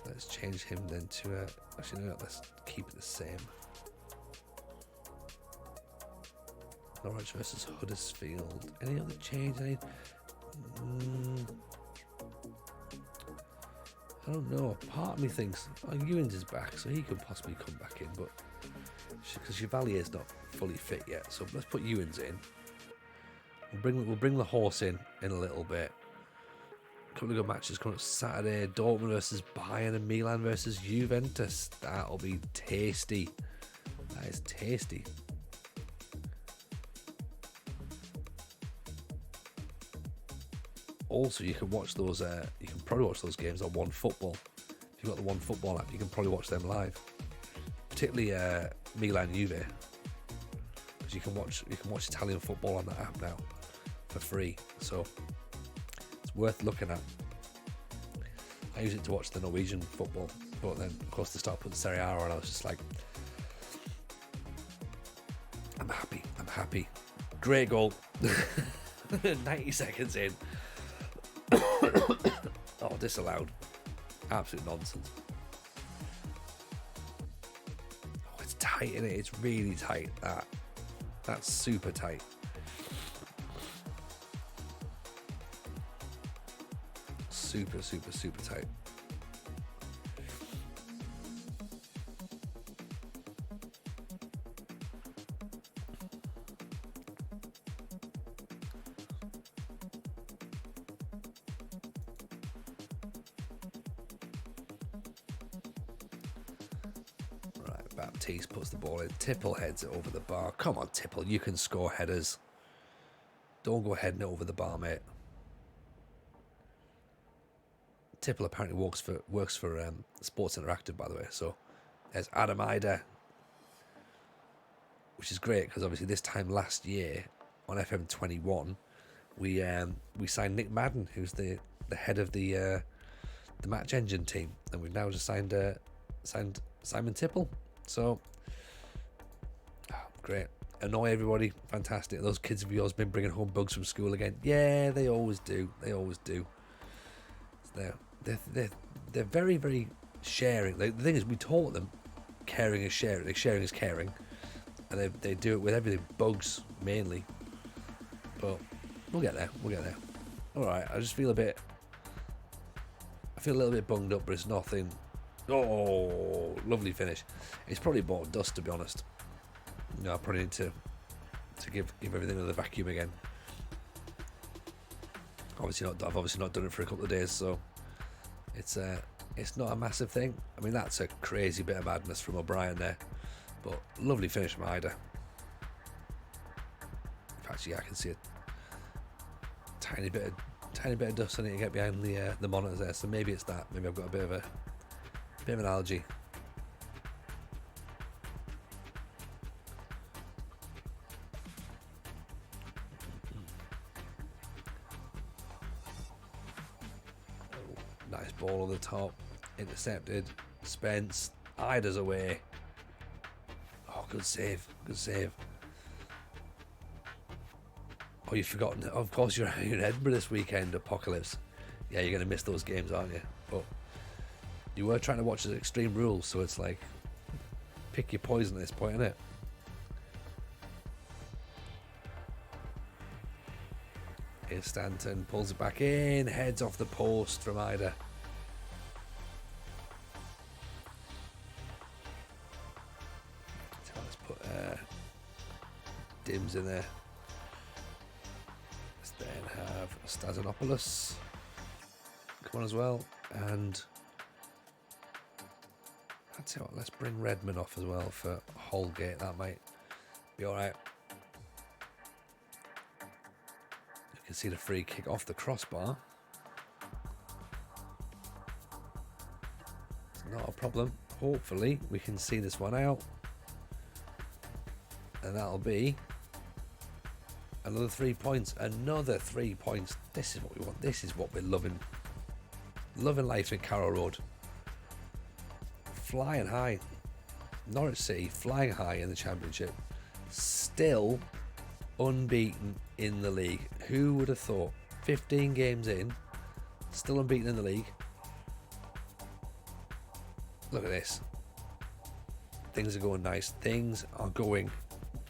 Let's change him then to actually no, let's keep it the same. Norwich versus Huddersfield. Any other change? I don't know. Part of me thinks Ewins is back, so he could possibly come back in, but because Chevalier's not fully fit yet, so let's put Ewins in. We'll bring the horse in a little bit. couple of good matches coming up Saturday. Dortmund versus Bayern and Milan versus Juventus. That'll be tasty. That is tasty. Also, you can watch those. You can probably watch those games on One Football. If you've got the One Football app, you can probably watch them live. Particularly Milan Juve, because you can watch Italian football on that app now for free. So it's worth looking at. I use it to watch the Norwegian football, but then of course they start putting Serie A on. I was just like, I'm happy. Great goal. 90 seconds in. Oh, disallowed. Absolute nonsense. Oh, it's tight, isn't it? It's really tight. That's super tight. Super tight. Baptiste puts the ball in. Tipple heads it over the bar. Come on, Tipple, you can score headers. Don't go heading it over the bar, mate. Tipple apparently works for Sports Interactive, by the way. So there's Adam Ida, which is great because obviously this time last year on FM21 we signed Nick Madden, who's the head of the Match Engine team, and we've now just signed Simon Tipple. So great. Annoy everybody. Fantastic. Those kids of yours been bringing home bugs from school again. Yeah, they always do. They're very, very sharing. The thing is, we taught them caring is sharing. Like, sharing is caring, and they do it with everything. Bugs mainly, but we'll get there. All right. I feel a little bit bunged up, but it's nothing. Oh, lovely finish. It's probably bought dust, to be honest. No, I probably need to give everything another vacuum again. I've obviously not done it for a couple of days, so it's not a massive thing. I mean, that's a crazy bit of madness from O'Brien there, but lovely finish from Ida. Actually, I can see a tiny bit of dust on it to get behind the monitors there, so maybe it's that. Maybe I've got a bit of an allergy. Nice ball on the top, intercepted. Spence, Ida's away. Oh, good save. Oh, you've forgotten. Of course, you're in Edinburgh this weekend, Apocalypse. Yeah, you're going to miss those games, aren't you? But you were trying to watch the Extreme Rules, so it's like, pick your poison at this point, isn't it? Here's Stanton, pulls it back in, heads off the post from Ida. So let's put Dims in there. Let's then have Stasinopoulos come on as well, and I'll tell you what, let's bring Redmond off as well for Holgate. That might be alright. You can see the free kick off the crossbar. It's not a problem. Hopefully we can see this one out, and that'll be another 3 points. Another 3 points. This is what we want. This is what we're loving life in Carrow Road. Flying high. Norwich City flying high in the Championship. Still unbeaten in the league. Who would have thought? 15 games in, still unbeaten in the league. Look at this. Things are going nice. Things are going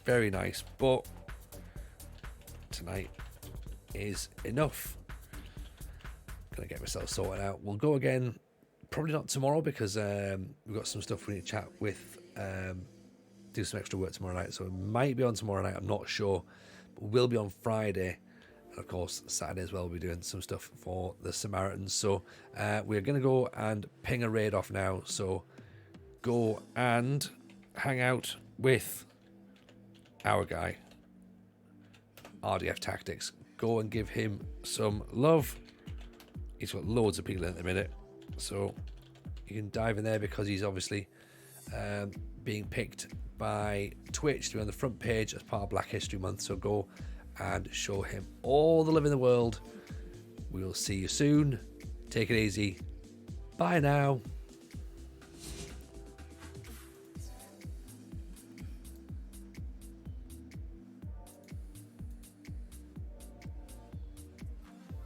very nice. But tonight is enough. Gonna get myself sorted out. We'll go again. Probably not tomorrow because we've got some stuff we need to chat with. Do some extra work tomorrow night, so it might be on tomorrow night. I'm not sure, but we'll be on Friday. And of course, Saturday as well, we'll be doing some stuff for the Samaritans. So we're going to go and ping a raid off now. So go and hang out with our guy, RDF Tactics. Go and give him some love. He's got loads of people in at the minute. So you can dive in there because he's obviously being picked by Twitch to be on the front page as part of Black History Month. So go and show him all the love in the world. We will see you soon. Take it easy. Bye now.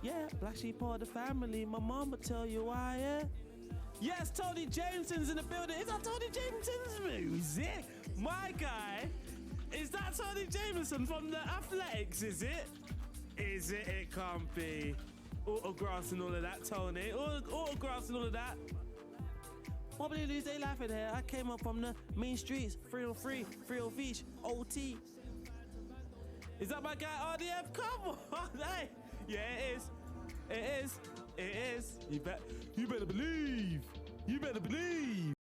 Yeah, Black Sheep part of the family. My mama tell you why, yeah? Yes, Tony Jameson's in the building. Is that Tony Jameson's music? My guy? Is that Tony Jameson from the Athletics, is it? Is it? It can't be. Autographs and all of that, Tony. Autographs and all of that. What would they lose? They laughing here. I came up from the main streets. 303, 303 Beach, OT. Is that my guy RDF? Come on, hey. Yeah, it is. It is. It is. You better believe. You better believe.